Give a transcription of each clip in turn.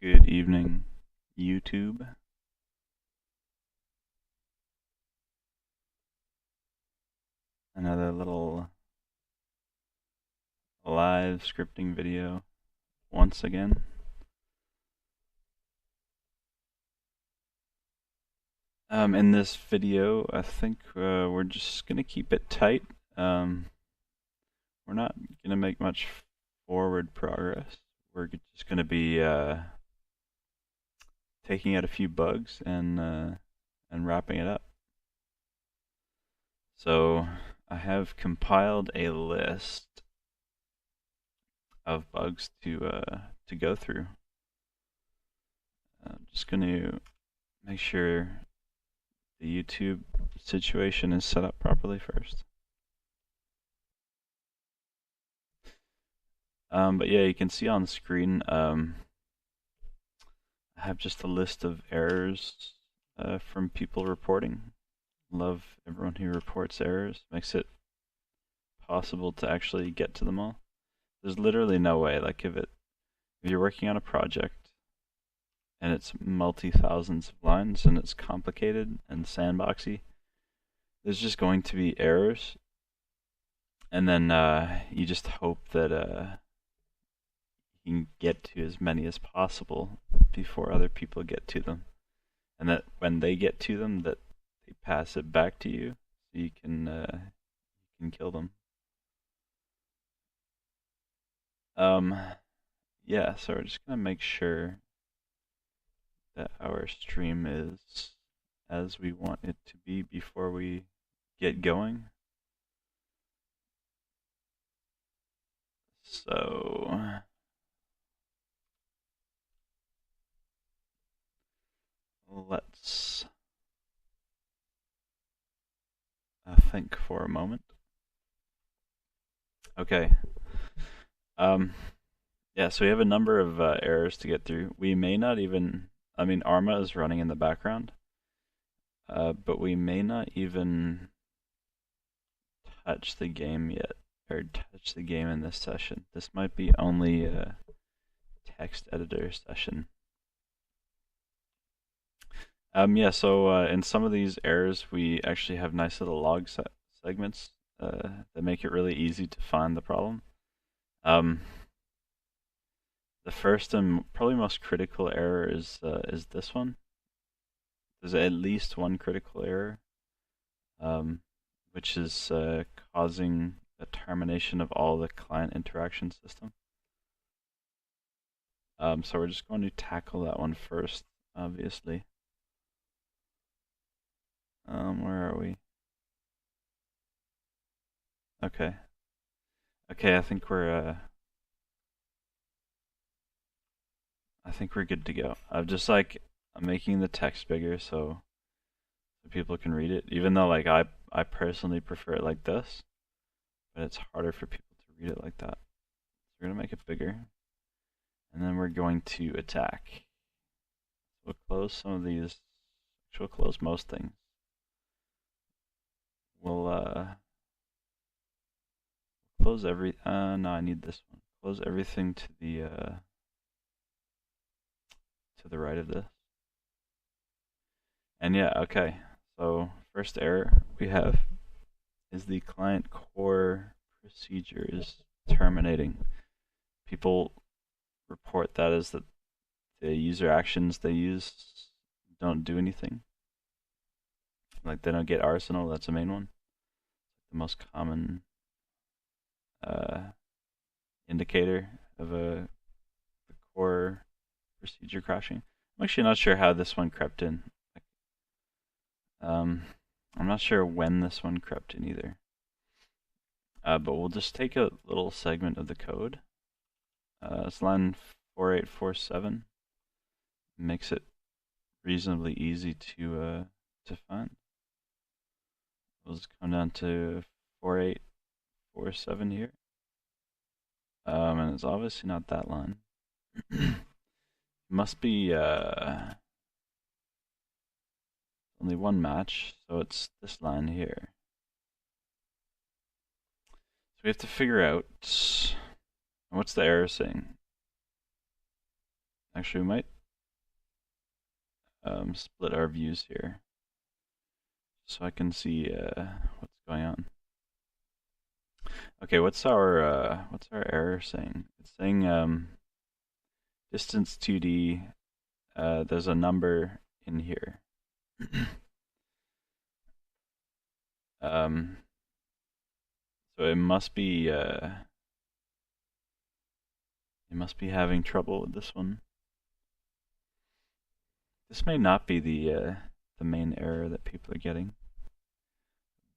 Good evening, YouTube. Another little live scripting video once again. In this video, I think we're just gonna keep it tight. We're not gonna make much forward progress. We're just gonna be taking out a few bugs and wrapping it up. So I have compiled a list of bugs to go through. I'm just going to make sure the YouTube situation is set up properly first. But yeah, you can see on the screen, I have just a list of errors from people reporting. Love everyone who reports errors. Makes it possible to actually get to them all. There's literally no way, like if you're working on a project and it's multi-thousands of lines and it's complicated and sandboxy, there's just going to be errors, and then you just hope that you can get to as many as possible before other people get to them, and that when they get to them, that they pass it back to you so you can kill them. Yeah, so we're just gonna make sure that our stream is as we want it to be before we get going. So let's think for a moment. Okay. Yeah, so we have a number of errors to get through. We may not even, Arma is running in the background, but we may not even touch the game yet, or touch the game in this session. This might be only a text editor session. Yeah, so in some of these errors, we actually have nice little log segments that make it really easy to find the problem. The first and probably most critical error is this one. There's at least one critical error, which is causing a termination of all the client interaction system. So we're just going to tackle that one first, obviously. Where are we? Okay. Okay, I think we're good to go. I'm making the text bigger so people can read it, even though like I personally prefer it like this, but it's harder for people to read it like that. So we're gonna make it bigger, and then we're going to attack. We'll close some of these. We'll close most things. We'll close every. No, I need this one. Close everything to the right of this. And yeah, okay. So first error we have is the client core procedure is terminating. People report that as that the user actions they use don't do anything. Like they don't get Arsenal, that's the main one. The most common indicator of a core procedure crashing. I'm actually not sure how this one crept in. I'm not sure when this one crept in either. But we'll just take a little segment of the code. It's line 4847. Makes it reasonably easy to find. We'll just come down to 4847 here. And it's obviously not that line. Must be only one match, so it's this line here. So we have to figure out what's the error saying. Actually, we might split our views here so I can see what's going on. Okay, what's our error saying? It's saying distance 2D. There's a number in here. So it must be having trouble with this one. This may not be the main error that people are getting,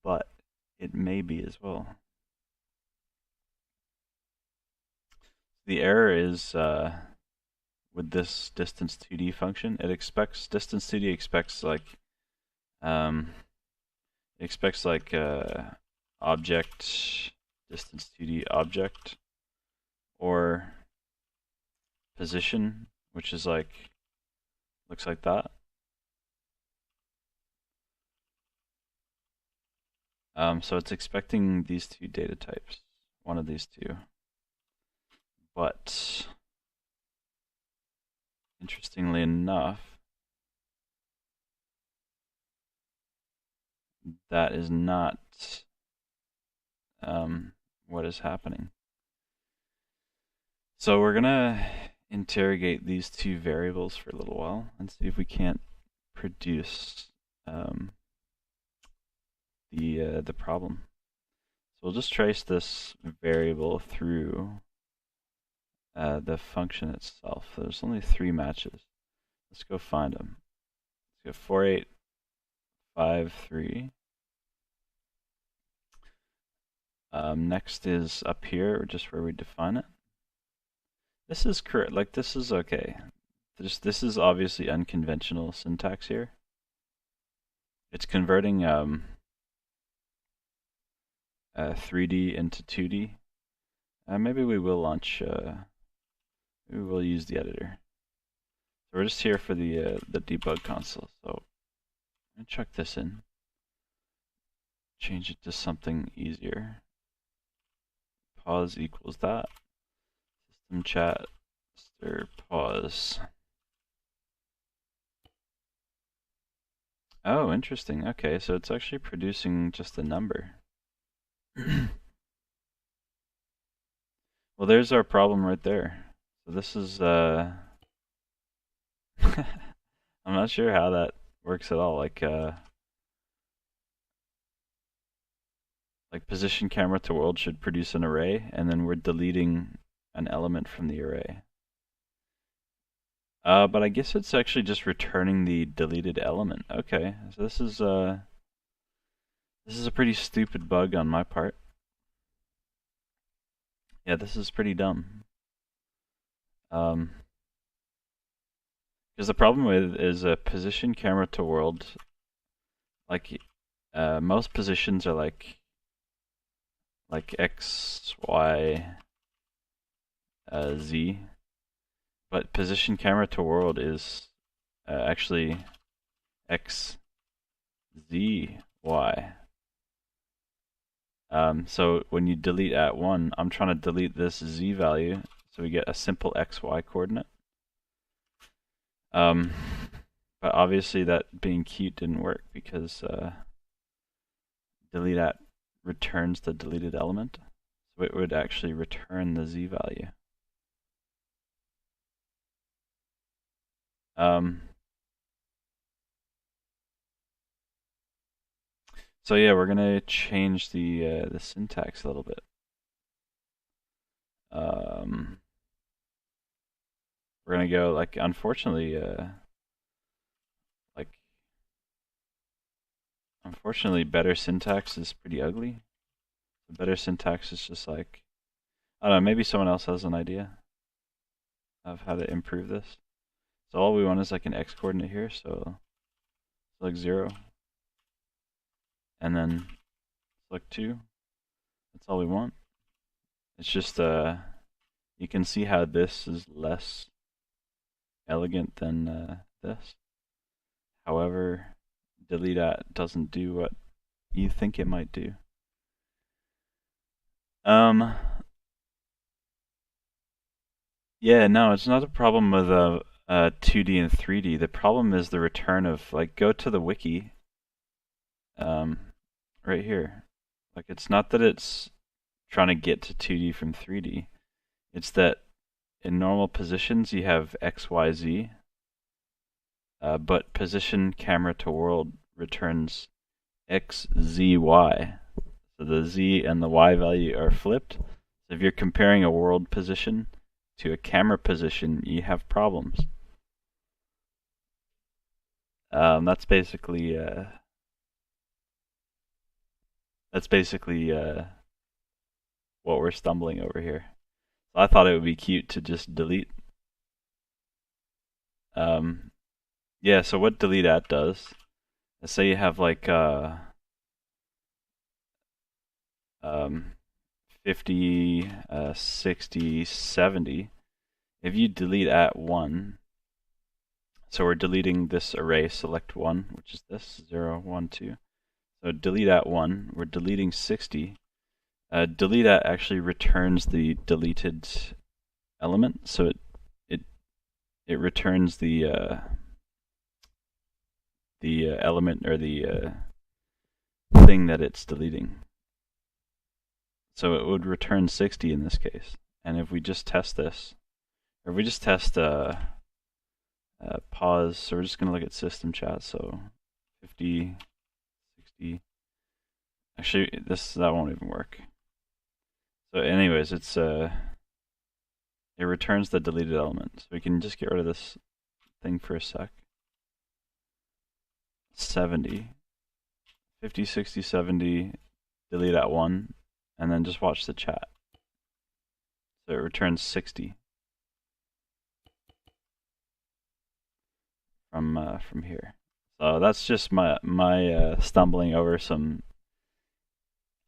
but it may be as well. The error is with this distance 2D function. It expects distance 2D expects like object distance 2D object or position, which is like looks like that. So it's expecting these two data types, one of these two. But interestingly enough, that is not what is happening. So we're gonna interrogate these two variables for a little while and see if we can't produce the problem. So we'll just trace this variable through the function itself. There's only 3 matches. Let's go find them. Let's go 4, 8, 5, 3. Next is up here, just where we define it. This is correct. Like, this is okay. This is obviously unconventional syntax here. It's converting 3D into 2D. Maybe we will launch. Maybe we'll use the editor. So we're just here for the debug console. So I'm gonna chuck this in. Change it to something easier. Pause equals that. System chat stir pause. Oh, interesting. Okay, so it's actually producing just a number. Well, there's our problem right there. So this is I'm not sure how that works at all. Like position camera to world should produce an array, and then we're deleting an element from the array. But I guess it's actually just returning the deleted element. Okay, so this is a pretty stupid bug on my part. Yeah, this is pretty dumb. Because the problem with is a position camera to world. Like most positions are like X, Y, Z, but position camera to world is actually X, Z, Y. So when you delete at 1, I'm trying to delete this Z value, so we get a simple XY coordinate. But obviously that being cute didn't work because delete at returns the deleted element. So it would actually return the Z value. So yeah, we're gonna change the syntax a little bit. We're gonna go like, unfortunately, better syntax is pretty ugly. The better syntax is just like, I don't know, maybe someone else has an idea of how to improve this. So all we want is like an X coordinate here, so select 0. And then select 2. That's all we want. It's just you can see how this is less elegant than this. However, delete at doesn't do what you think it might do. Yeah, no, it's not a problem with 2D and 3D. The problem is the return of, like, go to the wiki, right here. Like, it's not that it's trying to get to 2D from 3D. It's that in normal positions you have X, Y, Z, but position camera to world returns X, Z, Y. So the Z and the Y value are flipped. So if you're comparing a world position to a camera position, you have problems. That's basically what we're stumbling over here. So I thought it would be cute to just delete. Yeah, so what delete at does, let's say you have like 50, 60, 70. If you delete at 1, so we're deleting this array, select 1, which is this, 0, 1, 2. So delete at 1, we're deleting 60. Delete at actually returns the deleted element, so it returns the element or the thing that it's deleting. So it would return 60 in this case. And if we just test this, or if we just test pause, so we're just going to look at system chat. So 50, 60. Actually, that won't even work. So anyways, it returns the deleted element. So we can just get rid of this thing for a sec. 70, 50, 60, 70, delete at 1, and then just watch the chat. So it returns 60 from here. So that's just my stumbling over some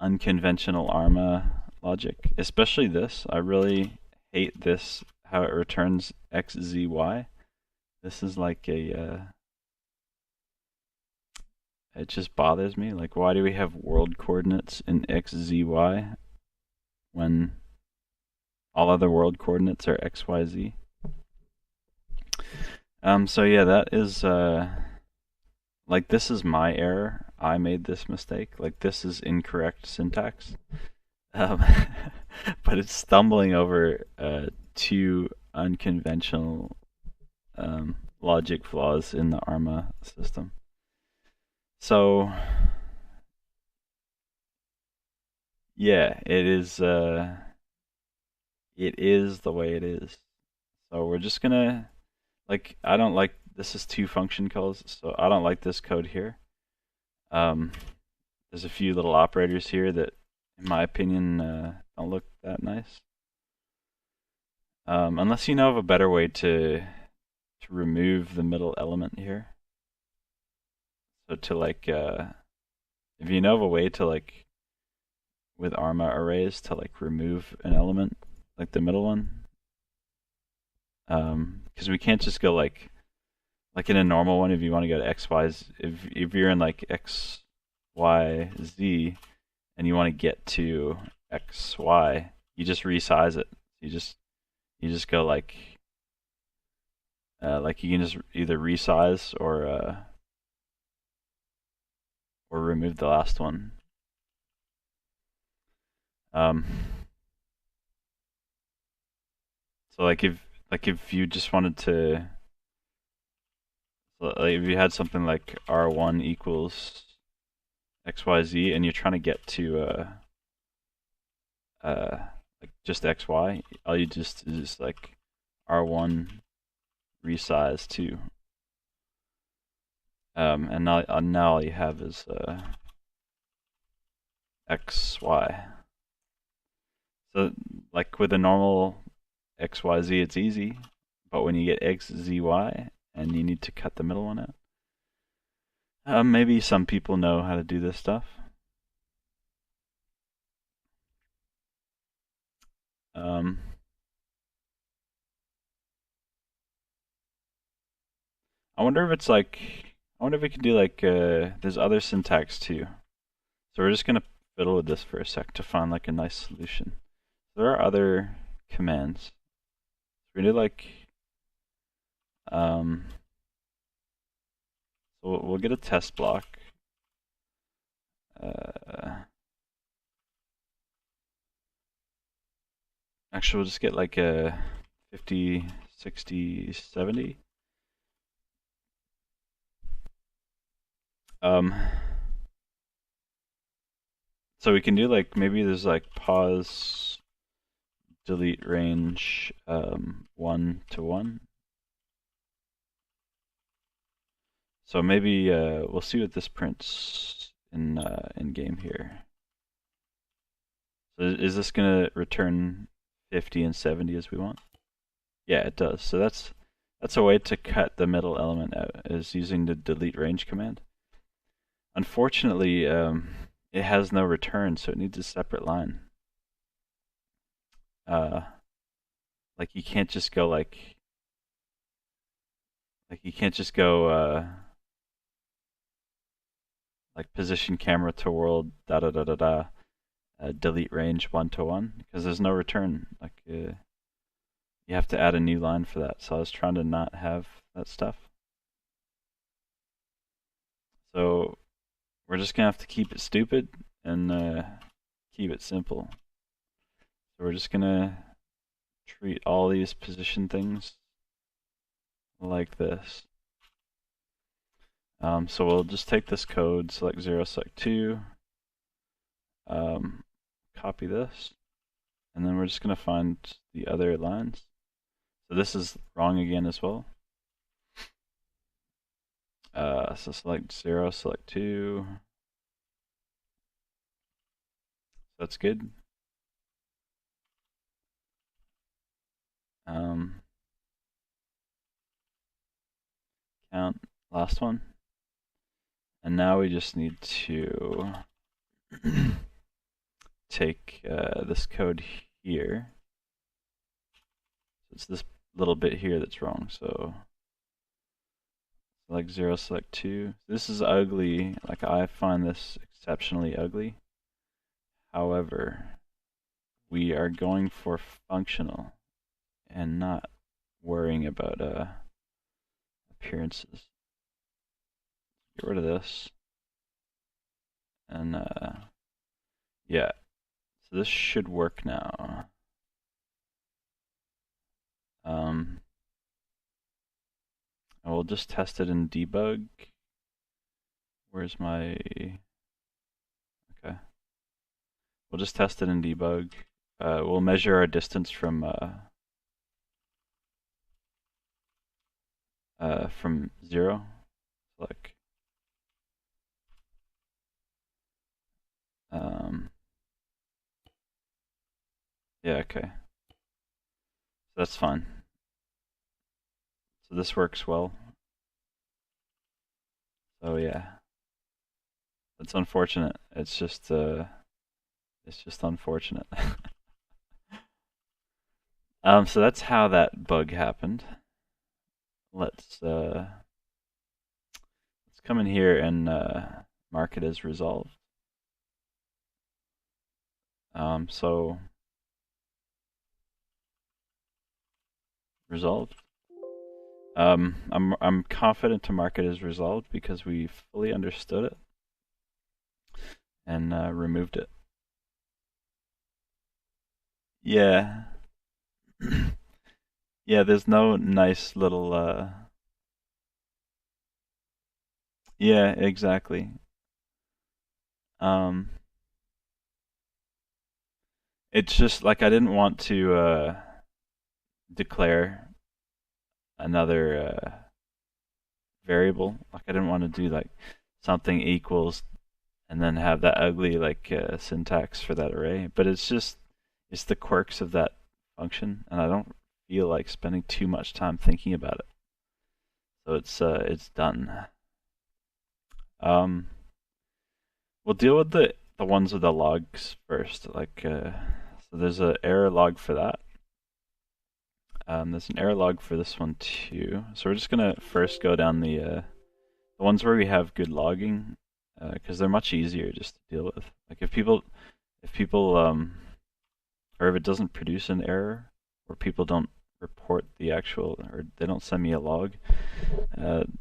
unconventional Arma logic, especially this. I really hate this, how it returns X, Z, Y. This is like it just bothers me. Like, why do we have world coordinates in X, Z, Y when all other world coordinates are X, Y, Z? So yeah, that is like, this is my error. I made this mistake. Like, this is incorrect syntax. But it's stumbling over two unconventional logic flaws in the Arma system. So yeah, it is the way it is. So we're just gonna, like, I don't like, this is 2 function calls, so I don't like this code here. There's a few little operators here that, in my opinion, don't look that nice. Unless you know of a better way to remove the middle element here. So to, like, if you know of a way to, like, with Arma arrays to, like, remove an element, like the middle one, because we can't just go like in a normal one. If you want to go to X, Y, if you're in like X, Y, Z, and you want to get to X, Y, you just resize it. You just go like you can just either resize or remove the last one. So like if you just wanted to, like if you had something like R1 equals XYZ and you're trying to get to like just XY, all you just is like R1 resize 2. And now all you have is XY. So like with a normal XYZ, it's easy, but when you get XZY and you need to cut the middle one out, maybe some people know how to do this stuff. I wonder if it's like, I wonder if we can do like, there's other syntax too. So we're just gonna fiddle with this for a sec to find like a nice solution. There are other commands. We do like So we'll get a test block. Actually, we'll just get like a 50, 60, 70. So we can do like, maybe there's like pause, delete range 1 to 1. So maybe we'll see what this prints in game here. So is this gonna return 50 and 70 as we want? Yeah, it does. So that's a way to cut the middle element out, is using the delete range command. Unfortunately, it has no return, so it needs a separate line. Like you can't just go like you can't just go like position camera to world da da da da da delete range 1 to 1, because there's no return. Like you have to add a new line for that. So I was trying to not have that stuff. So we're just gonna have to keep it stupid and keep it simple. So we're just gonna treat all these position things like this. So we'll just take this code, select 0, select 2, copy this, and then we're just going to find the other lines. So this is wrong again as well. So select 0, select 2. That's good. Count, last one. And now we just need to take this code here. So it's this little bit here that's wrong. So select 0, select 2. This is ugly. Like, I find this exceptionally ugly. However, we are going for functional and not worrying about appearances. Get rid of this. And yeah, so this should work now. And we'll just test it in debug. Where's my... Okay. We'll just test it in debug. We'll measure our distance from 0. Like, yeah, okay. So that's fine. So this works well. So yeah, it's unfortunate. It's just unfortunate. So that's how that bug happened. Let's come in here and mark it as resolved. So resolved. I'm confident to mark it as resolved because we fully understood it and removed it. Yeah. Yeah, there's no nice little yeah, exactly. It's just like I didn't want to declare another variable. Like I didn't want to do like something equals and then have that ugly like syntax for that array. But it's the quirks of that function, and I don't feel like spending too much time thinking about it. So it's done. We'll deal with the ones with the logs first. Like so there's an error log for that. There's an error log for this one too. So we're just gonna first go down the ones where we have good logging, because they're much easier just to deal with. Like if people or if it doesn't produce an error, or people don't report the actual, or they don't send me a log,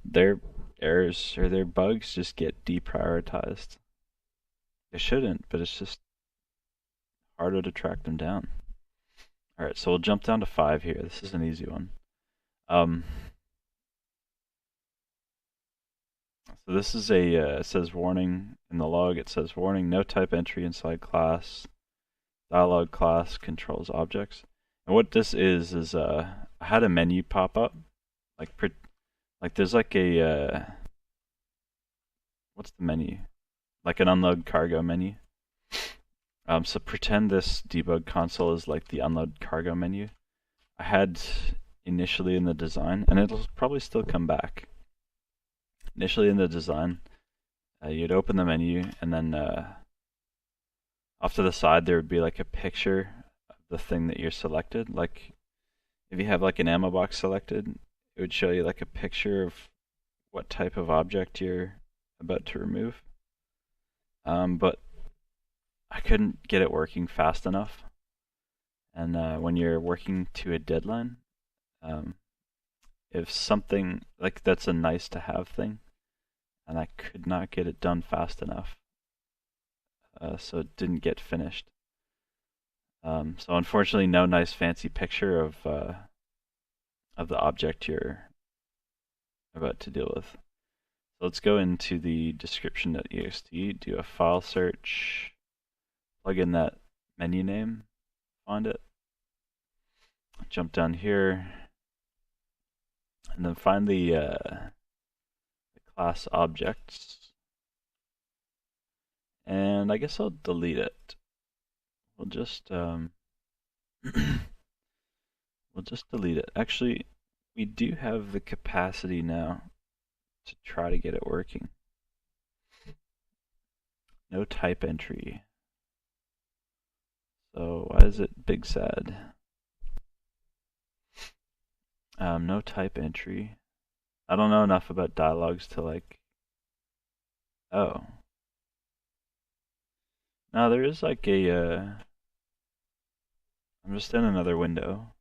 their errors or their bugs just get deprioritized. They shouldn't, but it's just harder to track them down. All right, so we'll jump down to 5 here. This is an easy one. So this is it says warning in the log. It says warning, no type entry inside class. Dialog class controls objects. And what this is I had a menu pop up, like there's like a what's the menu? Like an unload cargo menu. So pretend this debug console is like the unload cargo menu I had initially in the design, and it'll probably still come back. Initially in the design, you'd open the menu, and then off to the side there would be like a picture of the thing that you're selected. Like if you have like an ammo box selected, it would show you like a picture of what type of object you're about to remove. But I couldn't get it working fast enough. And when you're working to a deadline, if something like that's a nice to have thing, and I could not get it done fast enough, so it didn't get finished. So unfortunately, no nice fancy picture of the object you're about to deal with. So let's go into the description.ext, do a file search, plug in that menu name, find it, jump down here, and then find the class objects. And I guess I'll delete it. We'll just we'll just delete it. Actually, we do have the capacity now to try to get it working. No type entry. So why is it big sad? No type entry. I don't know enough about dialogues to like. Oh. No, there is like a. I'm just in another window.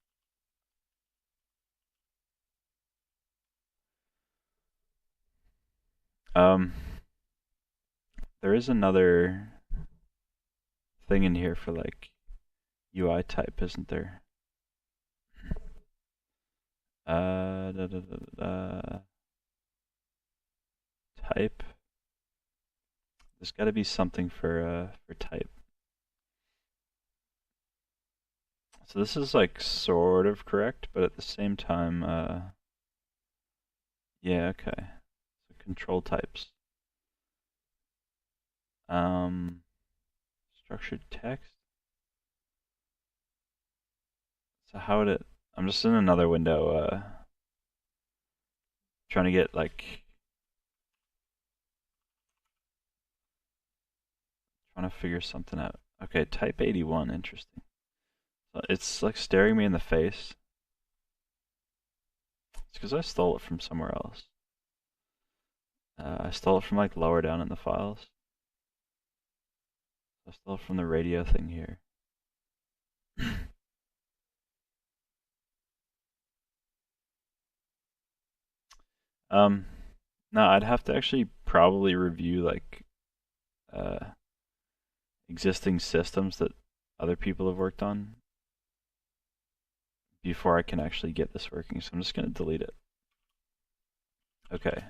There is another thing in here for like UI type, isn't there? Type. There's got to be something for type. So this is like sort of correct, but at the same time, yeah, okay. So control types. Structured text. So how would it? I'm just in another window, trying to get like, trying to figure something out. Okay, type 81, interesting. So it's like staring me in the face. It's because I stole it from somewhere else. I stole it from like lower down in the files. I stole it from the radio thing here. No, I'd have to actually probably review like existing systems that other people have worked on before I can actually get this working. So I'm just going to delete it. Okay.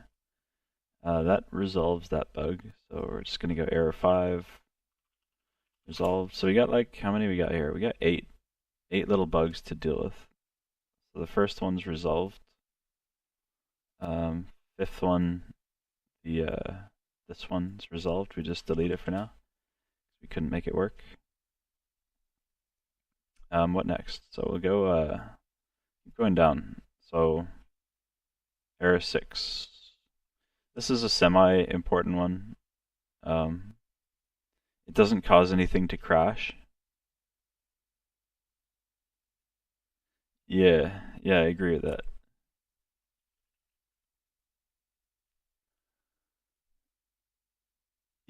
That resolves that bug. So we're just going to go error 5. Resolved. So we got like, how many we got here? We got 8 little bugs to deal with. So the first one's resolved. Fifth one, this one's resolved. We just delete it for now. We couldn't make it work. What next? So we'll go keep going down. So error 6. This is a semi-important one. It doesn't cause anything to crash. Yeah, I agree with that.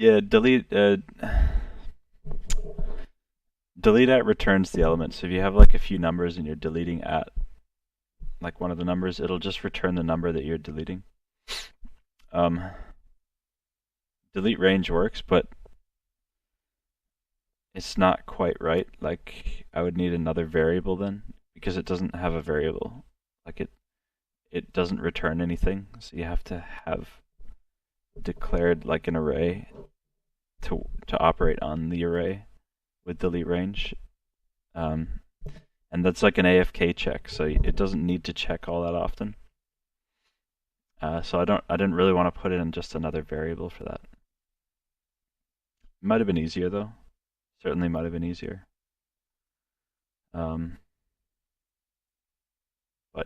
Yeah, delete at returns the element. So if you have like a few numbers and you're deleting at, like one of the numbers, it'll just return the number that you're deleting. Delete range works, but it's not quite right. Like I would need another variable then, because it doesn't have a variable. Like it doesn't return anything, so you have to have declared like an array to operate on the array with delete range. And that's like an AFK check, so it doesn't need to check all that often. So I didn't really want to put in just another variable for that. It might have been easier though. Certainly might have been easier. But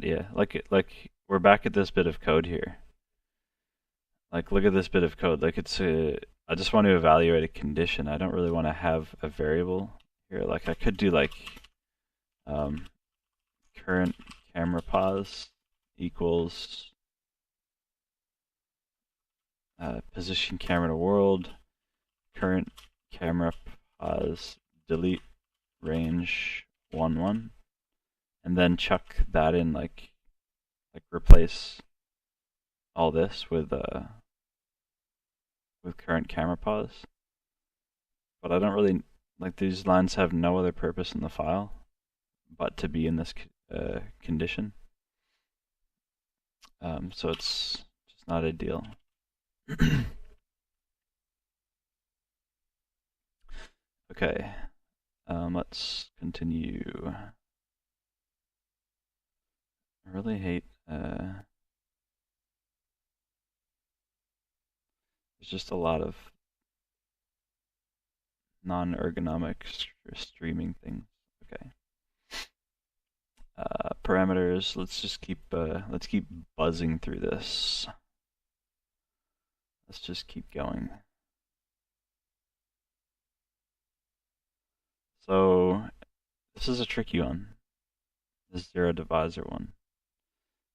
yeah, like we're back at this bit of code here. Like look at this bit of code. Like I just want to evaluate a condition. I don't really want to have a variable here. Like I could do like current camera pause equals position camera to world, current camera pause delete range 1 and then chuck that in like replace all this with current camera pause. But I don't really like these lines have no other purpose in the file but to be in this condition. So it's just not ideal. Okay, let's continue. I really hate there's just a lot of non-ergonomic streaming things. Okay. Parameters. Let's keep buzzing through this. Let's just keep going. So this is a tricky one. This zero divisor one.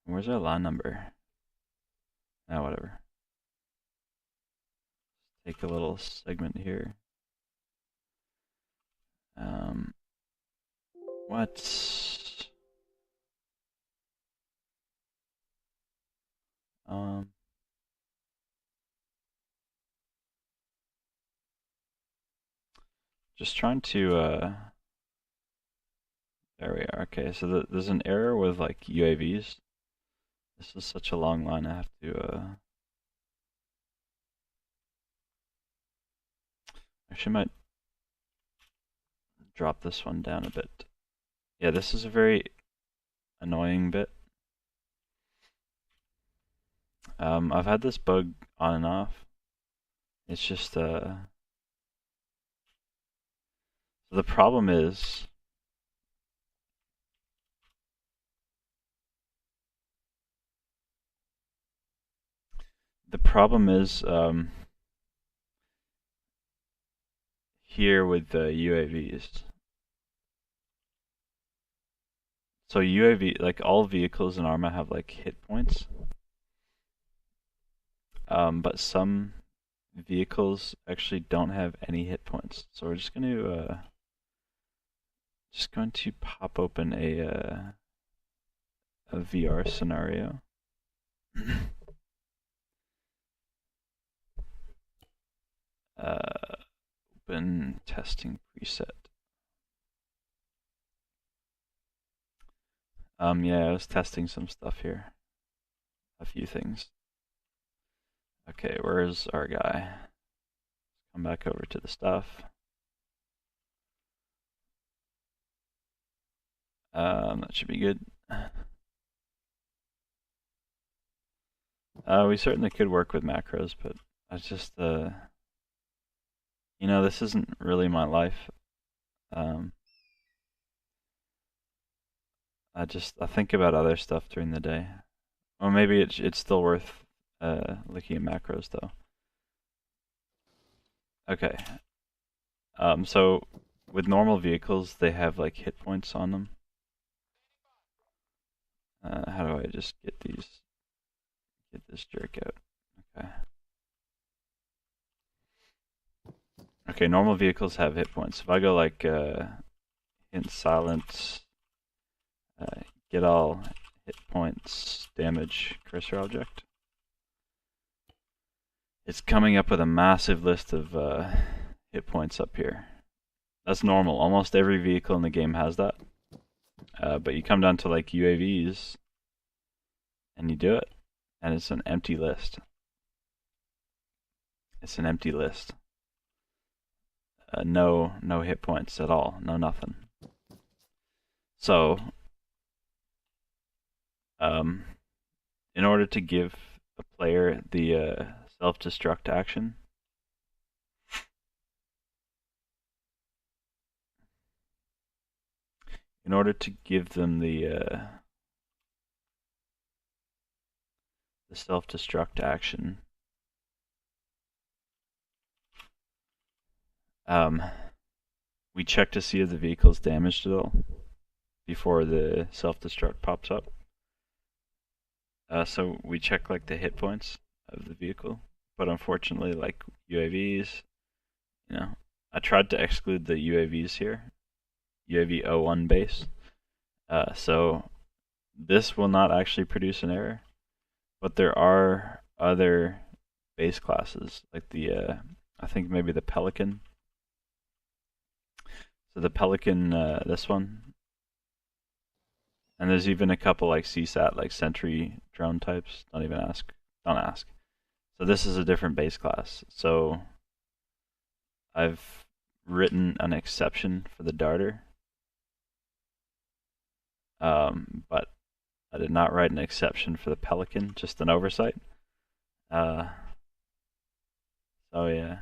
Where's our line number? Ah, whatever. Take a little segment here. What? Just trying to, there we are. Okay, so there's an error with like UAVs. This is such a long line, I have to, actually might drop this one down a bit. Yeah, this is a very annoying bit. I've had this bug on and off. It's just, so the problem is, here with the UAVs. So UAV, like all vehicles in Arma have like hit points. But some vehicles actually don't have any hit points. So we're just going to pop open a VR scenario. Open testing preset. Yeah, I was testing some stuff here. A few things. Okay, where's our guy? Come back over to the stuff. That should be good. We certainly could work with macros, but I just, you know, this isn't really my life. I think about other stuff during the day. Or maybe it's still worth looking at macros though. Okay. So with normal vehicles, they have like hit points on them. How do I just get this jerk out? Okay. Okay, normal vehicles have hit points. If I go like hint silent, get all hit points damage cursor object, it's coming up with a massive list of hit points up here. That's normal. Almost every vehicle in the game has that. But you come down to like UAVs, and you do it, and it's an empty list. It's an empty list. No hit points at all. No nothing. So, in order to give a player the self-destruct action, in order to give them the self-destruct action, we check to see if the vehicle's damaged at all before the self-destruct pops up. So we check like the hit points of the vehicle, but unfortunately, like UAVs, I tried to exclude the UAVs here, UAV 01 base. So this will not actually produce an error, but there are other base classes like the I think maybe the Pelican. So the Pelican, this one, and there's even a couple like CSAT, like Sentry drone types. Don't even ask. Don't ask. So this is a different base class. So I've written an exception for the Darter, but I did not write an exception for the Pelican. Just an oversight. So yeah.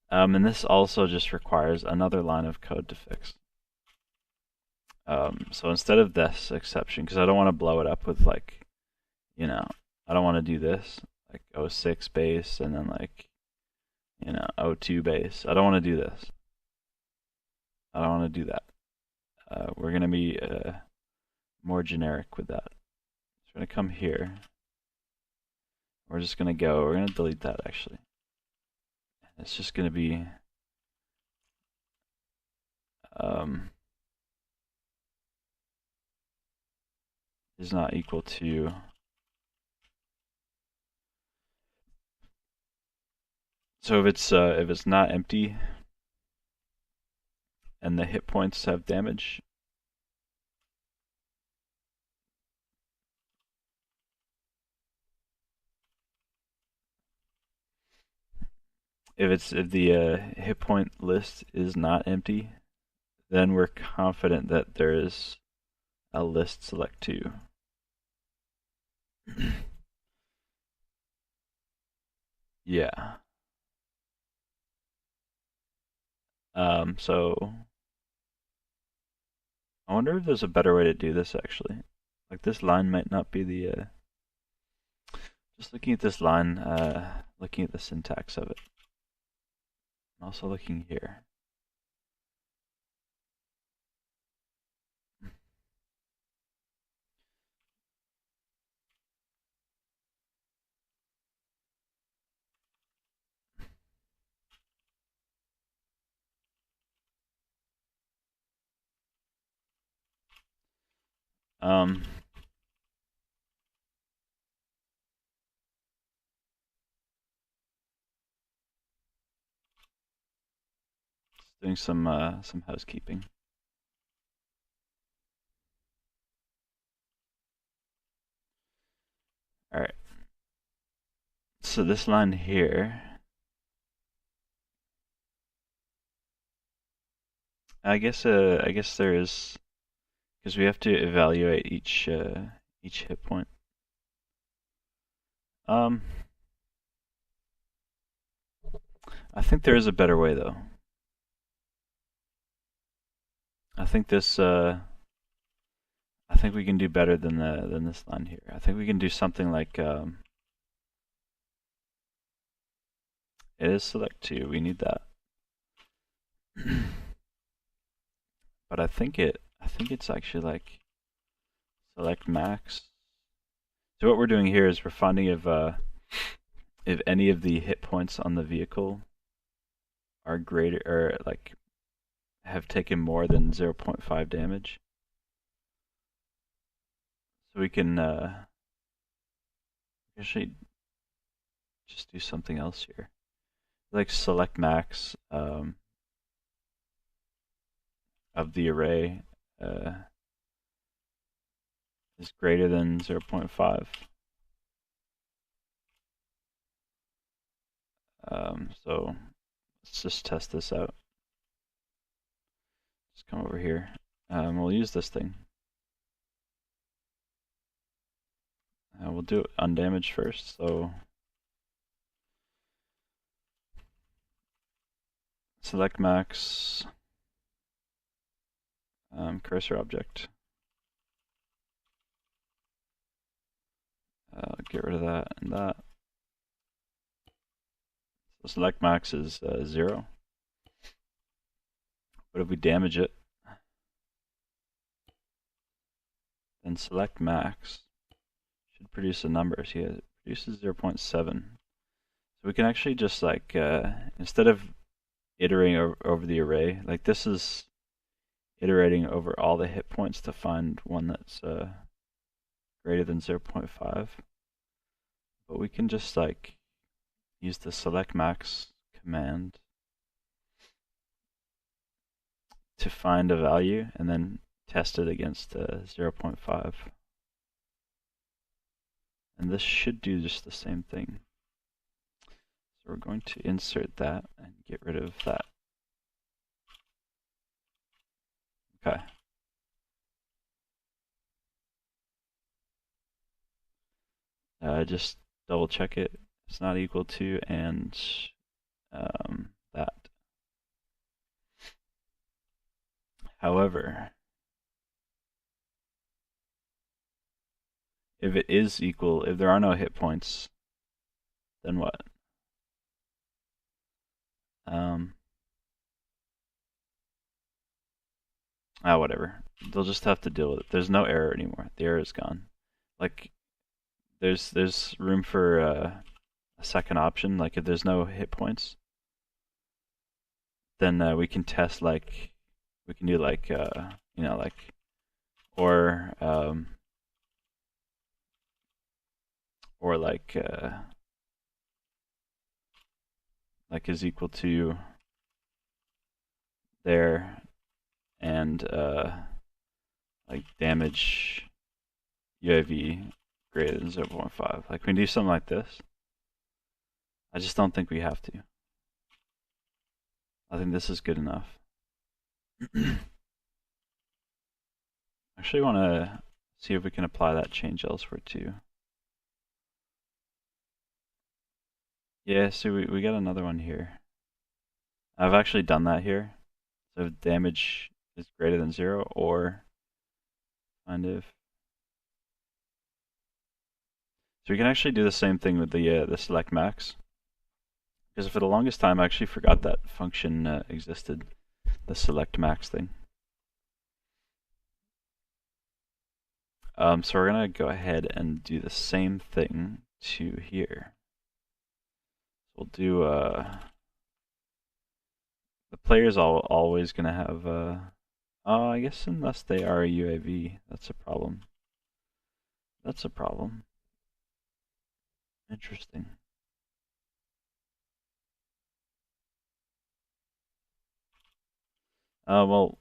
And this also just requires another line of code to fix. So instead of this exception, because I don't want to blow it up with like, I don't want to do this, like 06 base and then like, 02 base. I don't want to do this. I don't want to do that. We're going to be more generic with that. So we're going to come here. We're just going to we're going to delete that actually. It's just going to be is not equal to so if it's not empty and the hit points have damage, if the hit point list is not empty, then we're confident that there is a list select 2. Yeah. So I wonder if there's a better way to do this actually. Like this line might not be the just looking at this line, looking at the syntax of it. I'm also looking here. Doing some housekeeping. All right. So this line here, I guess there is, because we have to evaluate each hit point. I think there is a better way though. I think this I think we can do better than this line here. I think we can do something like it is select 2. We need that. But I think it's actually like select max. So what we're doing here is we're finding if any of the hit points on the vehicle are greater or like have taken more than 0.5 damage. So we can actually just do something else here. Like select max of the array is greater than 0.5. So let's just test this out. Just come over here. We'll use this thing. We'll do it undamaged first. So select max cursor object. Get rid of that and that. So select max is 0. But if we damage it, then select max should produce a number. See, it produces 0.7. So we can actually just like, instead of iterating over the array, like this is iterating over all the hit points to find one that's greater than 0.5. But we can just like use the select max command to find a value and then test it against 0.5. And this should do just the same thing. So we're going to insert that and get rid of that. Okay. Just double check it. It's not equal to and that. However, if it is equal, if there are no hit points, then what? Whatever. They'll just have to deal with it. There's no error anymore. The error is gone. Like, there's room for a second option. Like, if there's no hit points, then we can test like, we can do like, you know, like, or like is equal to there and like damage UAV greater than 0.5. Like we can do something like this. I just don't think we have to. I think this is good enough. Actually want to see if we can apply that change elsewhere too. Yeah, so we got another one here. I've actually done that here. So if damage is greater than 0 or kind of. So we can actually do the same thing with the select max. Because for the longest time I actually forgot that function existed, the select max thing. So we're gonna go ahead and do the same thing to here. We'll do the player's always gonna have oh, I guess unless they are a UAV, that's a problem. That's a problem. Interesting. Well,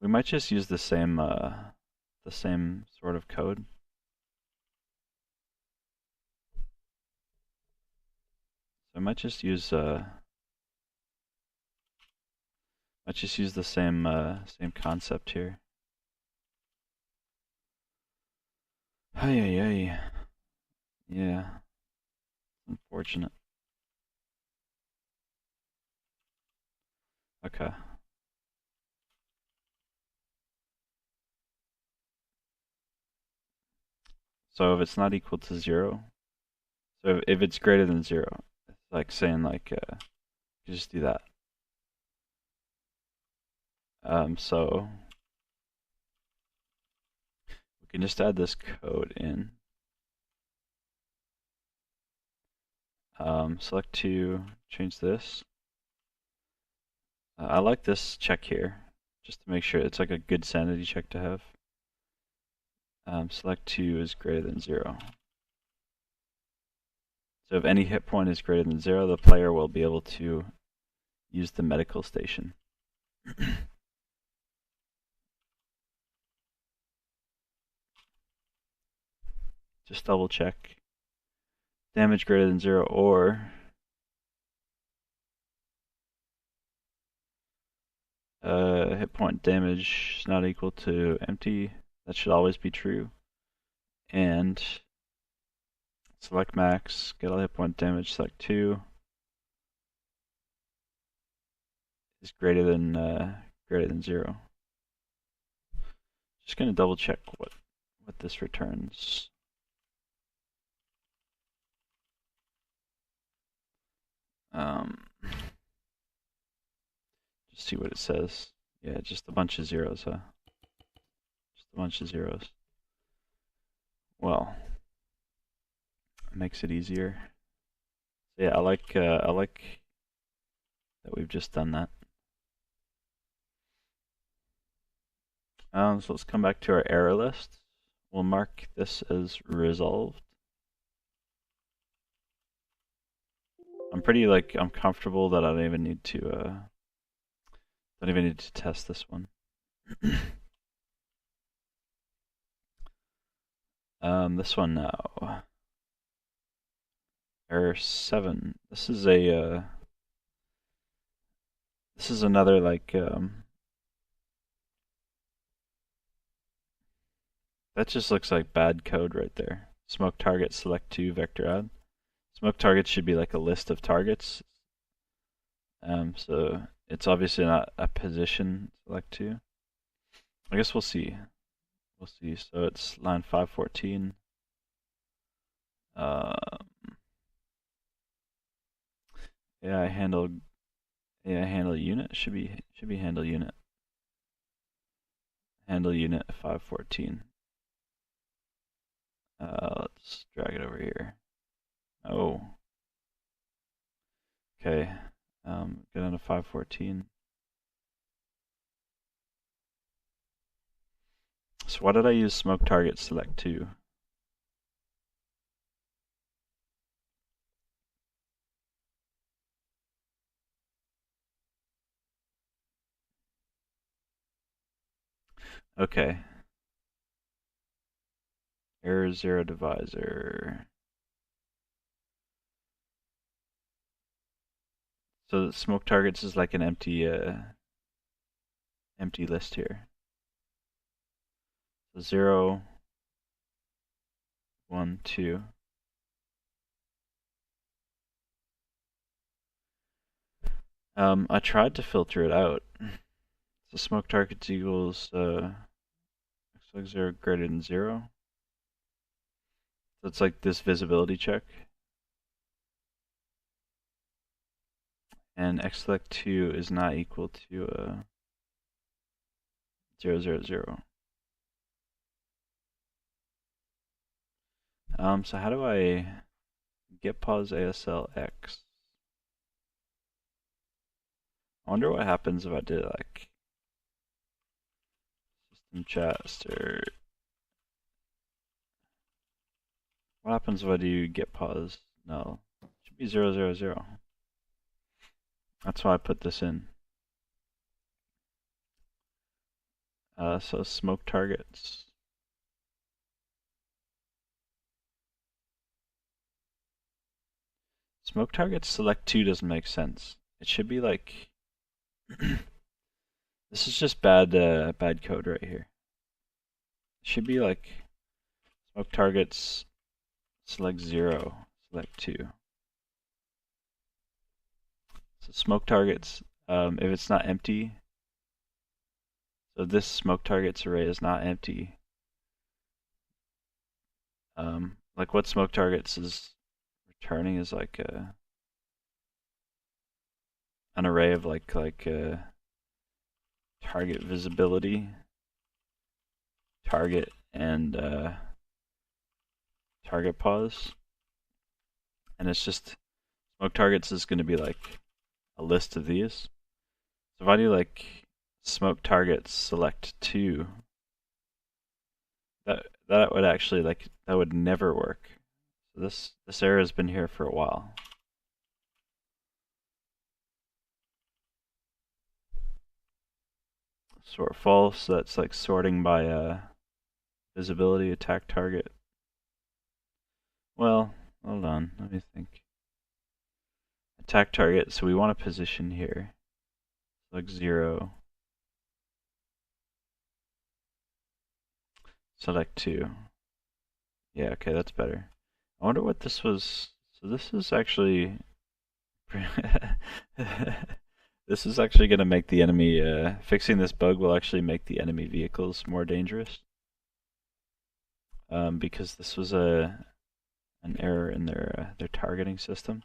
we might just use the same sort of code. So I might just use the same concept here. Hey. Yeah. Unfortunate. Okay. So if it's not equal to 0, so if it's greater than 0, it's like saying like you just do that. So we can just add this code in. Select 2, change this. I like this check here, just to make sure it's like a good sanity check to have. select 2 is greater than 0. So if any hit point is greater than 0, the player will be able to use the medical station. Just double check. Damage greater than 0 or hit point damage is not equal to empty. That should always be true. And select max, get all hit point damage, select 2 is greater than 0. Just gonna double check what this returns. Just see what it says. Yeah, just a bunch of zeros, huh? Just a bunch of zeros. Well, it makes it easier. So yeah, I like that we've just done that. So let's come back to our error list. We'll mark this as resolved. I'm comfortable that I don't even need to test this one. This one now. Error 7. This is another that just looks like bad code right there. Smoke target, select 2, vector add. Smoke targets should be like a list of targets. So it's obviously not a position, select 2. I guess we'll see. We'll see. So it's line 514. AI handle unit should be handle unit. Handle unit 514. Let's drag it over here. Oh. Okay. Get on to 514. So why did I use smoke target select 2? Okay. Error 0 divisor. So the smoke targets is like an empty list here. So 0, 1, 2. I tried to filter it out. So smoke targets equals looks like 0 greater than 0. So it's like this visibility check. And x select 2 is not equal to 0, 0, 0. So how do I get pause ASL X? I wonder what happens if I did like system chat or what happens if I do get pause? No, it should be 0, 0, 0. That's why I put this in. So smoke targets. Smoke targets select 2 doesn't make sense. It should be like this is just bad code right here. It should be like smoke targets select 0, select 2. So smoke targets, if it's not empty, so this smoke targets array is not empty. Like what smoke targets is returning is like an array of target visibility, target, and target pause. And it's just smoke targets is going to be like a list of these. So if I do like smoke targets select 2, That would actually that would never work. So this error has been here for a while. Sort false, so that's like sorting by visibility, attack target. Well, hold on, let me think. Attack target, so we want a position here. Like 0. Select 2. Yeah, okay, that's better. I wonder what this was. So this is actually this is actually going to make the enemy fixing this bug will actually make the enemy vehicles more dangerous. Because this was an error in their targeting system.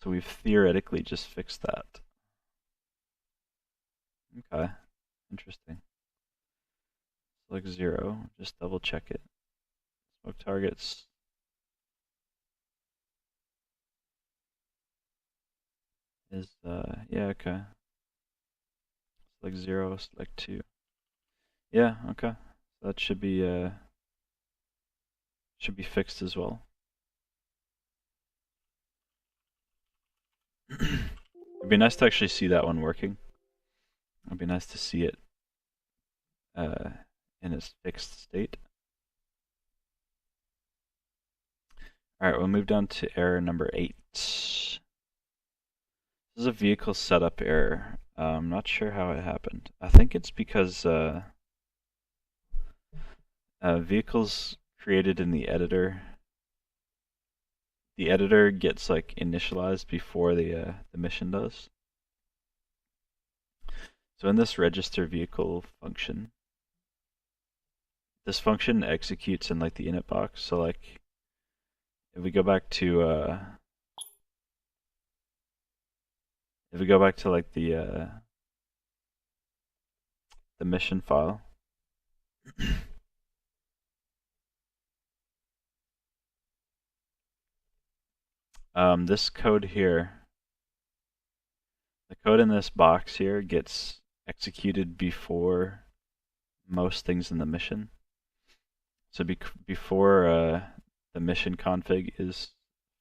So we've theoretically just fixed that. Okay, interesting. Select 0, just double check it. Smoke targets. Is yeah, okay. Select 0, select 2. Yeah, okay. That should be fixed as well. It'd be nice to actually see that one working. It'd be nice to see it in its fixed state. Alright, we'll move down to error number 8. This is a vehicle setup error. I'm not sure how it happened. I think it's because vehicles created in the editor gets like initialized before the mission does. So in this register vehicle function, this function executes in like the init box. So like if we go back to like the mission file, this code here, the code in this box here gets executed before most things in the mission. So before the mission config is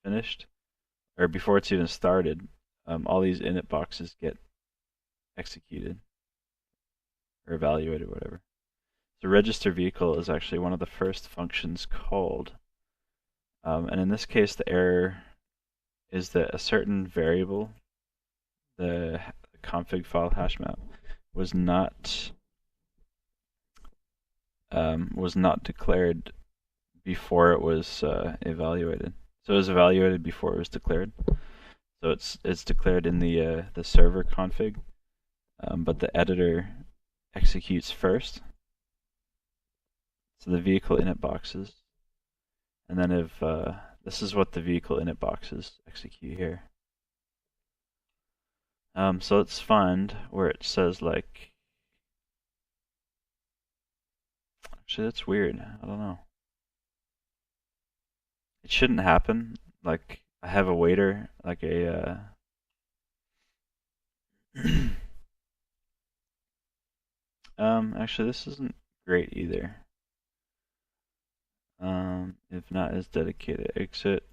finished, or before it's even started, all these init boxes get executed or evaluated, whatever. So register vehicle is actually one of the first functions called. And in this case, the error is that a certain variable, the config file hash map, was not declared before it was evaluated. So it was evaluated before it was declared. So it's declared in the server config, but the editor executes first. So the vehicle init boxes, and then if this is what the vehicle init boxes execute here. So let's find where it says like. Actually, that's weird. I don't know. It shouldn't happen. Like I have a waiter, like a. Actually, this isn't great either. If not as dedicated exit.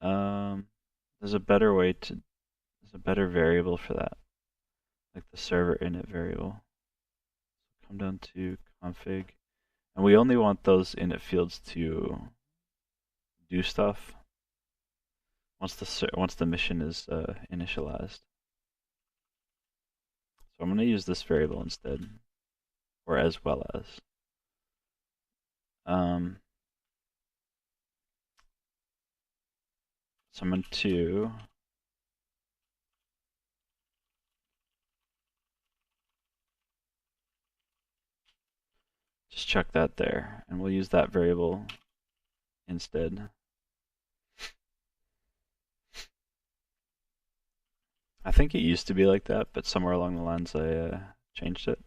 There's a better way to. There's a better variable for that, like the server init variable. Come down to config, and we only want those init fields to do stuff once the mission is initialized. So I'm going to use this variable instead, or as well as. So I'm going to just check that there, and we'll use that variable instead. I think it used to be like that, but somewhere along the lines I changed it.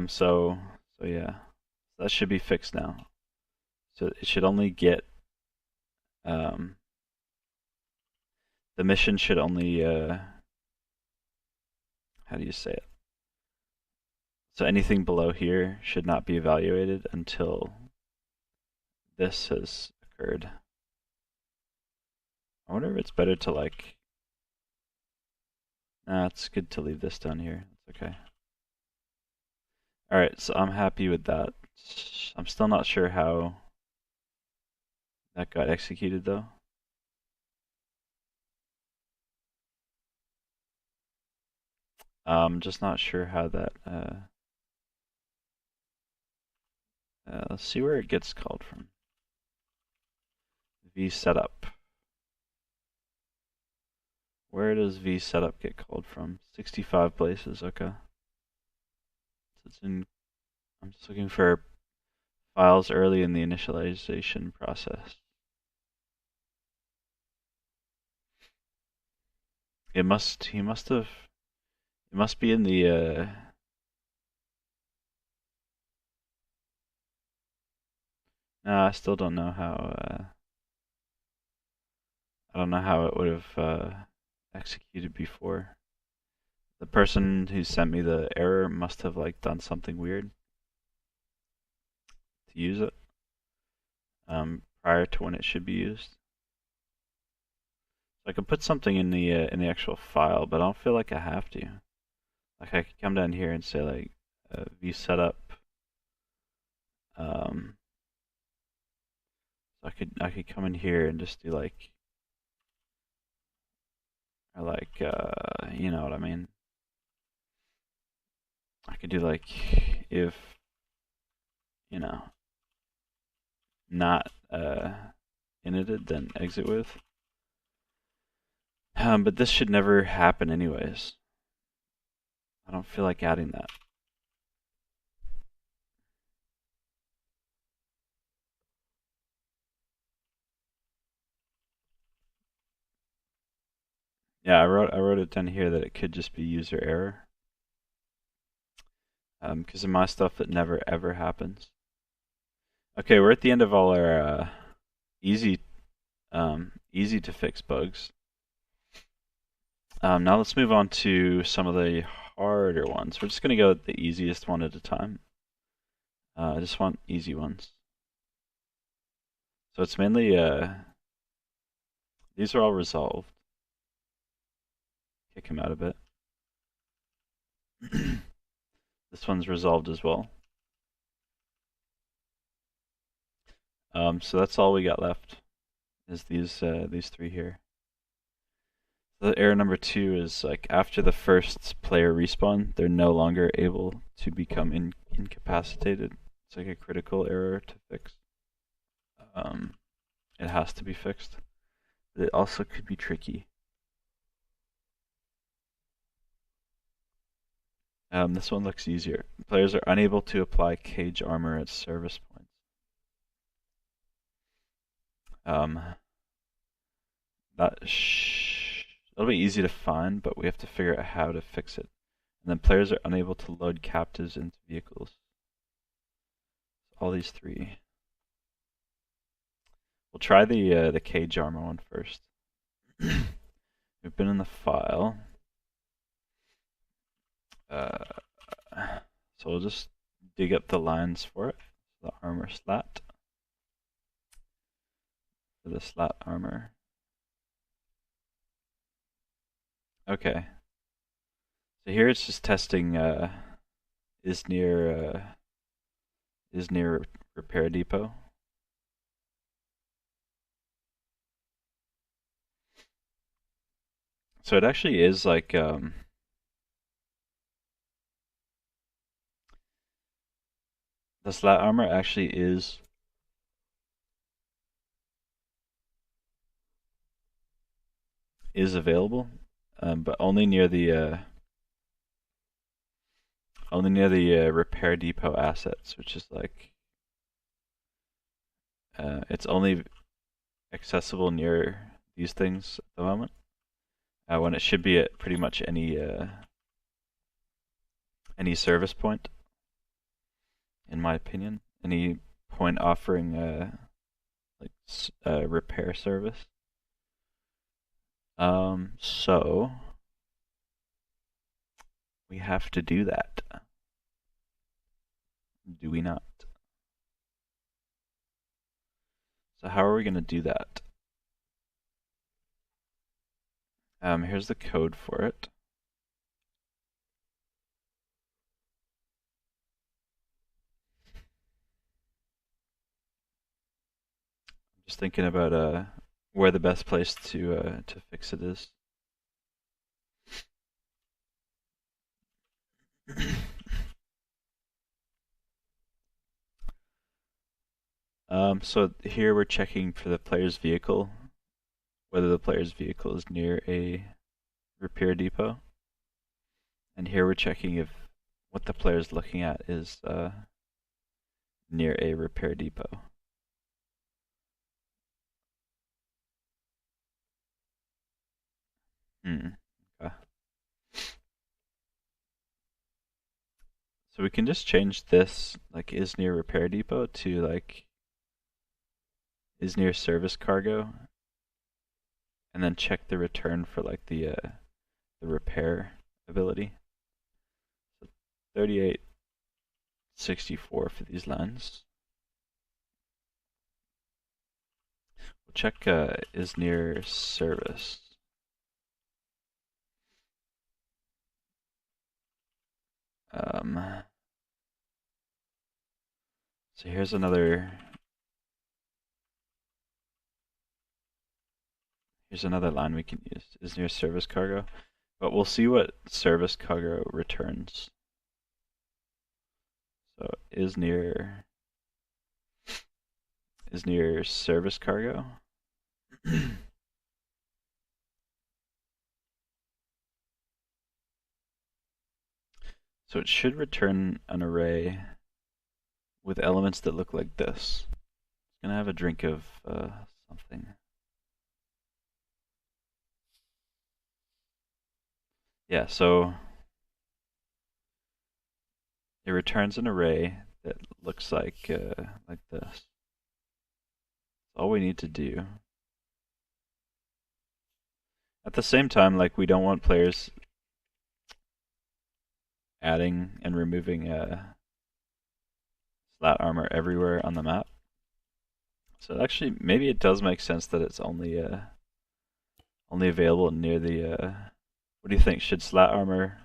So yeah, that should be fixed now. So it should only get the mission should only how do you say it? So anything below here should not be evaluated until this has occurred. I wonder if it's better to like. Nah, it's good to leave this down here. It's okay. Alright, so I'm happy with that. I'm still not sure how that got executed though. Just not sure how that let's see where it gets called from. vSetup. Where does vSetup get called from? 65 places, okay. So it's in, I'm just looking for files early in the initialization process. It must be in the no, I still don't know how I don't know how it would have executed before. The person who sent me the error must have like done something weird to use it prior to when it should be used. So I could put something in the actual file, but I don't feel like I have to. Like I could come down here and say like vSetup. So I could come in here and just do like, or like you know what I mean. I could do like if you know not inited then exit with. But this should never happen anyways. I don't feel like adding that. Yeah, I wrote it down here that it could just be user error. Because in my stuff it never ever happens. Okay, we're at the end of all our easy to fix bugs. Now let's move on to some of the harder ones. We're just going to go with the easiest one at a time. I just want easy ones. So it's mainly, these are all resolved. Kick him out a bit. This one's resolved as well. So that's all we got left, is these three here. The error number 2 is like after the first player respawn, they're no longer able to become incapacitated. It's like a critical error to fix. It has to be fixed. But it also could be tricky. This one looks easier. Players are unable to apply cage armor at service points. It'll be easy to find, but we have to figure out how to fix it. And then players are unable to load captives into vehicles. All these three. We'll try the cage armor one first. We've been in the file. So we'll just dig up the lines for it. The armor slat. For the slat armor. Okay. So here it's just testing is near repair depot. So it actually is like the slat armor actually is available, but only near the repair depot assets, which is like it's only accessible near these things at the moment. When it should be at pretty much any service point, in my opinion. Any point offering like repair service. So we have to do that. Do we not? So how are we going to do that? Here's the code for it. Just thinking about where the best place to fix it is. So here we're checking for the player's vehicle, whether the player's vehicle is near a repair depot. And here we're checking if what the player's looking at is near a repair depot. Okay. So we can just change this, like, is near repair depot to, like, is near service cargo, and then check the return for, like, the repair ability. So 3864 for these lines. We'll check is near service. So here's another line we can use, is near service cargo, but we'll see what service cargo returns. So is near service cargo. So it should return an array with elements that look like this. I'm gonna have a drink of something. Yeah, so it returns an array that looks like this. All we need to do. At the same time, like, we don't want players adding and removing slat armor everywhere on the map. So actually, maybe it does make sense that it's only available near the. What do you think? Should slat armor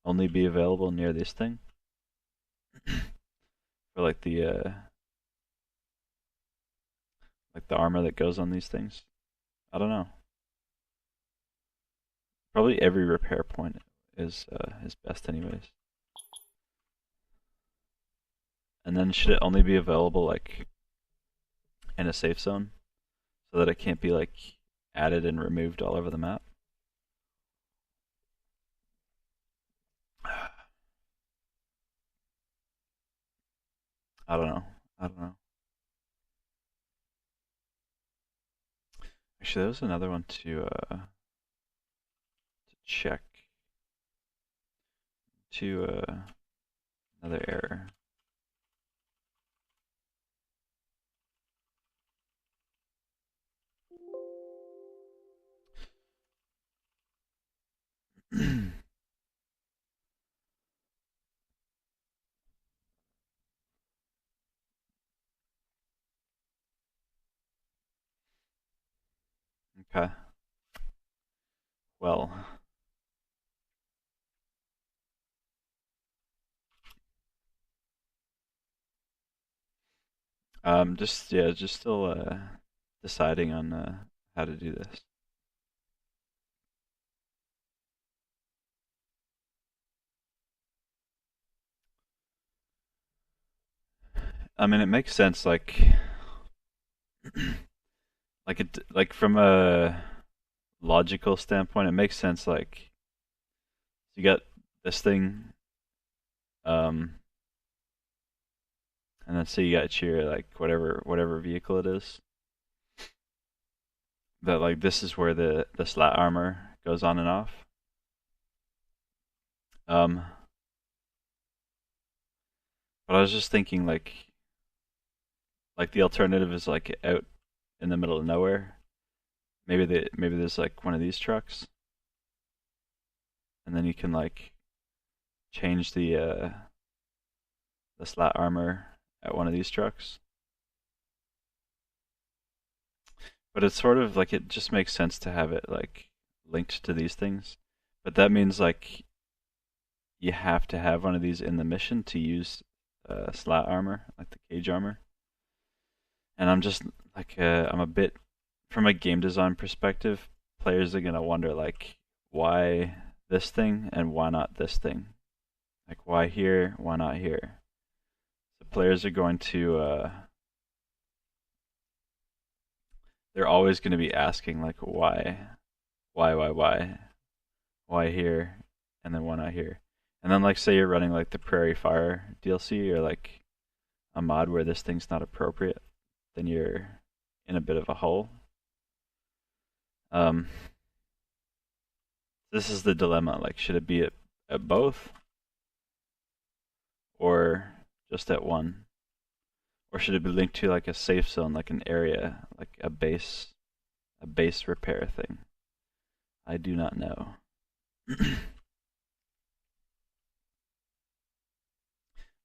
only be available near this thing? For like the armor that goes on these things? I don't know. Probably every repair point is best anyways. And then should it only be available like in a safe zone so that it can't be like added and removed all over the map? I don't know. Actually, there was another one to check. Another error. Okay. Well. Just still deciding on how to do this. I mean, it makes sense, like, like from a logical standpoint, it makes sense. Like, you got this thing, and then say you got your like whatever vehicle it is. That, like, this is where the slat armor goes on and off. But I was just thinking, like the alternative is like out in the middle of nowhere. Maybe there's like one of these trucks, and then you can like change the slat armor at one of these trucks. But it's sort of like it just makes sense to have it like linked to these things. But that means like you have to have one of these in the mission to use slat armor, like the cage armor. And I'm just like I'm a bit from a game design perspective, players are gonna wonder like why this thing and why not this thing? Like why here, why not here? The players are going to they're always going to be asking like why here, and then why not here? And then like say you're running like the Prairie Fire DLC or like a mod where this thing's not appropriate, then you're in a bit of a hole. Um, this is the dilemma. Like, should it be at both, or just at one, or should it be linked to like a safe zone, like an area, like a base repair thing? I do not know.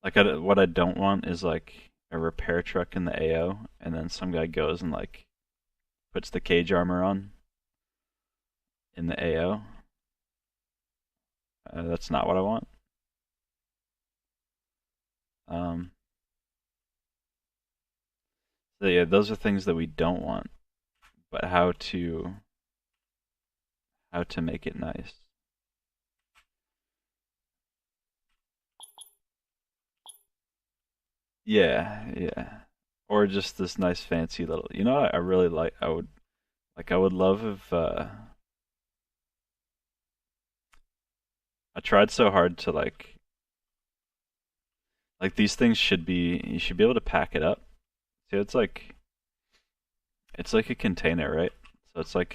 Like, what I don't want is like a repair truck in the AO, and then some guy goes and like puts the cage armor on in the AO. That's not what I want. So yeah, those are things that we don't want, but how to make it nice. Yeah, yeah. Or just this nice fancy little. You know what I really like? I would love if I tried so hard to like these things should be you should be able to pack it up. See, it's like a container, right? So it's like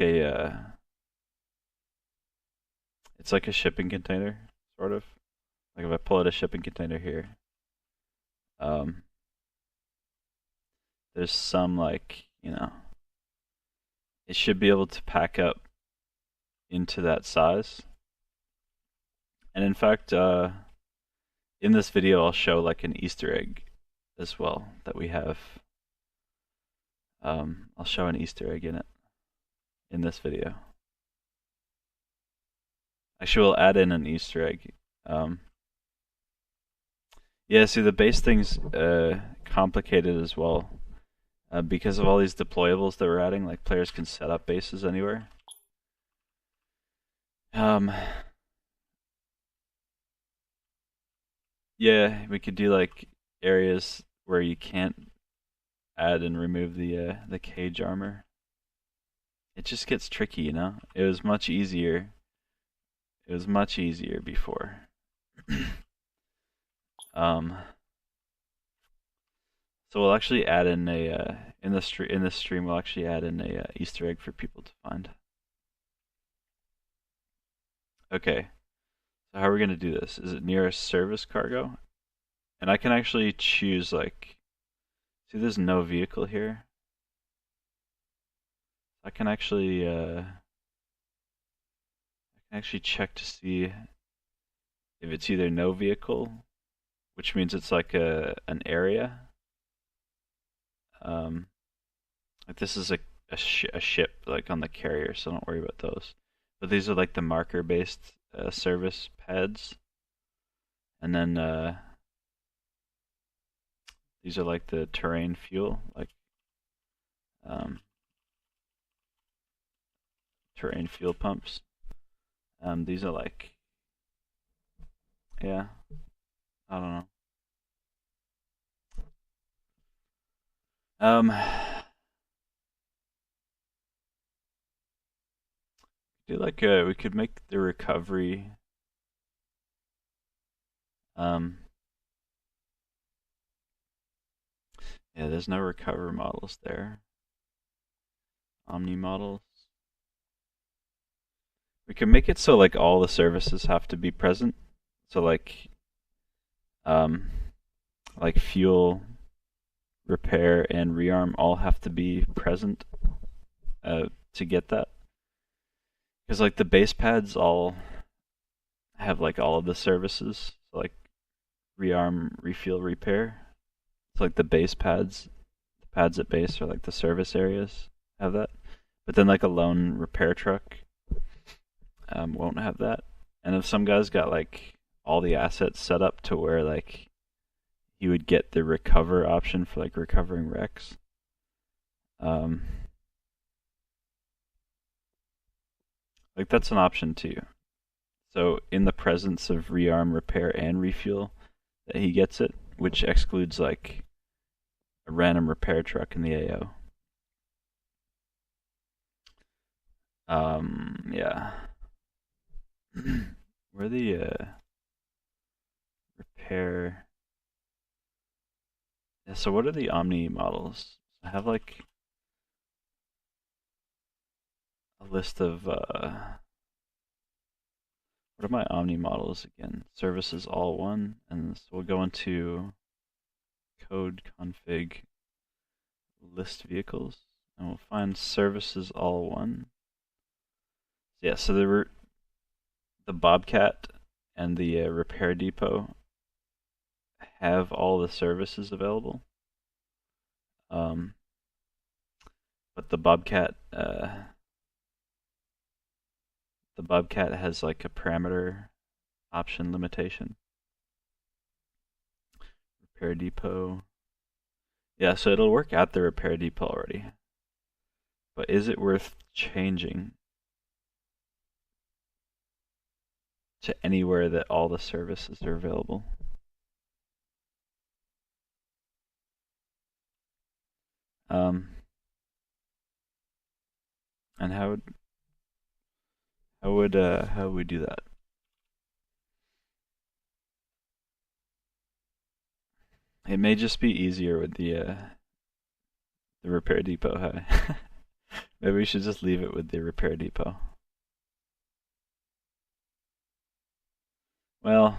a shipping container, sort of. Like if I pull out a shipping container here, um, there's some like, you know, it should be able to pack up into that size. And in fact, in this video, I'll show like an Easter egg as well that we have. I'll show an Easter egg in it in this video. Actually, we'll add in an Easter egg. Yeah, see, the base thing's complicated as well. Because of all these deployables that we're adding, like players can set up bases anywhere. Yeah, we could do like areas where you can't add and remove the cage armor. It just gets tricky, you know? It was much easier. It was much easier before. So we'll actually add in a in this stream we'll actually add in a Easter egg for people to find. Okay. So how are we going to do this? Is it near a service cargo? And I can actually choose like, see there's no vehicle here. I can actually check to see if it's either no vehicle, which means it's like an area. Like this is a ship like on the carrier, so don't worry about those. But these are like the marker-based service pads, and then these are like the terrain fuel, like terrain fuel pumps. These are like, yeah, I don't know. Do like we could make the recovery. Yeah, there's no recover models there. Omni models. We can make it so like all the services have to be present. So like fuel, repair, and rearm all have to be present to get that. Because like the base pads all have like all of the services, so like rearm, refuel, repair. It's like the base pads, the pads at base are like the service areas have that. But then like a lone repair truck won't have that. And if some guy's got like all the assets set up to where like you would get the recover option for like recovering wrecks. Like that's an option too. So in the presence of rearm, repair, and refuel, that he gets it, which excludes like a random repair truck in the AO. Yeah. Where the repair? Yeah. So what are the Omni models? I have like a list of what are my Omni models again? Services all one, and so we'll go into code config list vehicles, and we'll find services all one. Yeah, so the Bobcat and the repair depot have all the services available. But the Bobcat has like a parameter option limitation. Repair depot. Yeah, so it'll work at the repair depot already. But is it worth changing to anywhere that all the services are available? And how would we do that? It may just be easier with the repair depot. Huh? Maybe we should just leave it with the repair depot. Well,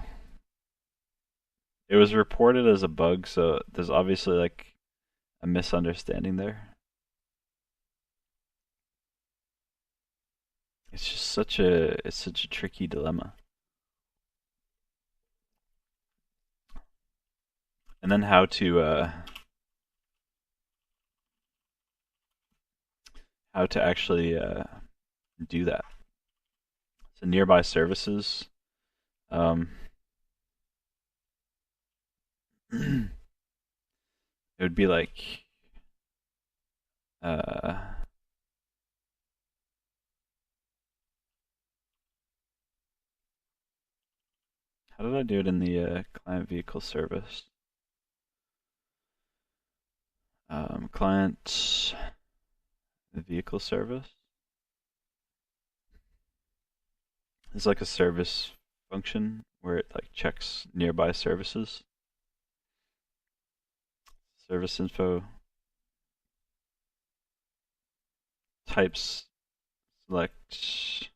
it was reported as a bug, so there's obviously like a misunderstanding there. It's just such a tricky dilemma. And then how to actually do that. So nearby services. It would be like how did I do it in the client vehicle service? Client vehicle service. It's like a service function where it like checks nearby services. Service info. Types select is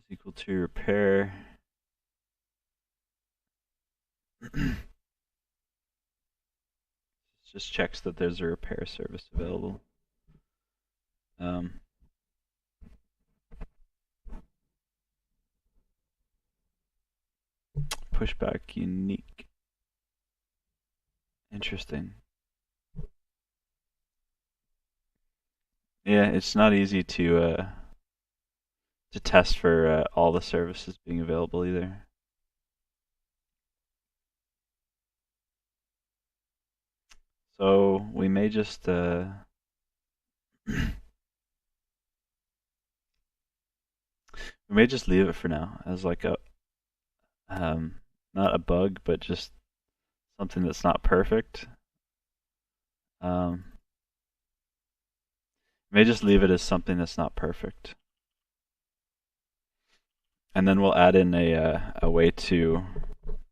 equal to repair. Just checks that there's a repair service available. Pushback unique. Interesting. Yeah, it's not easy to test for all the services being available either. So we may just we may just leave it for now as like a not a bug, but just something that's not perfect. May just leave it as something that's not perfect, and then we'll add in a way to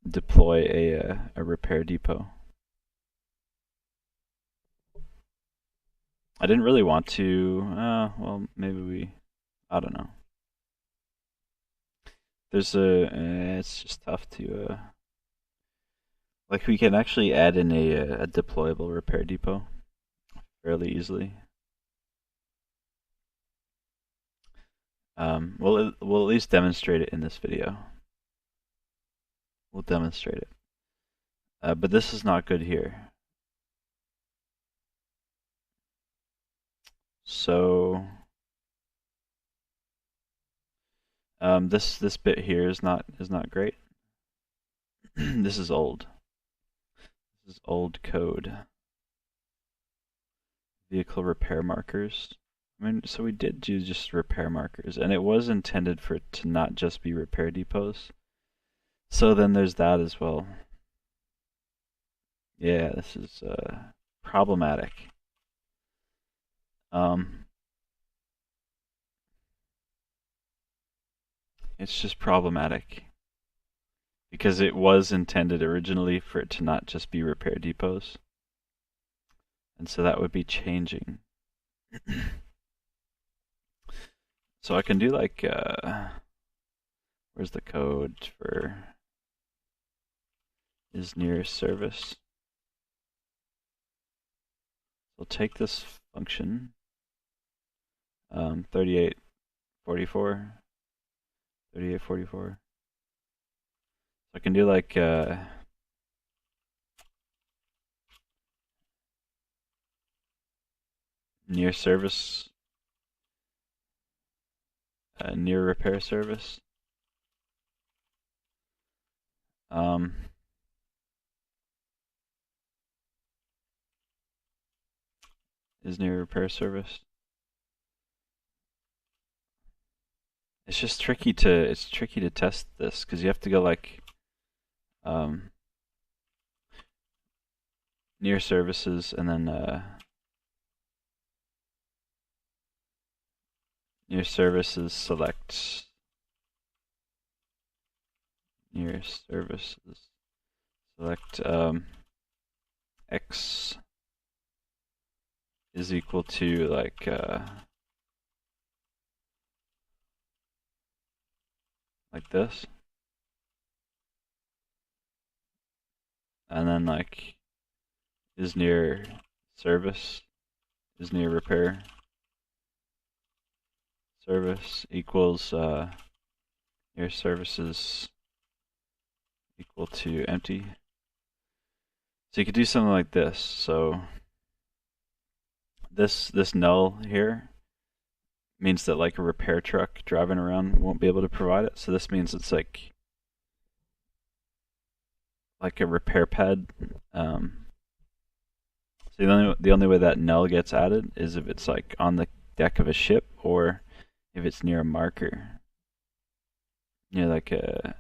deploy a repair depot. I didn't really want to. Well, maybe I don't know. There's it's just tough to Like we can actually add in a deployable repair depot fairly easily. We'll at least demonstrate it in this video. We'll demonstrate it. But this is not good here. So this bit here is not great. This is old. This is old code. Vehicle repair markers. I mean, so we did do just repair markers, and it was intended for it to not just be repair depots. So then there's that as well. Yeah, this is problematic. It's just problematic because it was intended originally for it to not just be repair depots, and so that would be changing. So I can do like, where's the code for is near service? So take this function, 3844, 3844. So I can do like, near service, near repair service. Is near repair service. It's just tricky to test this because you have to go like near services and then near services select near services select x is equal to like this, and then like is near service is near repair service equals near services equal to empty. So you could do something like this. So this null here means that like a repair truck driving around won't be able to provide it. So this means it's like a repair pad. So the only way that null gets added is if it's like on the deck of a ship or if it's near a marker, near like a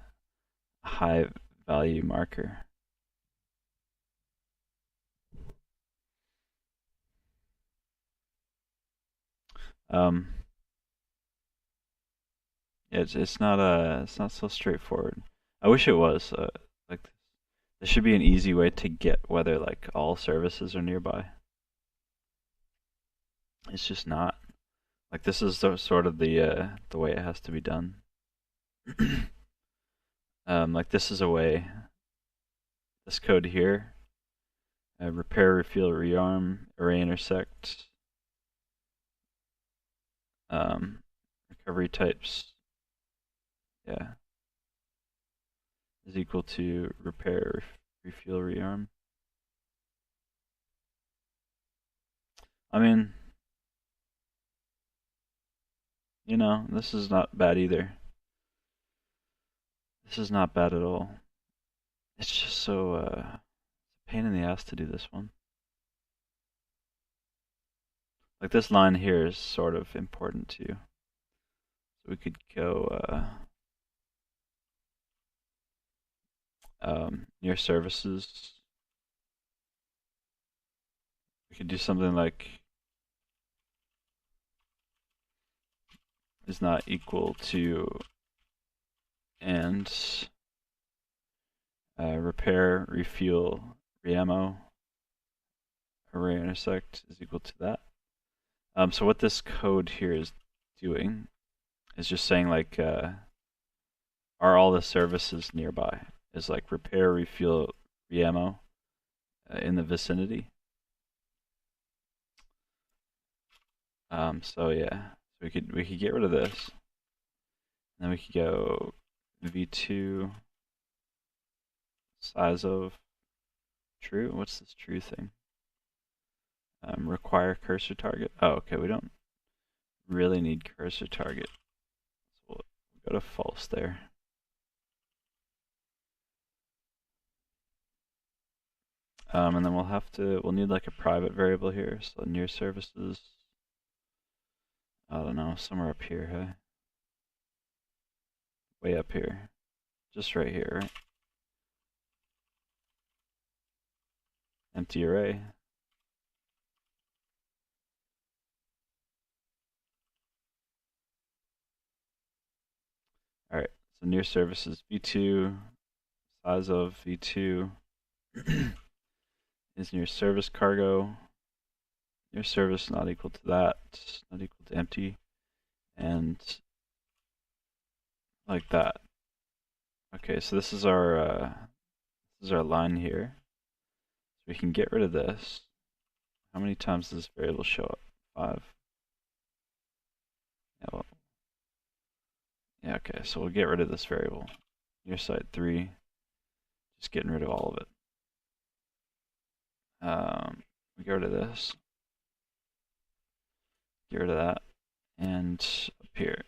high value marker. It's not so straightforward. I wish it was. Like there should be an easy way to get whether like all services are nearby. It's just not. Like this is sort of the way it has to be done. Like this is a way. This code here, repair, refuel, rearm, array, intersect, recovery types. Yeah, is equal to repair, refuel, rearm. I mean, you know, this is not bad either. This is not bad at all. It's just so pain in the ass to do this one. Like this line here is sort of important too. So we could go near services. We could do something like is not equal to and repair, refuel, reammo, array intersect is equal to that. So what this code here is doing is just saying like are all the services nearby? Is like repair, refuel, free ammo in the vicinity. So yeah, so we could get rid of this. And then we could go v2 size of true. What's this true thing? Require cursor target. Oh, okay, we don't really need cursor target. So we'll go to false there. And then we'll need like a private variable here. So near services, I don't know, somewhere up here, hey? Way up here. Just right here, right? Empty array. Alright, so near services v2, size of v2 is near service cargo. Near service not equal to that, not equal to empty, and like that. Okay, so this is our line here. So we can get rid of this. How many times does this variable show up? 5. Yeah, well, yeah, okay, so we'll get rid of this variable. Near site 3, just getting rid of all of it. We get rid of this. Get rid of that. And up here.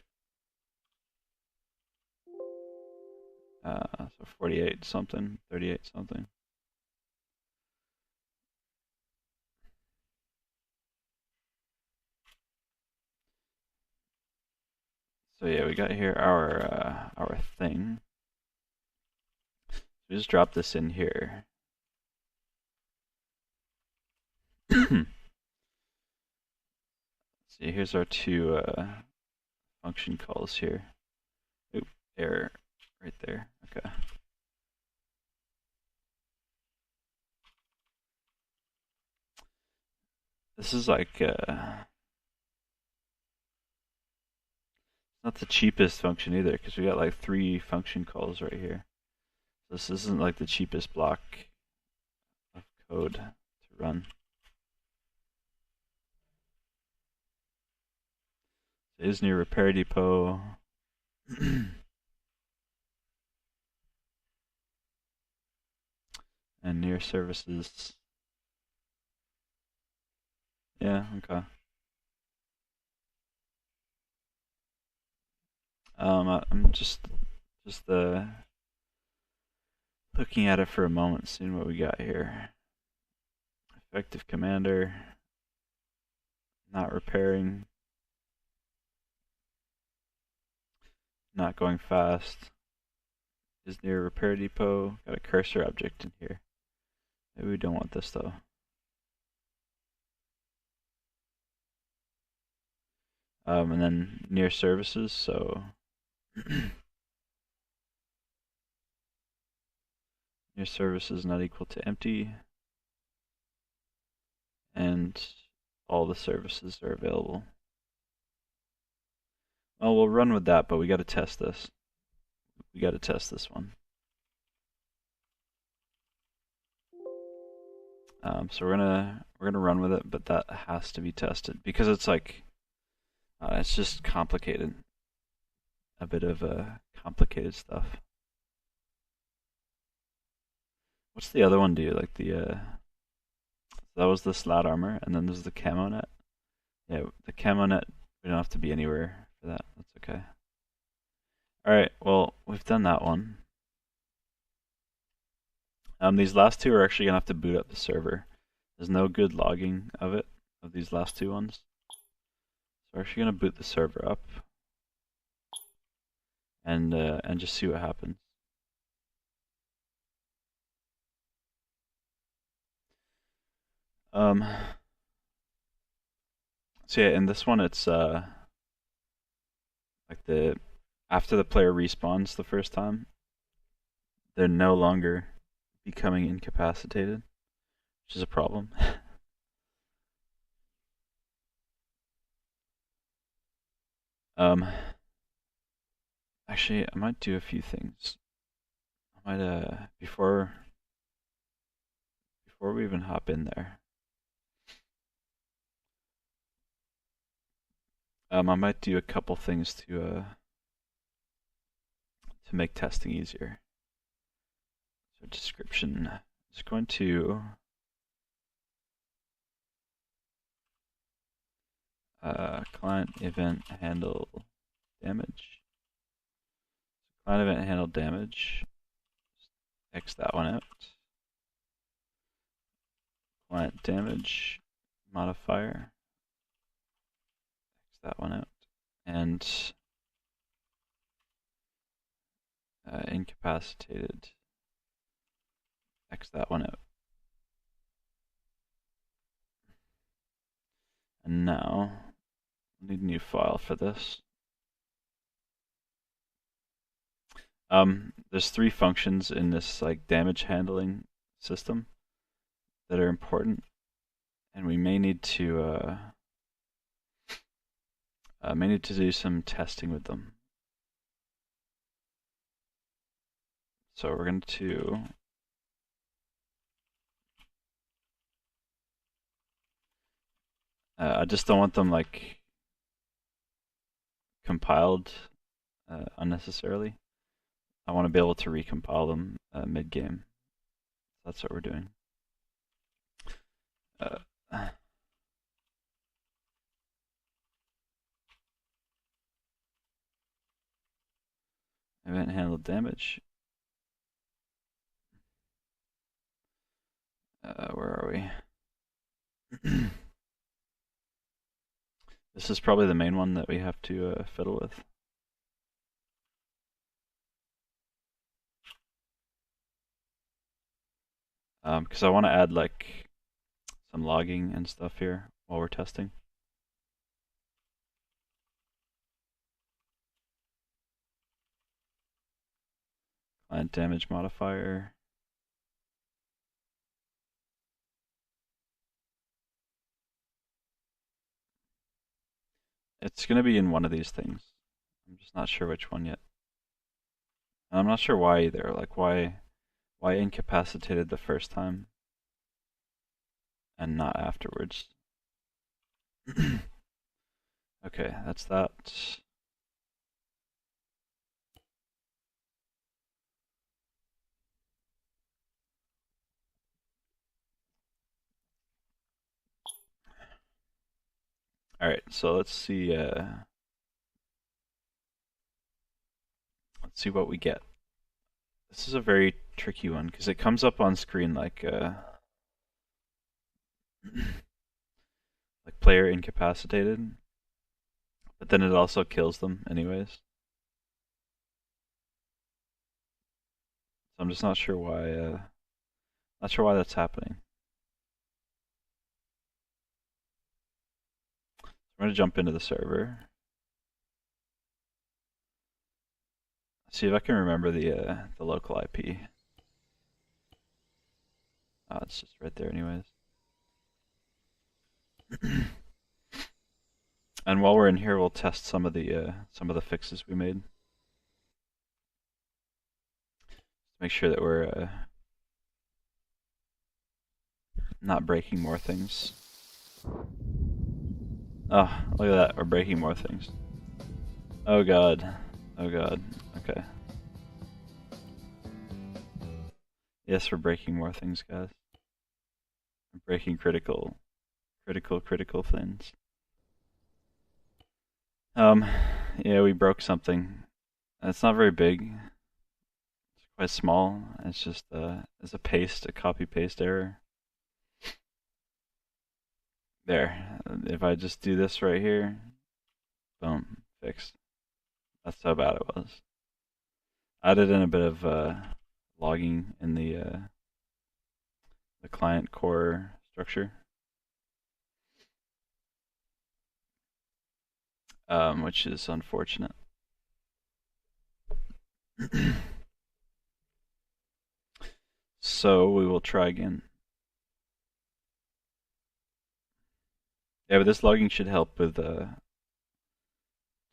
So 48 something, 38 something. So yeah, we got here our thing. We just drop this in here. See, here's our two function calls here. Oop, error right there. Okay. This is like not the cheapest function either, because we got like 3 function calls right here. So this isn't like the cheapest block of code to run. It is near repair depot. And near services. Yeah, okay. I'm just looking at it for a moment, seeing what we got here. Effective commander, not repairing, not going fast, is near repair depot, got a cursor object in here. Maybe we don't want this though. And then near services, so near services not equal to empty, and all the services are available. Well, we'll run with that, but we got to test this. We got to test this one. So we're gonna run with it, but that has to be tested because it's like it's just complicated. A bit of complicated stuff. What's the other one do? Like the that was the slat armor, and then there's the camo net. Yeah, the camo net. We don't have to be anywhere for that. That's okay. All right. Well, we've done that one. These last two are actually gonna have to boot up the server. There's no good logging of it, of these last two ones. So we're actually gonna boot the server up and just see what happens. So yeah, in this one it's like after the player respawns the first time, they're no longer becoming incapacitated, which is a problem. Actually, I might do a few things. I might before before we even hop in there, I might do a couple things to make testing easier. So description is going to client event handle damage. Client event handle damage. X that one out. Client damage modifier. X that one out. And incapacitated. X that one out. And now we need a new file for this. There's 3 functions in this like damage handling system that are important, and we may need to do some testing with them. So we're going to I just don't want them like compiled unnecessarily. I want to be able to recompile them mid-game. That's what we're doing. Event handled damage. Where are we? This is probably the main one that we have to fiddle with. Because I want to add like some logging and stuff here while we're testing. Client damage modifier. It's going to be in one of these things. I'm just not sure which one yet. And I'm not sure why either. Like why incapacitated the first time and not afterwards. Okay, that's that. Alright, so let's see what we get. This is a very tricky one because it comes up on screen like like player incapacitated, but then it also kills them anyways. So I'm just not sure why that's happening. I'm going to jump into the server. See if I can remember the local IP. Oh, it's just right there anyways. And while we're in here, we'll test some of the fixes we made. Make sure that we're not breaking more things. Oh, look at that, we're breaking more things. Oh god. Oh god. Okay. Yes, we're breaking more things, guys. We're breaking critical things. Yeah, we broke something. It's not very big. It's quite small. It's just it's a copy paste error. There. If I just do this right here, boom, fixed. That's how bad it was. I added in a bit of logging in the client core structure, which is unfortunate. So we will try again. Yeah, but this logging should help with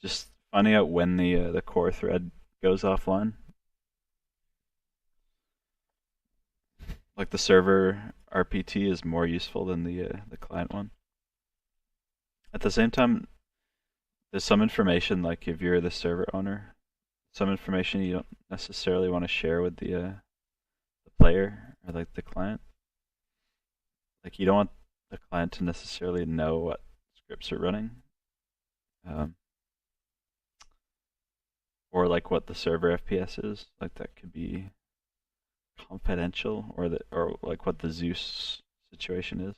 just finding out when the core thread goes offline. Like the server RPT is more useful than the client one. At the same time, there's some information, like if you're the server owner, some information you don't necessarily want to share with the player or like the client. Like you don't want the client to necessarily know what scripts are running, or like what the server FPS is. Like that could be confidential, or like what the Zeus situation is.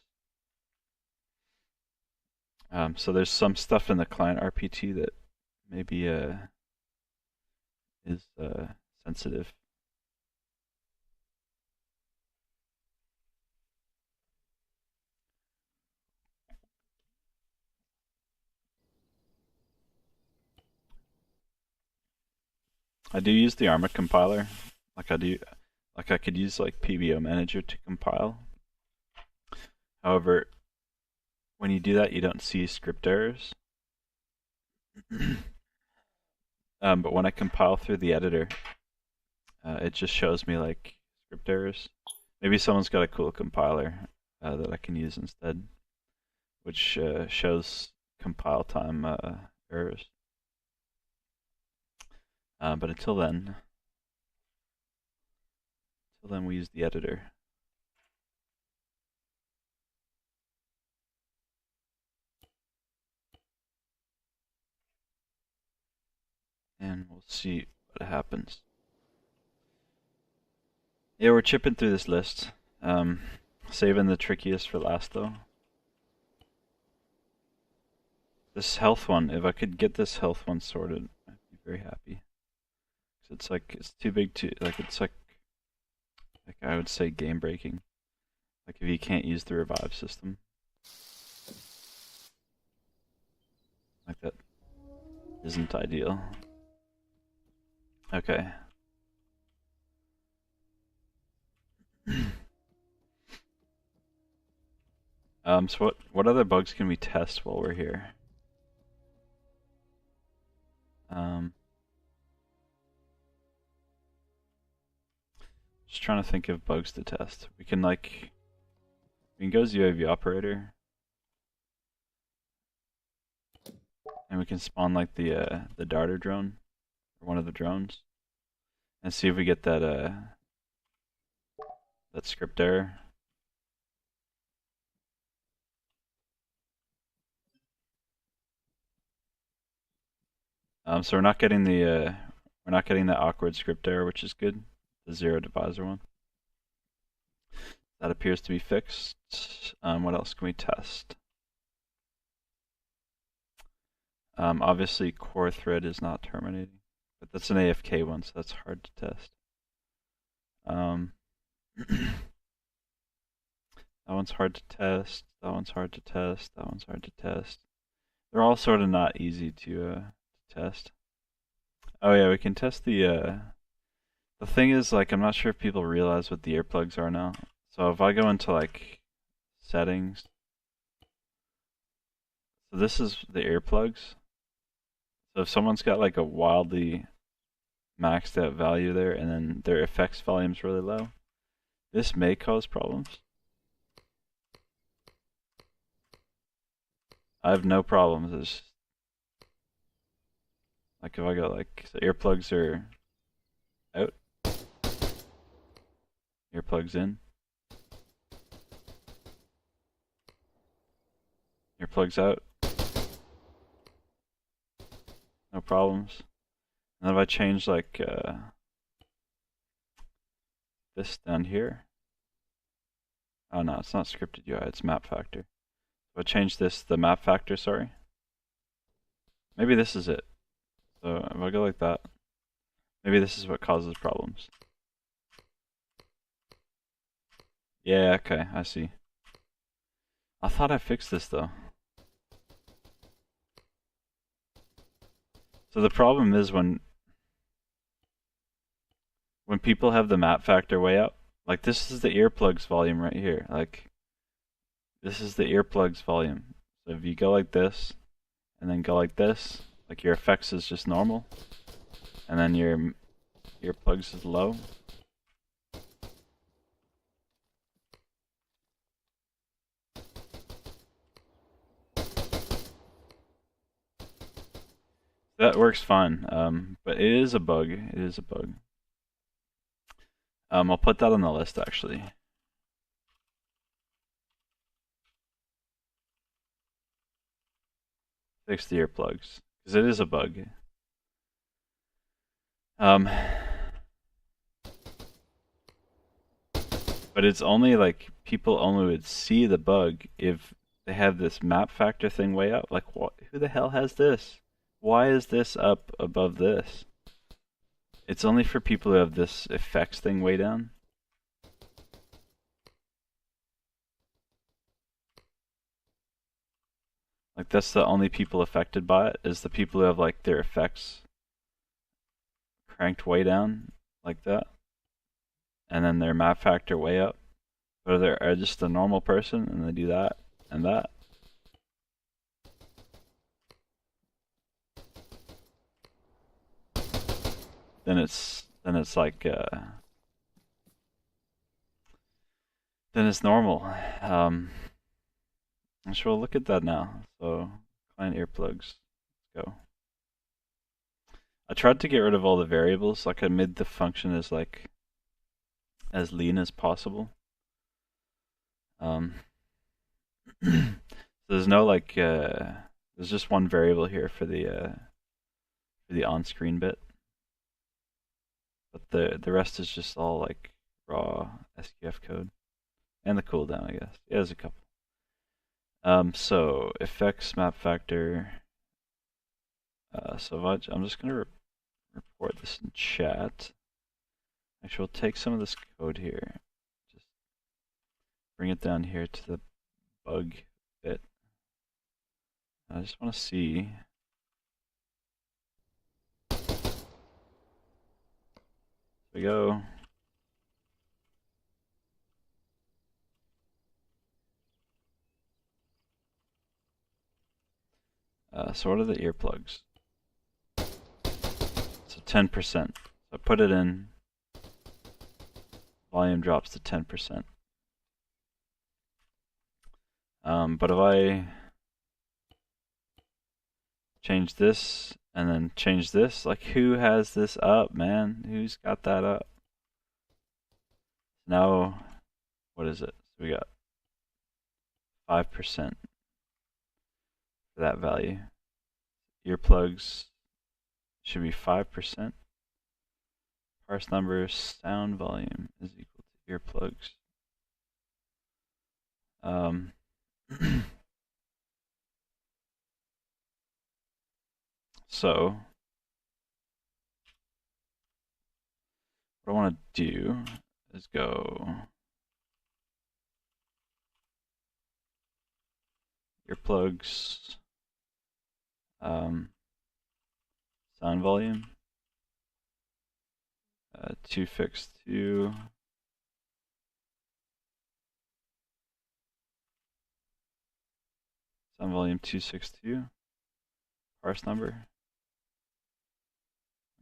So there's some stuff in the client RPT that maybe is sensitive. I do use the Arma compiler. Like I could use like PBO Manager to compile. However, when you do that, you don't see script errors. But when I compile through the editor, it just shows me like script errors. Maybe someone's got a cool compiler that I can use instead, which shows compile time errors. But until then we use the editor. And we'll see what happens. Yeah, we're chipping through this list. Saving the trickiest for last though. This health one, if I could get this health one sorted, I'd be very happy. Cause it's like, it's too big to, like it's like I would say game breaking. Like if you can't use the revive system. Like that isn't ideal. Okay. So what other bugs can we test while we're here? Just trying to think of bugs to test. We can go as UAV operator, and we can spawn like the darter drone, or one of the drones, and see if we get that script error. So we're not getting the awkward script error, which is good. The zero divisor one. That appears to be fixed. What else can we test? Obviously core thread is not terminating, but that's an AFK one, so that's hard to test. That one's hard to test. That one's hard to test. That one's hard to test. They're all sort of not easy to test. Oh yeah, we can test the thing is, like, I'm not sure if people realize what the earplugs are now. So if I go into like settings, so this is the earplugs. So if someone's got like a wildly maxed out value there and then their effects volume's really low, this may cause problems. I have no problems. It's like if I go like, so earplugs are out, earplugs in, earplugs out, no problems. And if I change like this down here, oh no, it's not scripted UI, it's map factor. If I change this, the map factor, sorry, maybe this is it. So if I go like that, maybe this is what causes problems. Yeah, okay, I see. I thought I fixed this though. So the problem is when people have the map factor way up, like this is the earplugs volume right here. Like this is the earplugs volume. So if you go like this and then go like this, like your effects is just normal, and then your earplugs is low. That works fine, but it is a bug. It is a bug. I'll put that on the list actually. Fix the earplugs because it is a bug. But it's only like people only would see the bug if they have this map factor thing way up. Like, what? Who the hell has this? Why is this up above this? It's only for people who have this effects thing way down. Like, that's the only people affected by it, is the people who have like their effects cranked way down like that, and then their map factor way up. But they're just a normal person and they do that and that. Then it's like then it's normal. So we'll look at that now. So client earplugs, let's go. I tried to get rid of all the variables. Like I made the function as like as lean as possible. So there's no like there's just one variable here for the on-screen bit, but the rest is just all like raw SQF code and the cooldown, I guess. Yeah, there's a couple. So effects map factor. So I'm just gonna report this in chat. Actually, we'll take some of this code here. Just bring it down here to the bug bit. I just want to see. There we go. So what are the earplugs? So 10%. So I put it in. Volume drops to 10%. But if I change this and then change this, like who has this up, man? Who's got that up? Now, what is it? So we got 5% for that value. Earplugs should be 5%. Parse number sound volume is equal to earplugs. So what I want to do is go earplugs, sound volume, 2 fixed to sound volume 262, parse number.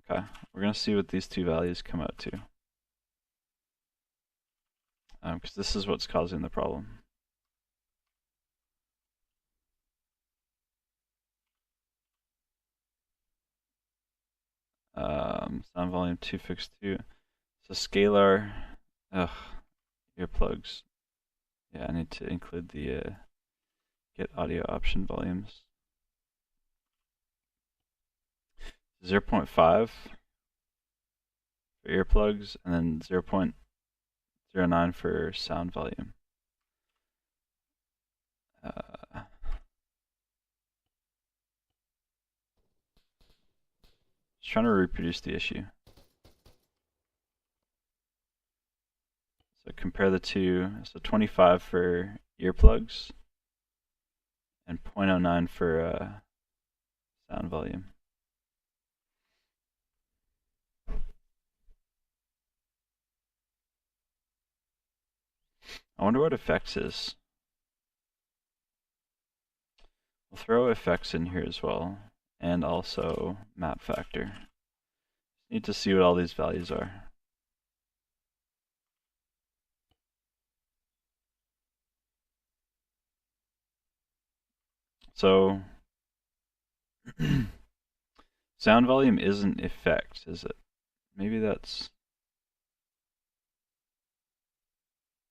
Okay, we're gonna see what these two values come out to, because this is what's causing the problem. Sound volume 262. So scalar, earplugs. Yeah, I need to include the get audio option volumes. 0.5 for earplugs, and then 0.09 for sound volume. Just trying to reproduce the issue. So compare the two. So 25 for earplugs and 0.09 for sound volume. I wonder what effects is. We'll throw effects in here as well, and also map factor. Need to see what all these values are. So Sound volume isn't effects, is it? Maybe that's...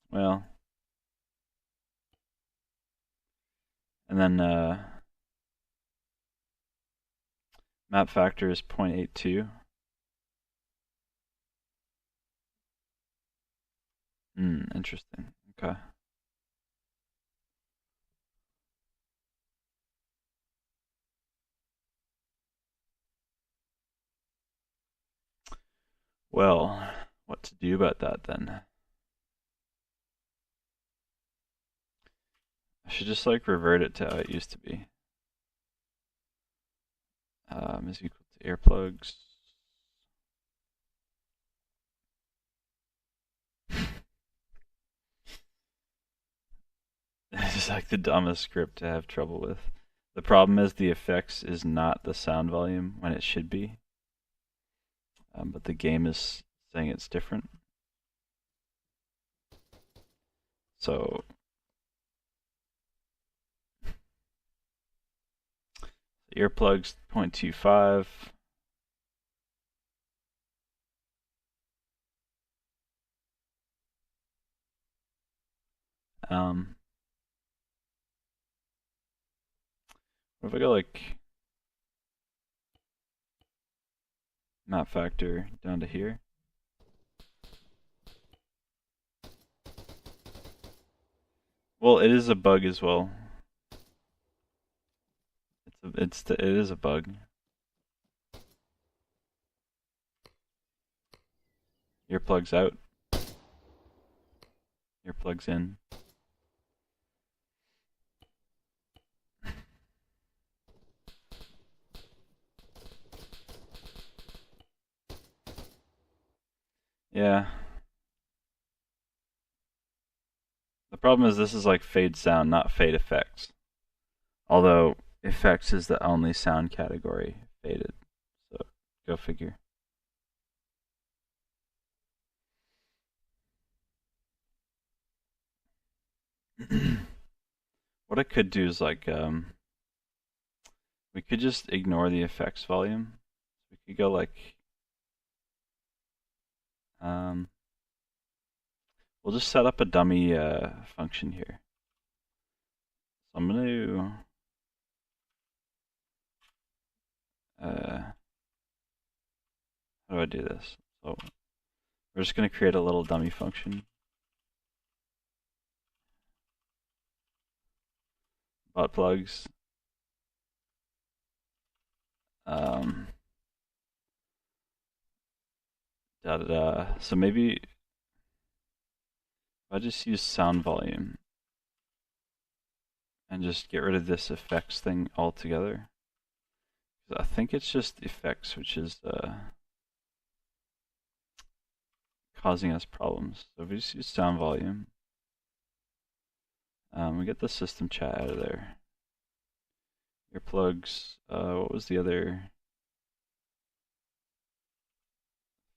Well... And then map factor is 0.82. Interesting. Okay. Well, what to do about that then? I should just like revert it to how it used to be. Is equal to earplugs. This is like the dumbest script to have trouble with. The problem is the effects is not the sound volume when it should be. But the game is saying it's different. So earplugs 0.25. What if I go like map factor down to here? Well, it is a bug as well. It is a bug. Earplugs out. Earplugs in. Yeah. The problem is this is like fade sound, not fade effects. Although effects is the only sound category faded. So go figure. What I could do is like we could just ignore the effects volume. We could go like we'll just set up a dummy function here. So I'm gonna how do I do this? So we're just gonna create a little dummy function. Butt plugs. Da da da. So maybe if I just use sound volume and just get rid of this effects thing altogether. I think it's just effects which is causing us problems. So if we just use sound volume, we get the system chat out of there. Earplugs, what was the other?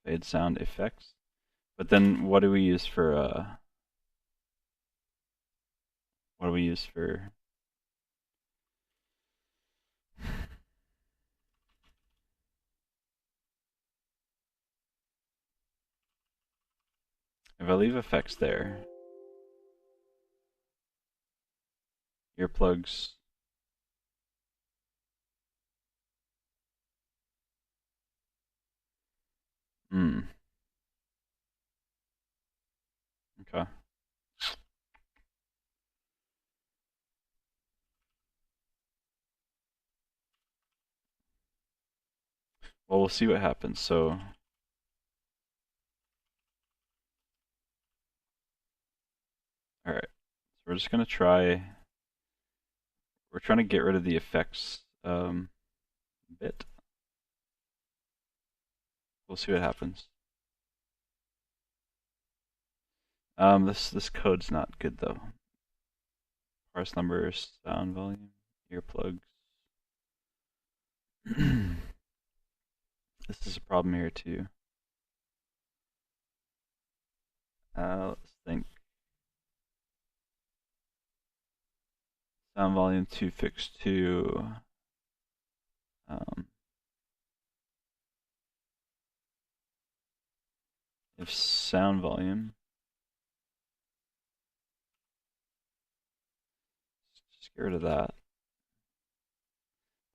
Fade sound effects. But then what do we use for what do we use for if I leave effects there, earplugs, okay. Well, we'll see what happens. So alright, so we're just gonna try, we're trying to get rid of the effects bit. We'll see what happens. This code's not good though. Parse numbers, sound volume, earplugs. This is a problem here too. Let's think. Sound volume 2 fixed to if sound volume, just get rid of that.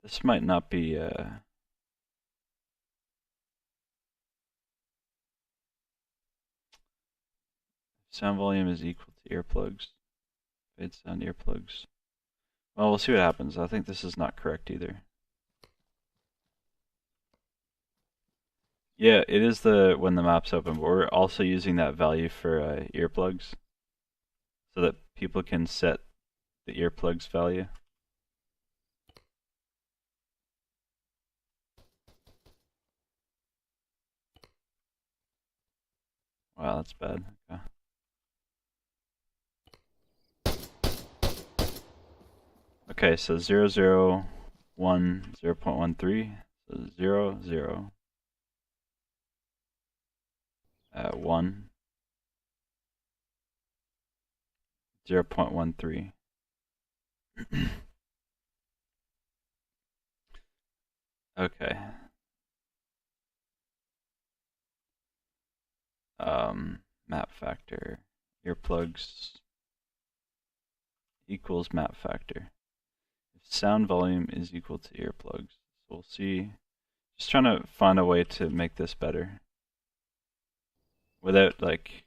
This might not be sound volume is equal to earplugs. Fade sound earplugs. Well, we'll see what happens. I think this is not correct either. Yeah, it is the when the map's open, but we're also using that value for earplugs so that people can set the earplugs value. Wow, that's bad. Okay. Okay, so 0, 0, 1, 0.13, so 0, 0, 1, 0.13. Okay. Map factor, earplugs equals map factor. If sound volume is equal to earplugs, so we'll see. Just trying to find a way to make this better without like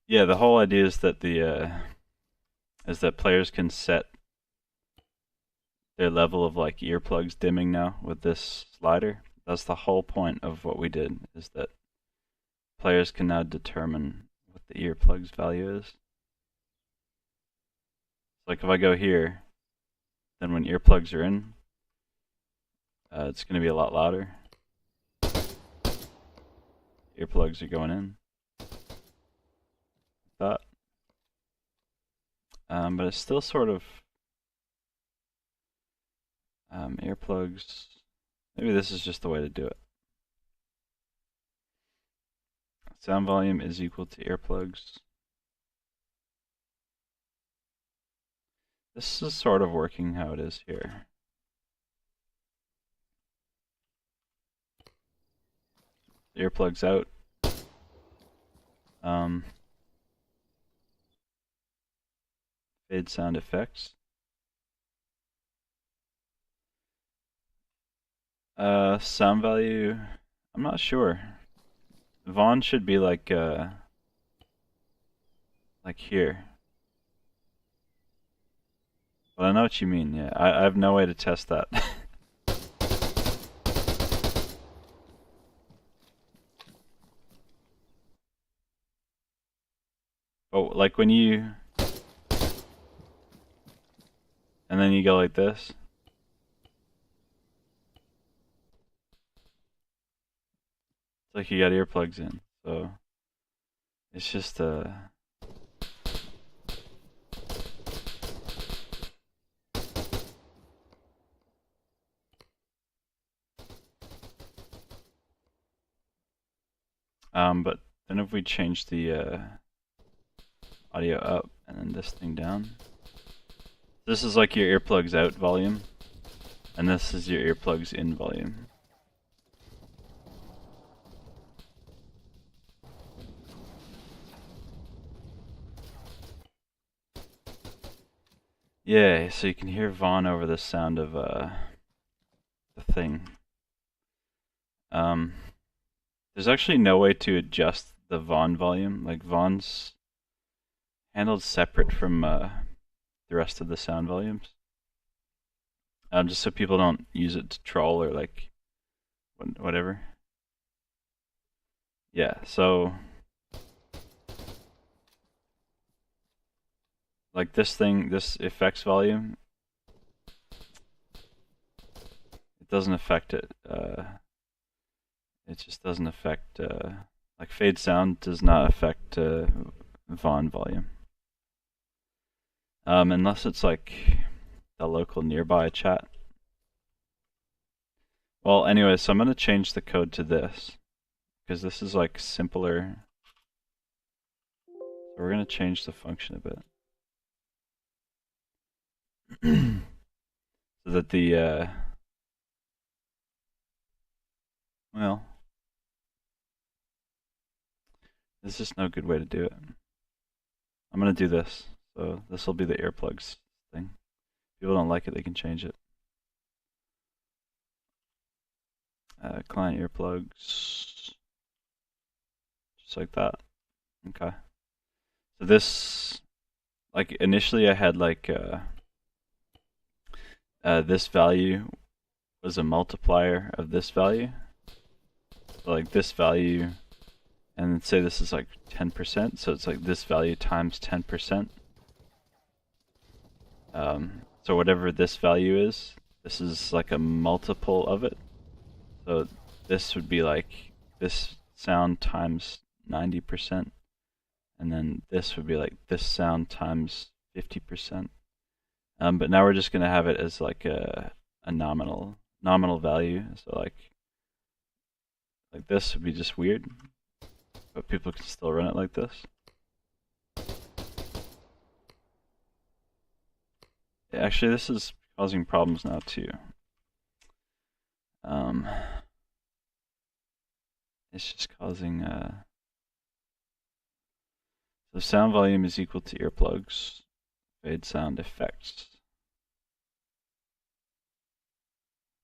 yeah, the whole idea is that players can set their level of like earplugs dimming now with this slider. That's the whole point of what we did, is that players can now determine what the earplugs value is. Like if I go here, then when earplugs are in, it's going to be a lot louder. Earplugs are going in. That. But it's still sort of earplugs. Maybe this is just the way to do it. Sound volume is equal to earplugs. This is sort of working how it is here. Earplugs out. Fade sound effects. Sound value, I'm not sure. Vaughn should be like here. Well, I know what you mean, yeah. I have no way to test that. Oh, like when you... And then you go like this. It's like you got earplugs in, so... It's just but then if we change the audio up and then this thing down, this is like your earplugs out volume, and this is your earplugs in volume. Yeah, so you can hear Vaughn over the sound of the thing. There's actually no way to adjust the Vaughn volume. Like Vaughn's handled separate from the rest of the sound volumes. Just so people don't use it to troll or like whatever. Yeah, so like this thing, this effects volume, it doesn't affect it. It just doesn't affect, like fade sound does not affect Vaughn volume. Unless it's like the local nearby chat. Well, anyway, so I'm going to change the code to this, because this is like simpler. So we're going to change the function a bit. So that the, well, there's just no good way to do it. I'm going to do this. So this will be the earplugs thing. If people don't like it, they can change it. Client earplugs. Just like that. Okay. So this, like initially I had like this value was a multiplier of this value. So like this value, and say this is like 10%, so it's like this value times 10%. So whatever this value is, this is like a multiple of it. So this would be like this sound times 90%, and then this would be like this sound times 50%. But now we're just gonna have it as like a nominal value. So like this would be just weird, but people can still run it like this. Actually, this is causing problems now too. It's just causing so sound volume is equal to earplugs, fade sound effects.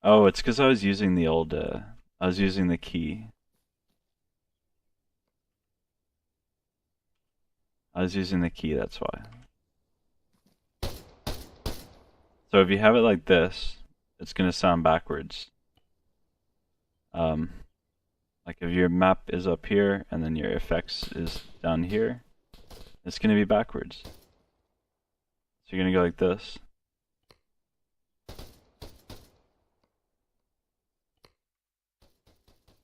Oh, it's because I was using the old, I was using the key. That's why. So if you have it like this, it's going to sound backwards. Like if your map is up here and then your effects is down here, it's going to be backwards. So you're going to go like this.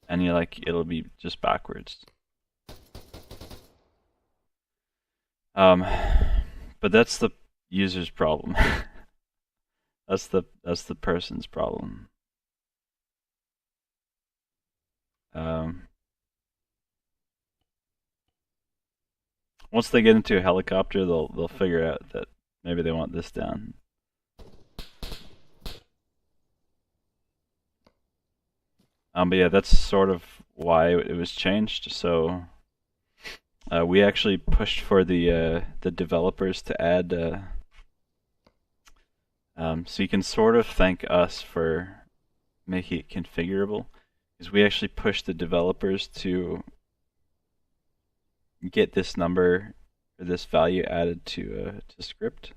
And you're like, it'll be just backwards. But that's the user's problem. That's the person's problem. Once they get into a helicopter, they'll figure out that maybe they want this down. But yeah, that's sort of why it was changed. So we actually pushed for the developers to add. So you can sort of thank us for making it configurable, because we actually pushed the developers to get this number or this value added to script.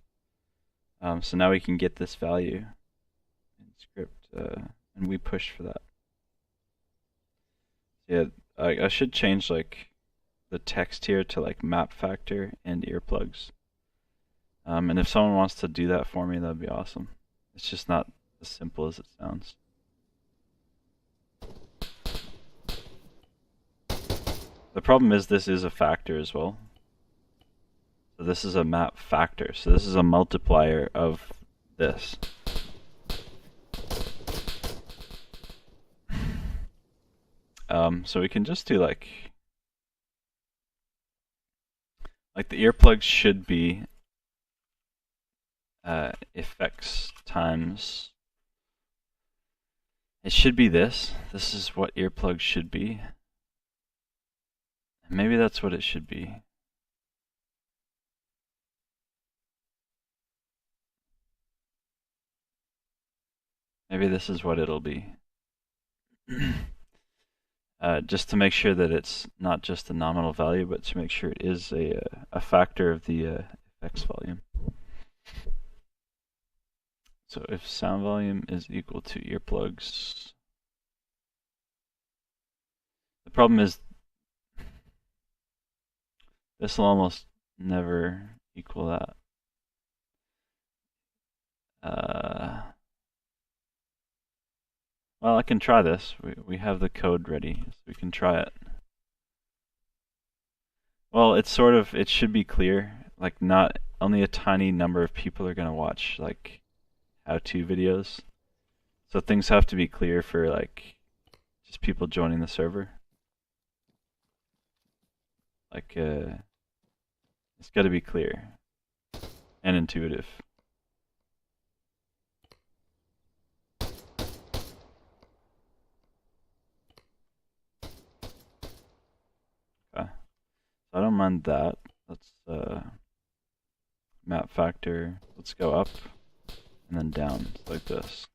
So now we can get this value in script, and we pushed for that. Yeah, I should change like the text here to like map factor and earplugs. And if someone wants to do that for me, that'd be awesome. It's just not as simple as it sounds. The problem is this is a factor as well. So this is a map factor. So this is a multiplier of this. So we can just do like the earplugs should be effects times. It should be this. This is what earplugs should be. Maybe that's what it should be. Maybe this is what it'll be. Just to make sure that it's not just a nominal value, but to make sure it is a factor of the effects volume. So if sound volume is equal to earplugs, the problem is this will almost never equal that. Well, I can try this. We have the code ready, so we can try it. Well, it's sort of, it should be clear. Like, not only a tiny number of people are going to watch. Like, how-to videos. So things have to be clear for like just people joining the server. Like it's got to be clear and intuitive. Okay. So I don't mind that. Let's map factor. Let's go up and then down like this.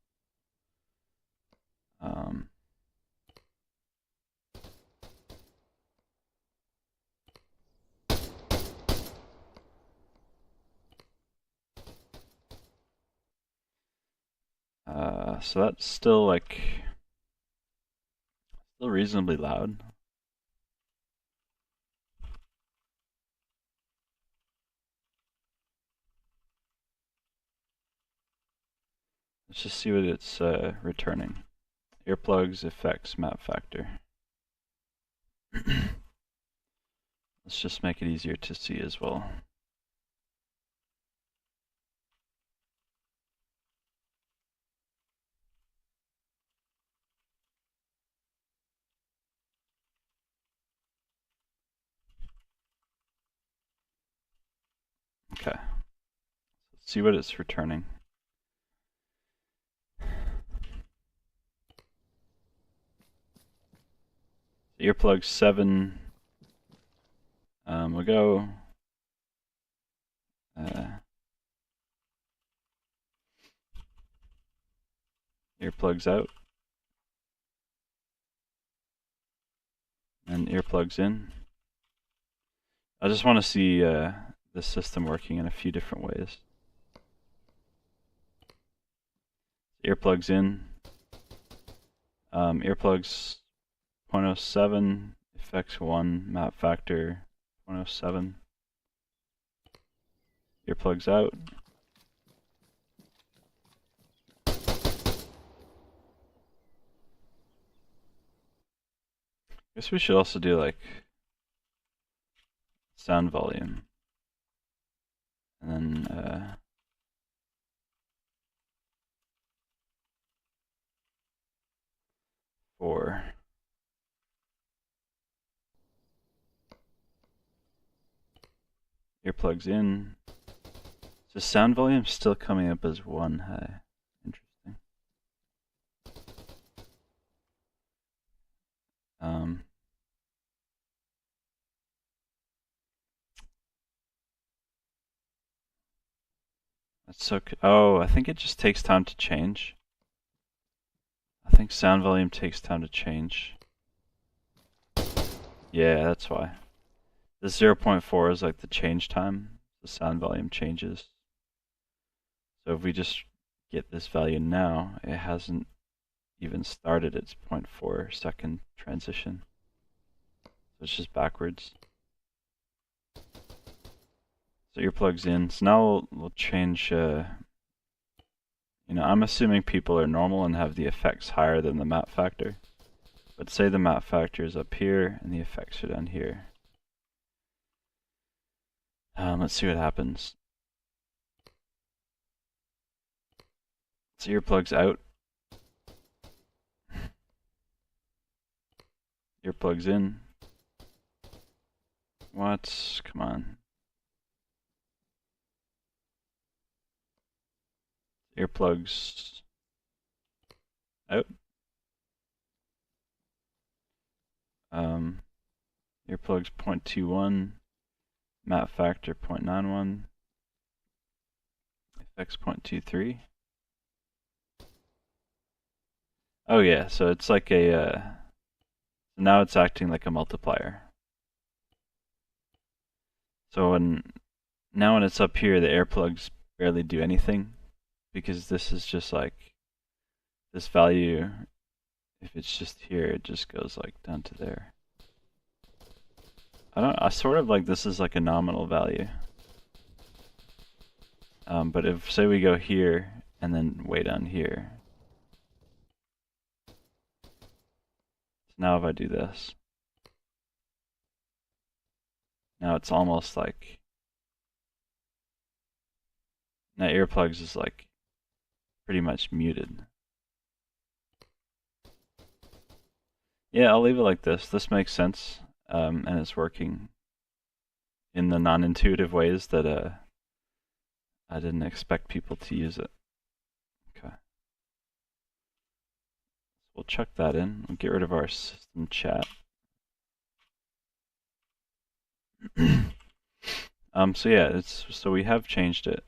So that's still like still reasonably loud. Let's just see what it's returning. Earplugs, effects, map factor. Let's just make it easier to see as well. Okay. Let's see what it's returning. Earplugs 7. We'll go earplugs out and earplugs in. I just want to see the system working in a few different ways. Earplugs in, earplugs 0.07, effects 1, map factor 0.07. Earplugs out. Guess we should also do like sound volume. And then for earplugs in. So sound volume still coming up as 1 high. Interesting. That's so. Oh, I think it just takes time to change. I think sound volume takes time to change. Yeah, that's why. The 0.4 is like the change time. The sound volume changes. So if we just get this value now, it hasn't even started its 0.4 second transition. So it's just backwards. So earplugs in. So now we'll change. I'm assuming people are normal and have the effects higher than the map factor. But say the map factor is up here and the effects are down here. Let's see what happens. So earplugs out. Earplugs in. What? Come on. Earplugs out. Earplugs 0.21. Map factor 0.91. Effects 0.23. Oh yeah, so it's like a now it's acting like a multiplier. So now when it's up here, the earplugs barely do anything because this is just like this value. If it's just here, it just goes like down to there. I sort of like this is like a nominal value. But if say we go here and then way down here. So now if I do this. Now it's almost like now earplugs is like pretty much muted. Yeah, I'll leave it like this. This makes sense, and it's working in the non-intuitive ways that I didn't expect people to use it. Okay. We'll chuck that in. We'll get rid of our system chat. So yeah, so we have changed it,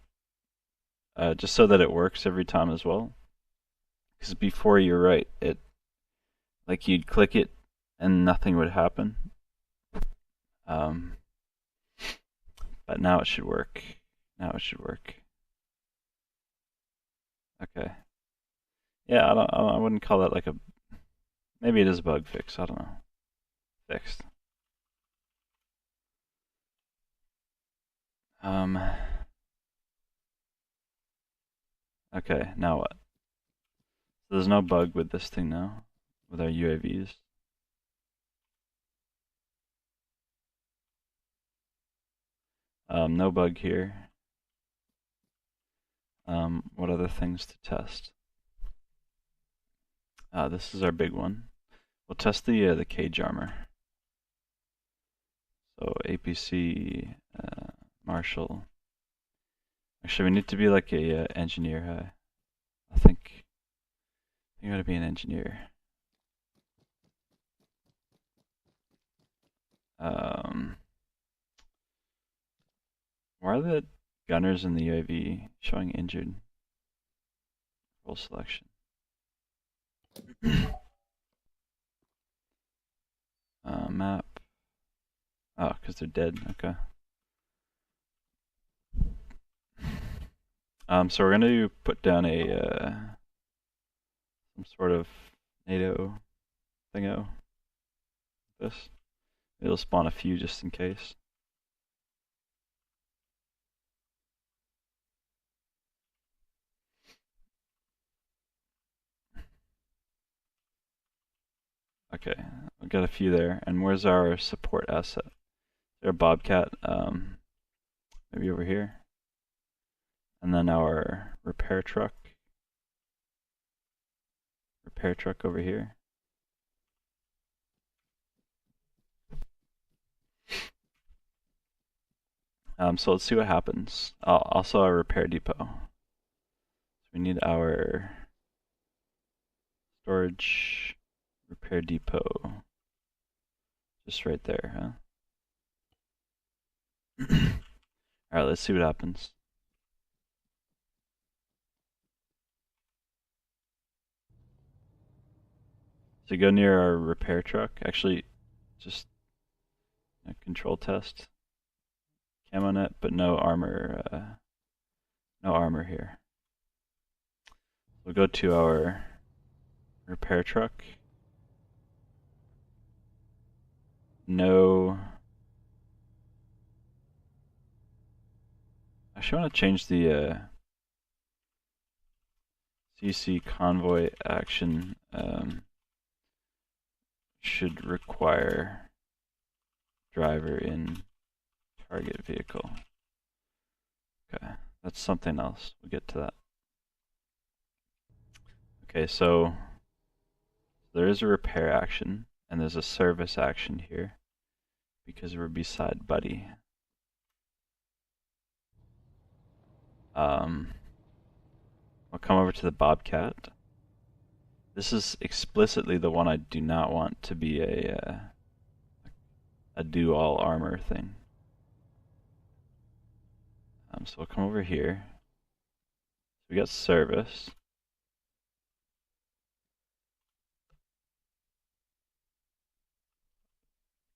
just so that it works every time as well. Because before, you're right, like you'd click it and nothing would happen. But now it should work. Now it should work. Okay. Yeah, I wouldn't call that like a. Maybe it is a bug fix. I don't know. Fixed. Okay, now what? So there's no bug with this thing now, with our UAVs. No bug here. What other things to test? This is our big one. We'll test the cage armor. So APC, Marshall. Actually, we need to be like a engineer. I think you gotta be an engineer. Why are the gunners in the UAV showing injured? Full selection. Map. Oh, because they're dead. Okay. So we're gonna put down a some sort of NATO thingo. This. It'll spawn a few just in case. Okay, we've got a few there. And where's our support asset? Is there a Bobcat? Maybe over here. And then our repair truck. Repair truck over here. So let's see what happens. Also our repair depot. So we need our storage repair depot. Just right there, huh? Alright, let's see what happens. So go near our repair truck. Actually, just a control test. Camo net, but no armor. No armor here. We'll go to our repair truck. No. Actually, I want to change the CC convoy action. Should require driver in target vehicle. Okay, that's something else. We'll get to that. Okay, so there is a repair action and there's a service action here because we're beside Buddy. I'll come over to the Bobcat. This is explicitly the one I do not want to be a do all armor thing. So we'll come over here. We got service.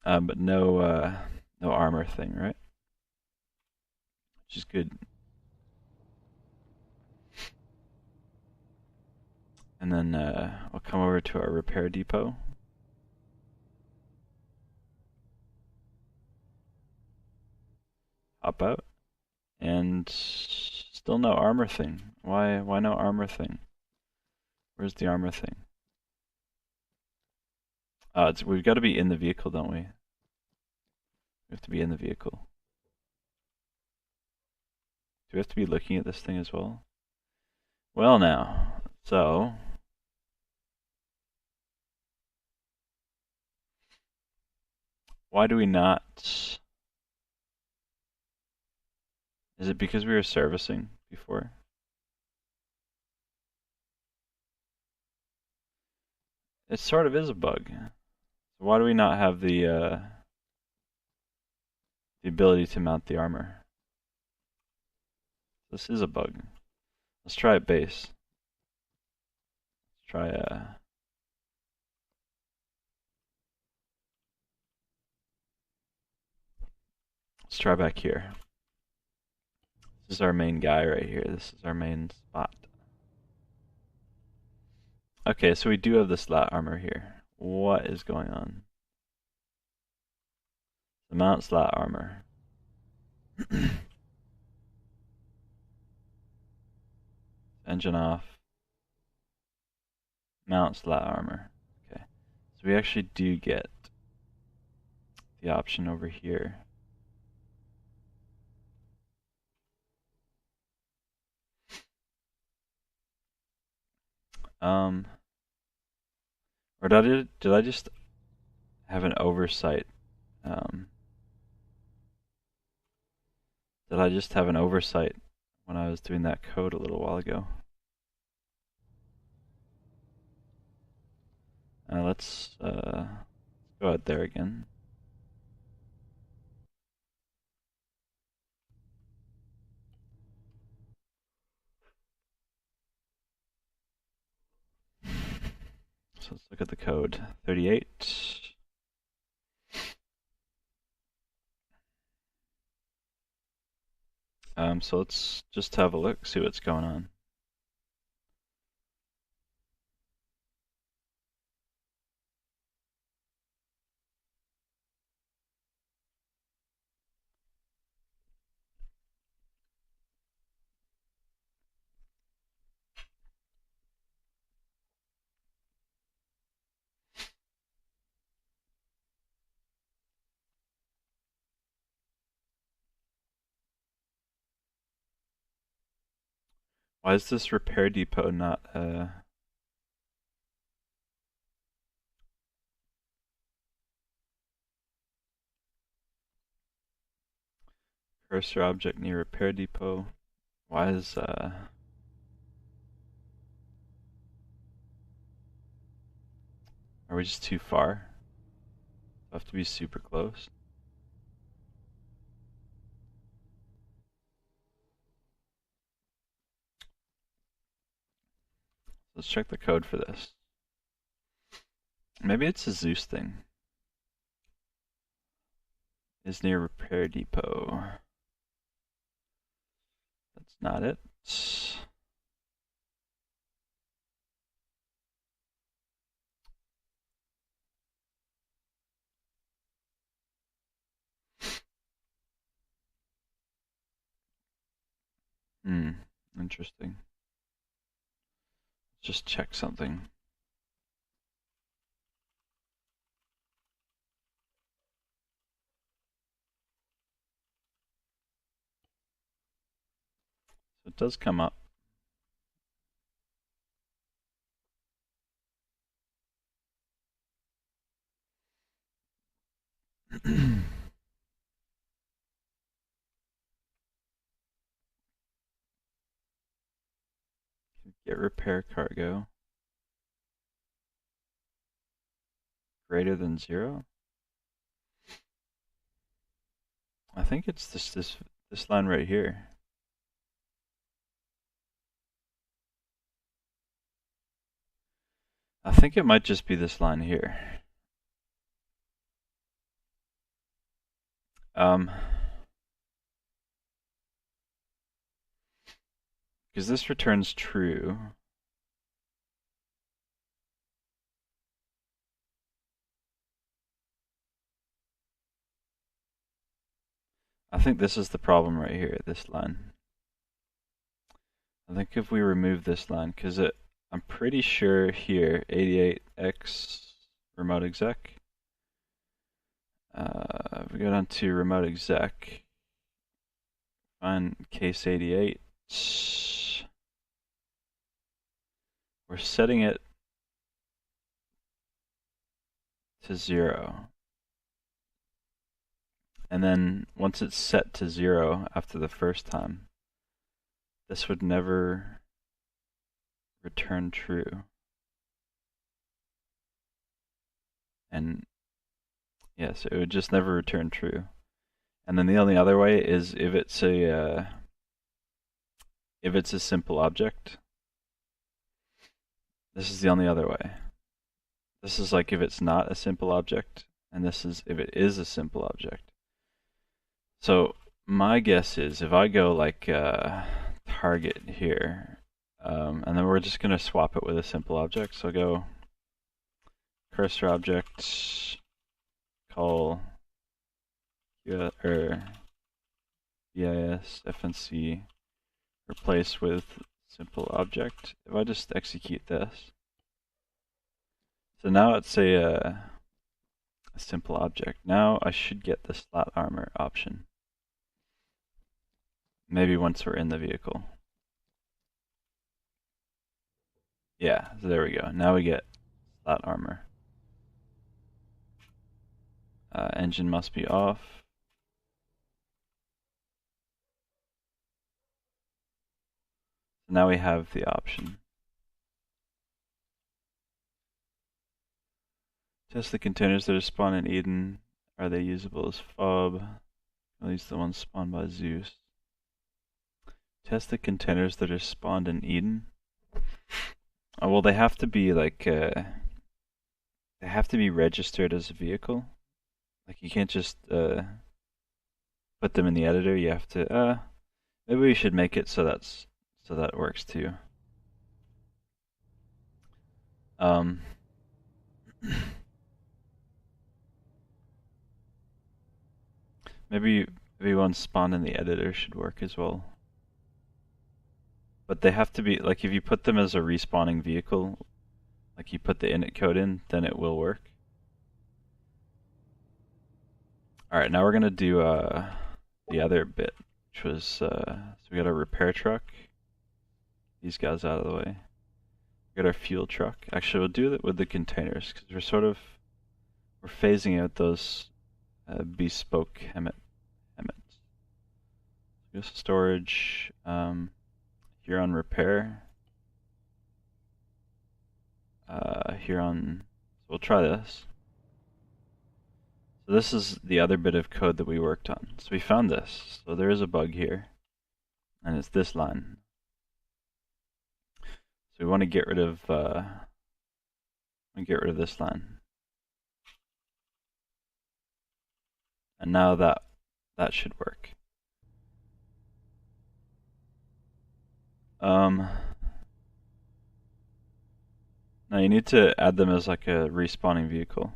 But no armor thing, right? Which is good. And then we'll come over to our repair depot. Hop out. And still no armor thing. Why no armor thing? Where's the armor thing? We've got to be in the vehicle, don't we? We have to be in the vehicle. Do we have to be looking at this thing as well? Well now, so why do we not? Is it because we were servicing before? It sort of is a bug. So why do we not have the ability to mount the armor? This is a bug. Let's try it base. Let's try let's try back here. This is our main guy right here. This is our main spot. Okay, so we do have the slat armor here. What is going on? The mount slat armor. Engine off. Mount slat armor. Okay. So we actually do get the option over here. Or did I just have an oversight? Did I just have an oversight when I was doing that code a little while ago? Let's go out there again. So let's look at the code. 38. So let's just have a look, see what's going on. Why is this repair depot not cursor object near repair depot? Why is are we just too far? Do I have to be super close? Let's check the code for this. Maybe it's a Zeus thing. Is near repair depot. That's not it. Interesting. Let's just check something. So it does come up. Get repair cargo greater than 0. I think it's this line right here. I think it might just be this line here. Because this returns true. I think this is the problem right here, this line. I think if we remove this line, because I'm pretty sure here, 88x remote exec. If we go down to remote exec, find case 88. we're setting it to 0. And then once it's set to 0 after the first time, this would never return true. And yes, it would just never return true. And then the only other way is if it's a simple object. This is the only other way. This is like if it's not a simple object, and this is if it is a simple object. So my guess is if I go like target here, and then we're just gonna swap it with a simple object. So go cursor object, call BIS FNC, replace with simple object. If I just execute this, so now it's a simple object. Now I should get the slat armor option. Maybe once we're in the vehicle. Yeah, so there we go. Now we get slat armor. Engine must be off. Now we have the option. Test the containers that are spawned in Eden. Are they usable as fob? At least the ones spawned by Zeus. Test the containers that are spawned in Eden. Oh, well, they have to be like they have to be registered as a vehicle. Like you can't just put them in the editor. You have to. Maybe we should make it so that works too. Maybe one spawned in the editor should work as well. But they have to be, like if you put them as a respawning vehicle, like you put the init code in, then it will work. Alright, now we're gonna do the other bit, which was, so we got our repair truck. These guys out of the way. We got our fuel truck. Actually, we'll do that with the containers, because we're phasing out those bespoke Hemmets. Go storage, here on repair. Here on, so we'll try this. So this is the other bit of code that we worked on. So we found this. So there is a bug here, and it's this line. So we want to get rid of this line. And now that should work. Now you need to add them as like a respawning vehicle.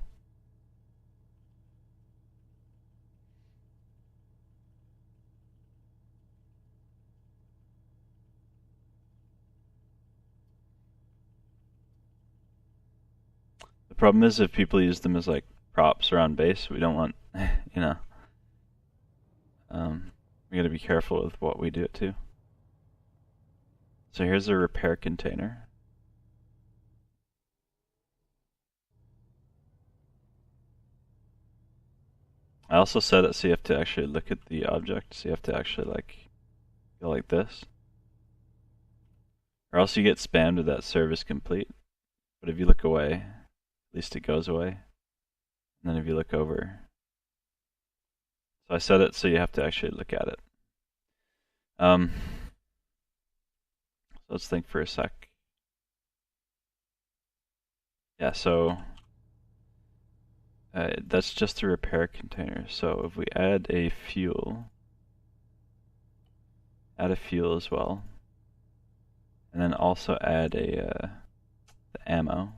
The problem is if people use them as like props around base, we don't want, you know, we gotta be careful with what we do it to. So here's a repair container. I also set it so you have to actually look at the object, so you have to actually like go like this. Or else you get spammed with that service complete. But if you look away, at least it goes away. And then if you look over, so I set it so you have to actually look at it. So let's think for a sec. Yeah, so that's just a repair container. So if we add a fuel as well, and then also add the ammo.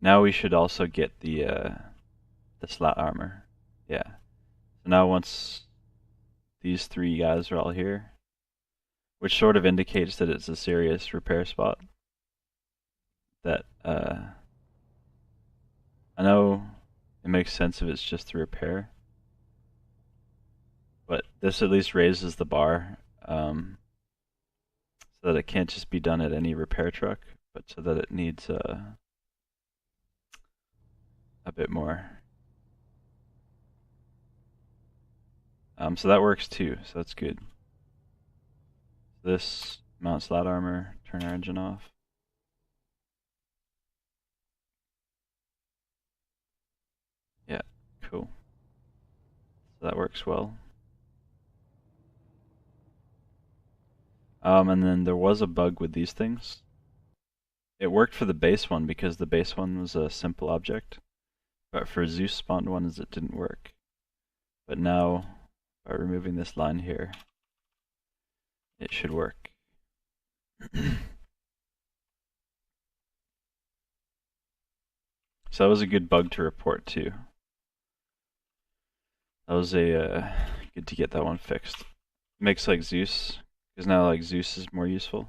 Now we should also get the slat armor. Yeah. So now once these three guys are all here, which sort of indicates that it's a serious repair spot. That I know it makes sense if it's just a repair, but this at least raises the bar. so that it can't just be done at any repair truck, but so that it needs a bit more. So that works too, so that's good. This mounts that armor, turn our engine off. Yeah, cool. So that works well. And then there was a bug with these things. It worked for the base one because the base one was a simple object, but for Zeus spawned ones it didn't work. But now, by removing this line here, it should work. So that was a good bug to report too. That was a good to get that one fixed. Makes like Zeus, because now like Zeus is more useful.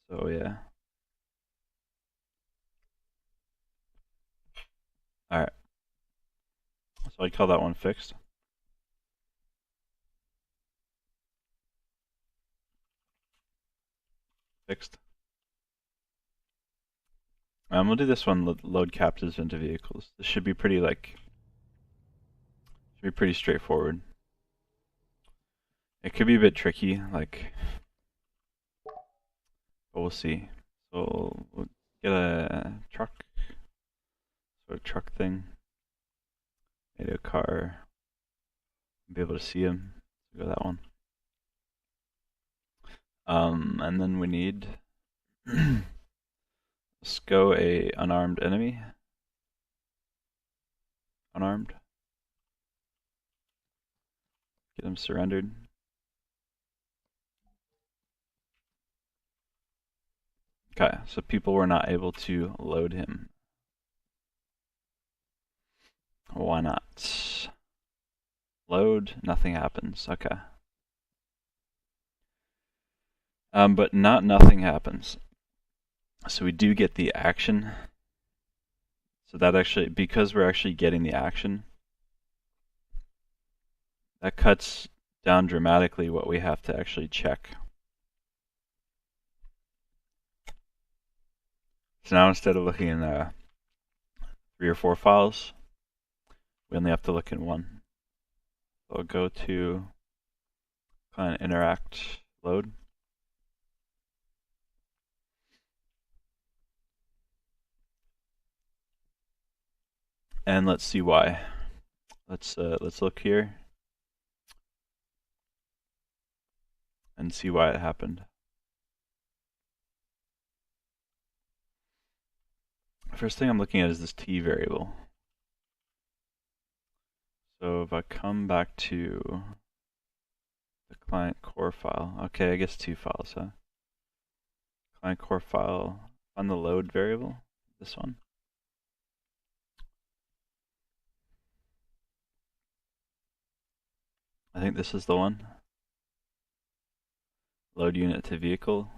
So yeah. Alright. So I'd call that one fixed. Fixed. We'll do this one, load captives into vehicles. This should be pretty straightforward. It could be a bit tricky, but we'll see. So we'll get a truck, sort of truck thing, maybe a car, be able to see him. Go that one. And then we need let's go a unarmed enemy. Unarmed. Get him surrendered. Okay, so people were not able to load him. Why not? Load, nothing happens. Okay. But not nothing happens. So we do get the action. So that actually, because we're actually getting the action, that cuts down dramatically what we have to actually check. So now instead of looking in 3 or 4 files, we only have to look in one. So I'll go to client interact load. And let's see why. Let's look here and see why it happened. First thing I'm looking at is this t variable. So if I come back to the client core file, okay, I guess 2 files, huh? Client core file, on the load variable, this one. I think this is the one. Load unit to vehicle.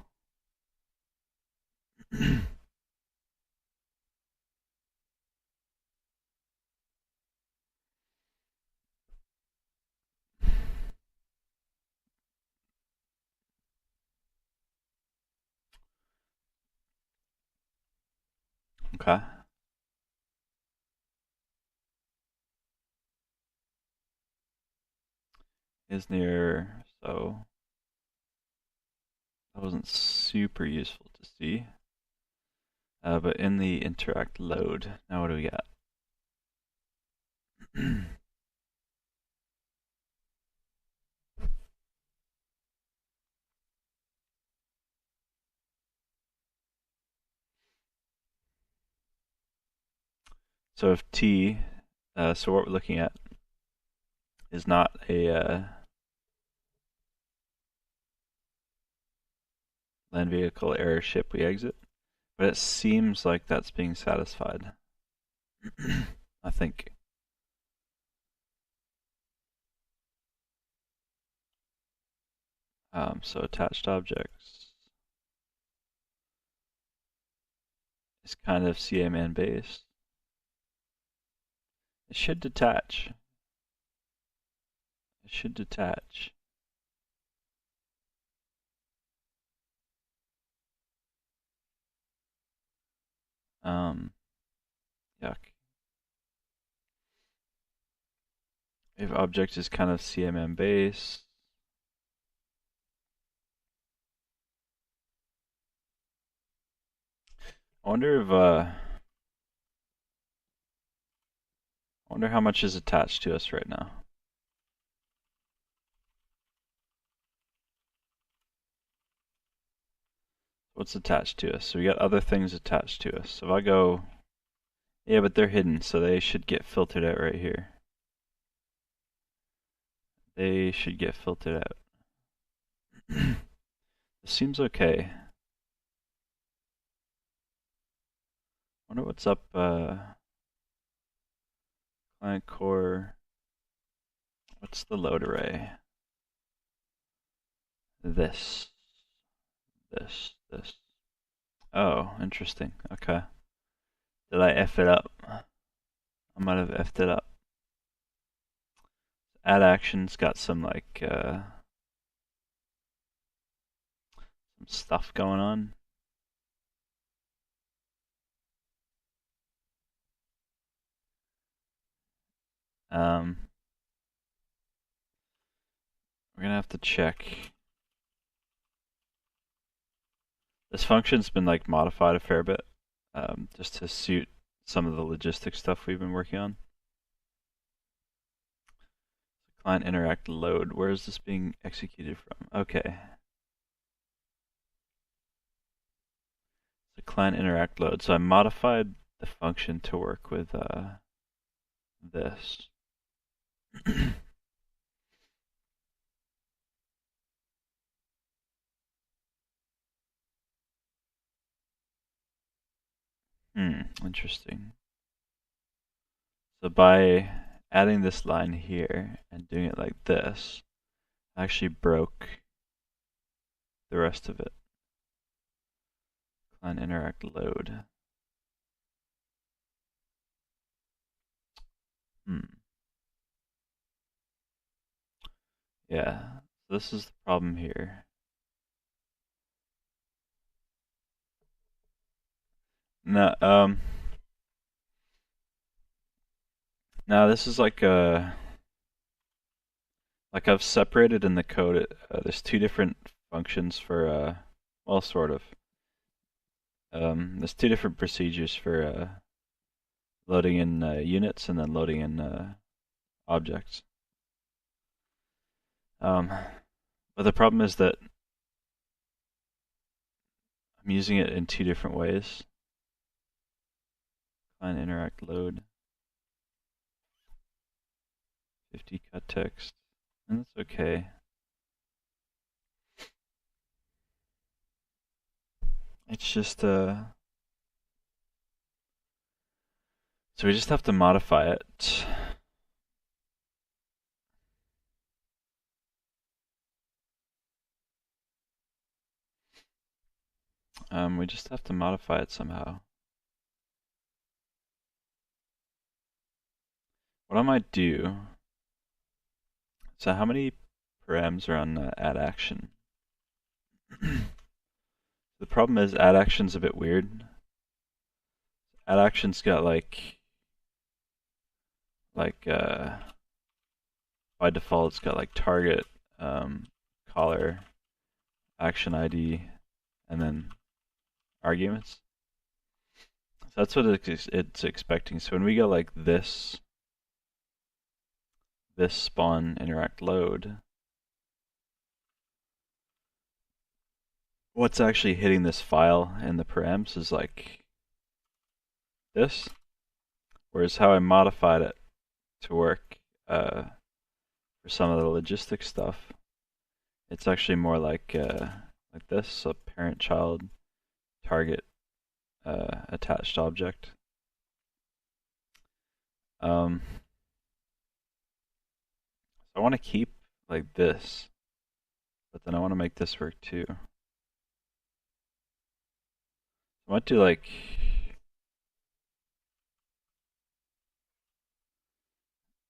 Okay. Is near, so that wasn't super useful to see. But in the interact load, now what do we got? So if t, so what we're looking at is not a land vehicle error ship we exit, but it seems like that's being satisfied. I think. So attached objects is kind of CA man base. It should detach. It should detach. Yuck. If object is kind of CMM based. I wonder if I wonder how much is attached to us right now. What's attached to us? So we got other things attached to us. So if I go, yeah, but they're hidden, so they should get filtered out right here. They should get filtered out. This seems okay. Wonder what's up, client core. What's the load array? This. Oh, interesting. Okay. Did I F it up? I might have F'd it up. Add action's got some like some stuff going on. We're gonna have to check. This function's been like modified a fair bit, just to suit some of the logistics stuff we've been working on. Client interact load. Where is this being executed from? Okay. The client interact load. So I modified the function to work with this. Interesting. So by adding this line here and doing it like this, I actually broke the rest of it. Client interact load. Yeah, so this is the problem here. No, now this is like I've separated in the code. There's two different functions for well, sort of. There's two different procedures for loading in units and then loading in objects. But the problem is that I'm using it in two different ways. Client interact load. 50 cut text. And that's okay. It's just so we just have to modify it. We just have to modify it somehow. What I might do, so how many params are on add action? The problem is add action's a bit weird. Add action's got like by default it's got like target, caller, action ID, and then arguments. So that's what it's expecting. So when we go like this spawn interact load, what's actually hitting this file in the params is like this, whereas how I modified it to work for some of the logistics stuff, it's actually more like this, so parent child target attached object. So I want to keep like this, but then I want to make this work too. I might do like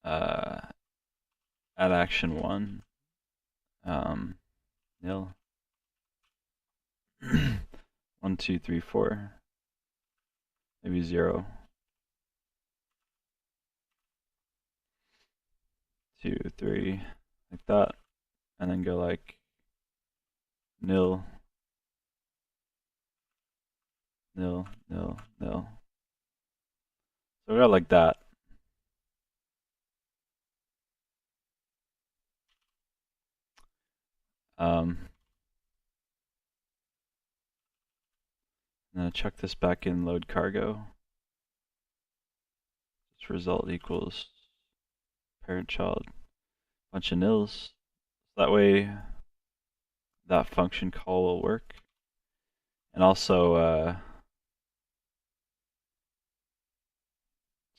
add action 1 nil 1 2 3 4 maybe 0, 2, 3, like that, and then go like nil, nil, nil, nil. So we got like that. I'm gonna chuck this back in load cargo. This result equals parent child, bunch of nils. That way that function call will work. And also,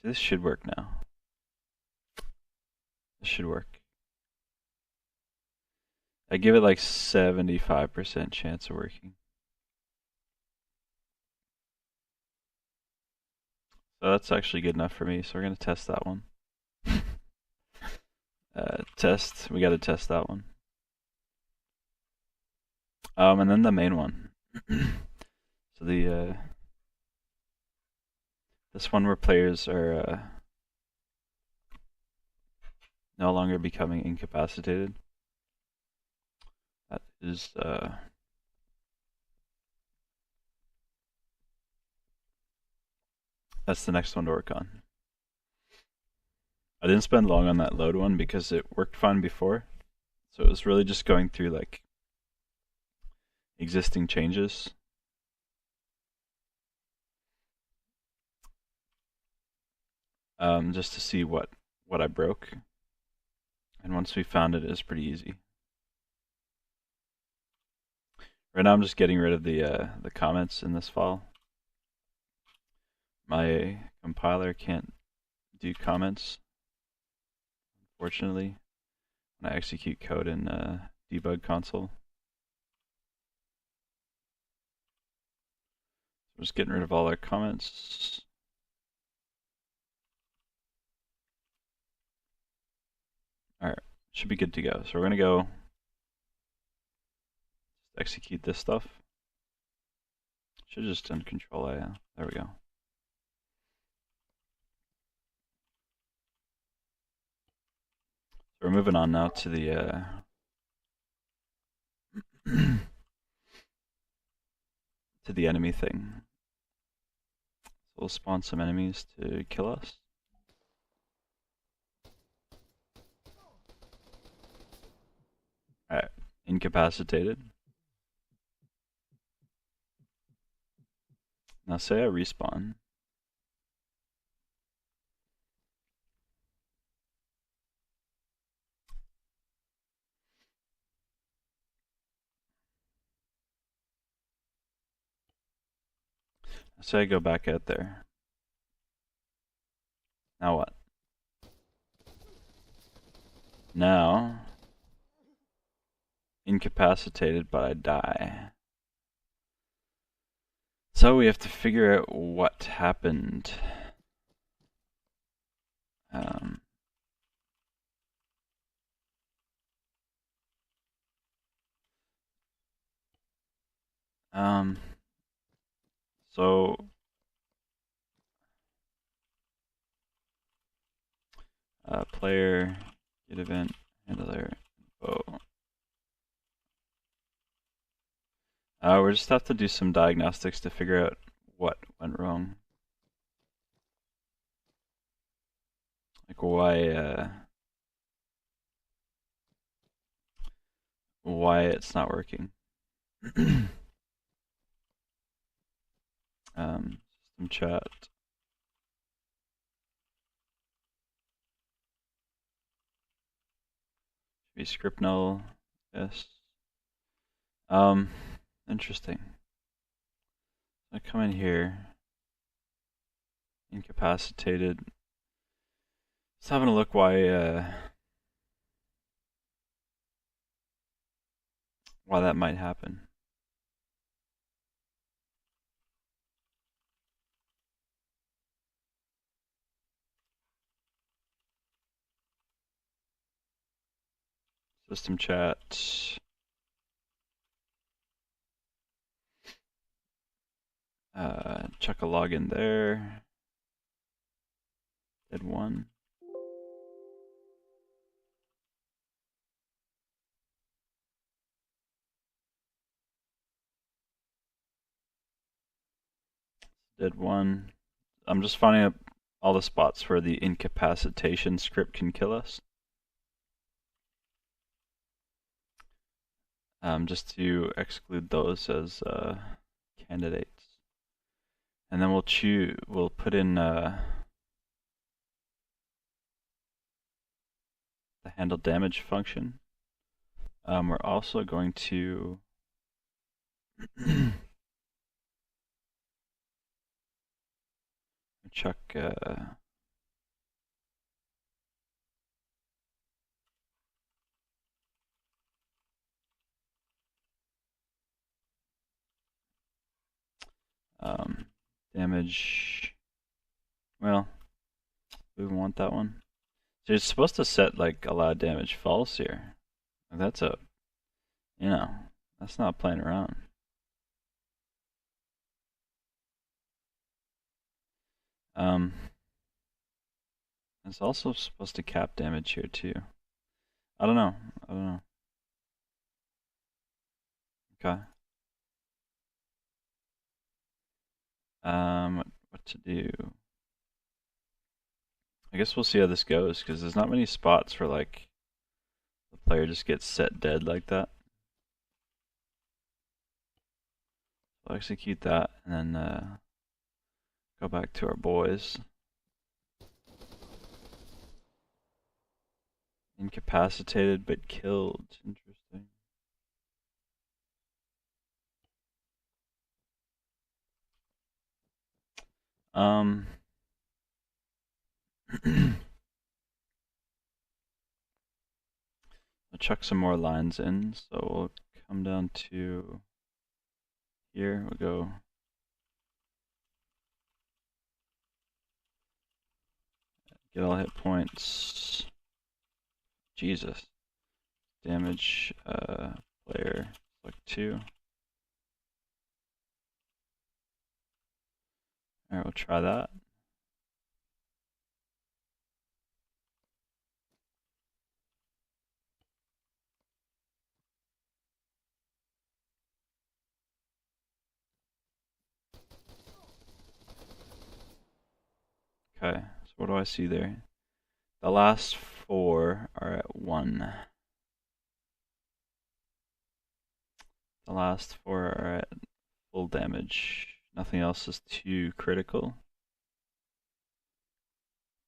see, this should work now. This should work. I give it like 75% chance of working. So that's actually good enough for me. So we're gonna test that one. Test. We got to test that one. And then the main one. So the this one where players are no longer becoming incapacitated. That is that's the next one to work on. I didn't spend long on that load one because it worked fine before. So it was really just going through like existing changes. Just to see what I broke. And once we found it, it's pretty easy. Right now I'm just getting rid of the comments in this file. My compiler can't do comments, unfortunately, when I execute code in debug console. I'm just getting rid of all our comments. Alright, should be good to go. So we're gonna go execute this stuff. Should just done control A. There we go. So we're moving on now to the to the enemy thing. So we'll spawn some enemies to kill us. Alright, incapacitated. Now say I respawn. Say I go back out there. Now what? Now, incapacitated, but I die. So we have to figure out what happened. So player get event handler info. We just have to do some diagnostics to figure out what went wrong. Like why it's not working. System chat. Should be script null. Yes. Interesting. I come in here. Incapacitated. Just having a look why that might happen. System chat. Chuck a log in there. Dead one. Dead one. I'm just finding up all the spots where the incapacitation script can kill us. Just to exclude those as candidates. And then we'll put in the handle damage function. We're also going to chuck damage. Well, we want that one. So you're supposed to set like allow damage false here. That's a, that's not playing around. It's also supposed to cap damage here too. I don't know. Okay. What to do? I guess we'll see how this goes because there's not many spots where like the player just gets set dead like that. We'll execute that and then go back to our boys. Incapacitated but killed. Interesting. I'll chuck some more lines in, so we'll come down to here. We'll go get all hit points. Jesus. Damage player select 2. Alright, we'll try that. Okay, so what do I see there? The last 4 are at 1. The last 4 are at full damage. Nothing else is too critical.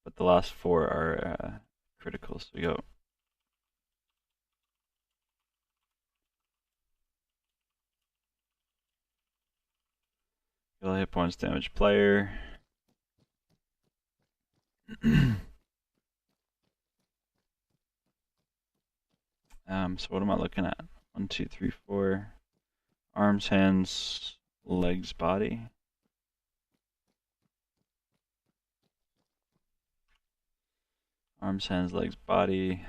But the last 4 are critical, so we go. Get all hit points, damage player. So what am I looking at? 1, 2, 3, 4. Arms, hands, legs, body. Arms, hands, legs, body.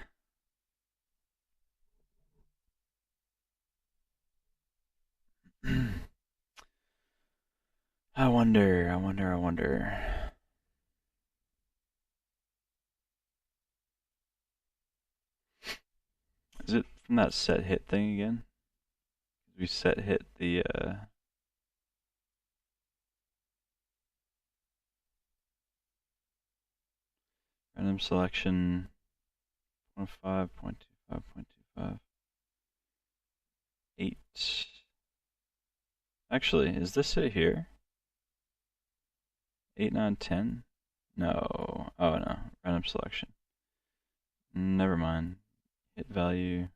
I wonder. Is it from that set hit thing again? We set hit the random selection 0.5, 0.25, 0.25, 8. Actually, is this it here? 8, 9, 10? No. Oh no. Random selection. Never mind. Hit value.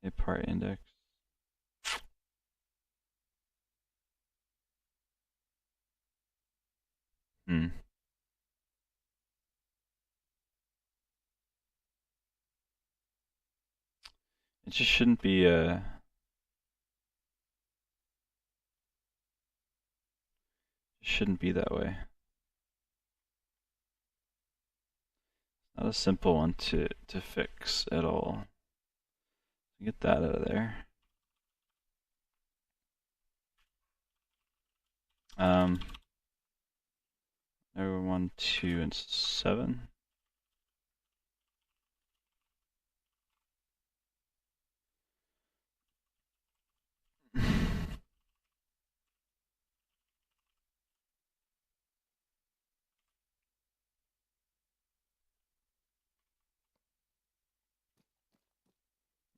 Hit part index. It just shouldn't be that way. Not a simple one to fix at all. Get that out of there. Um, there were 1, 2, and 7.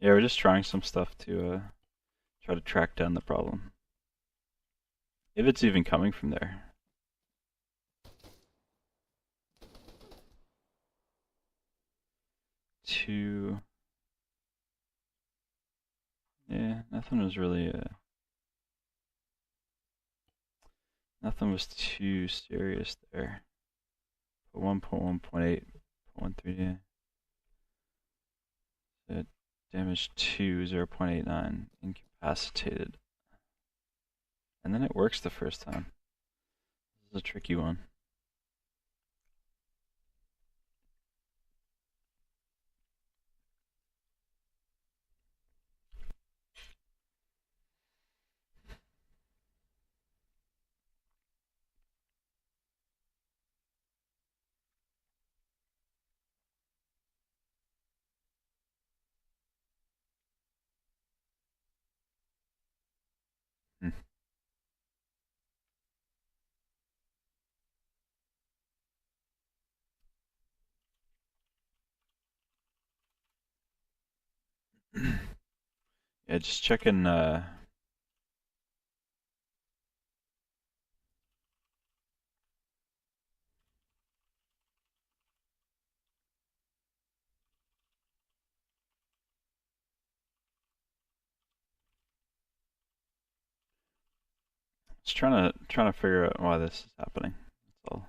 Yeah, we're just trying some stuff to try to track down the problem. If it's even coming from there. Two. Yeah, nothing was really nothing was too serious there. 1.1.8, 0.13. Damage 2, 0.89, incapacitated. And then it works the first time. This is a tricky one. Hmm. Yeah, just checking. Just trying to figure out why this is happening. That's all.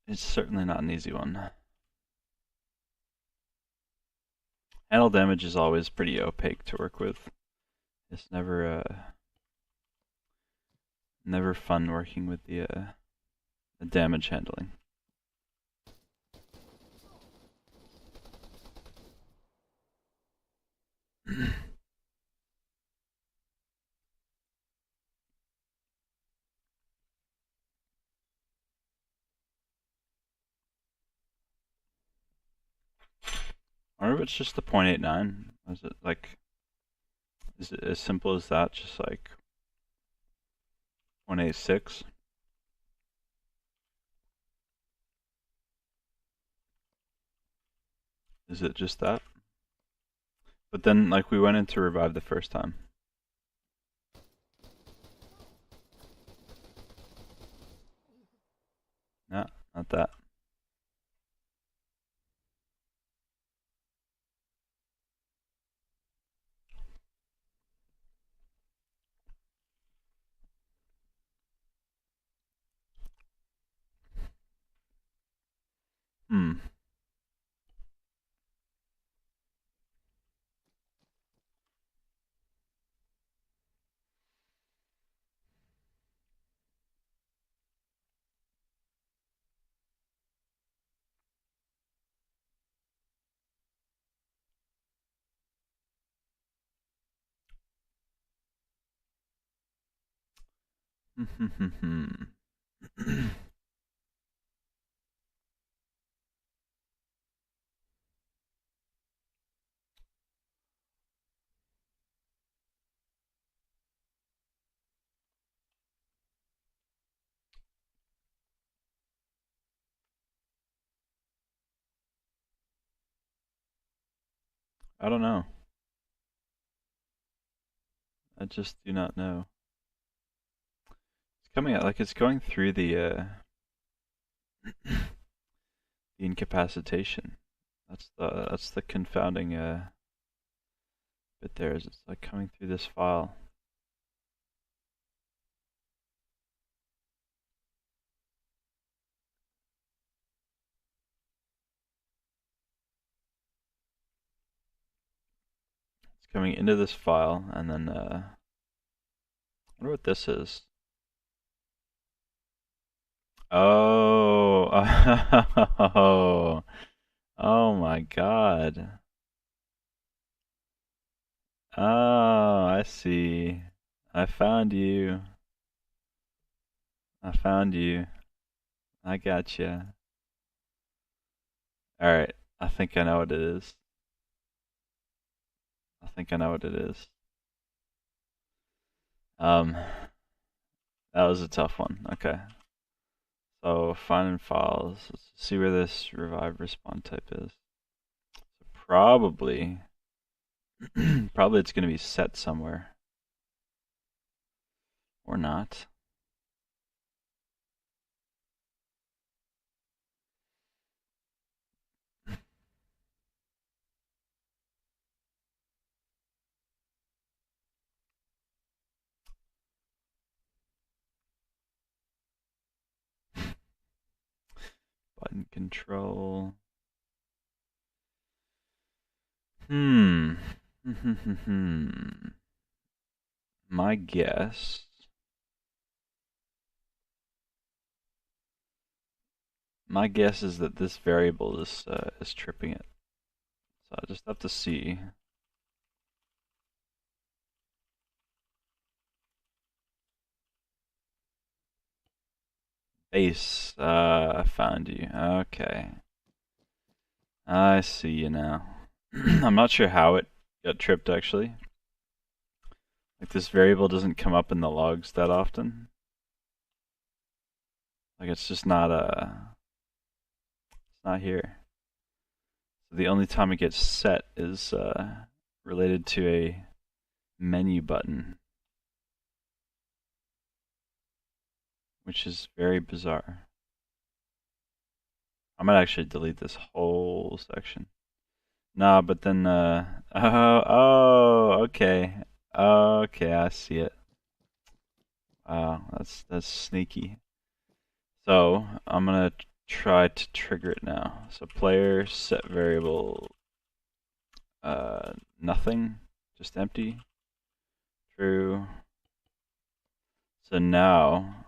It's certainly not an easy one. Handle damage is always pretty opaque to work with. It's never fun working with the damage handling. Or if it's just the 0.89. Is it like, is it as simple as that? Just like 0.86? Is it just that? But then, like, we went into revive the first time. No, not that. Hmm. I don't know. I just do not know. It's coming out like it's going through the incapacitation. That's the confounding bit there. Is it's like coming through this file. It's coming into this file, and then I wonder what this is. Oh, oh, oh my God. Oh, I see. I found you. I found you. I gotcha. Alright, I think I know what it is. I think I know what it is. That was a tough one. Okay. So finding files. Let's see where this revive respawn type is. So probably probably it's gonna be set somewhere. Or not. Button control. My guess. My guess is that this variable is tripping it. So I just have to see. Base. I found you. Okay. I see you now. I'm not sure how it got tripped actually. Like this variable doesn't come up in the logs that often. Like it's just not it's not here. So the only time it gets set is related to a menu button, which is very bizarre. I might actually delete this whole section. Nah, but then okay. Okay, I see it. Wow, that's sneaky. So I'm gonna try to trigger it now. So player set variable nothing, just empty. True. So now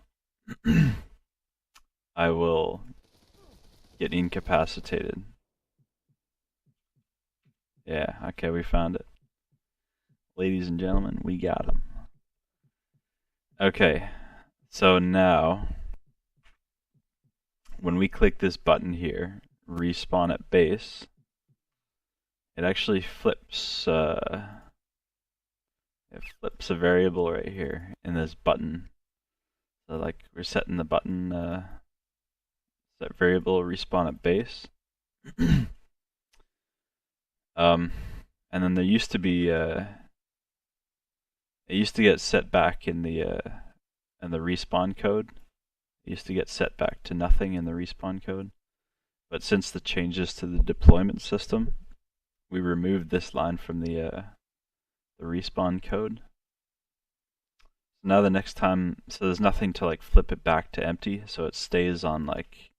I will get incapacitated. Yeah, okay, we found it. Ladies and gentlemen, we got him. Okay, so now when we click this button here, respawn at base, it actually flips it flips a variable right here in this button. So like we're setting the button set variable respawn at base. And then there used to be it used to get set back in the respawn code. It used to get set back to nothing in the respawn code. But since the changes to the deployment system, we removed this line from the respawn code. So now the next time, so there's nothing to like flip it back to empty, so it stays on like,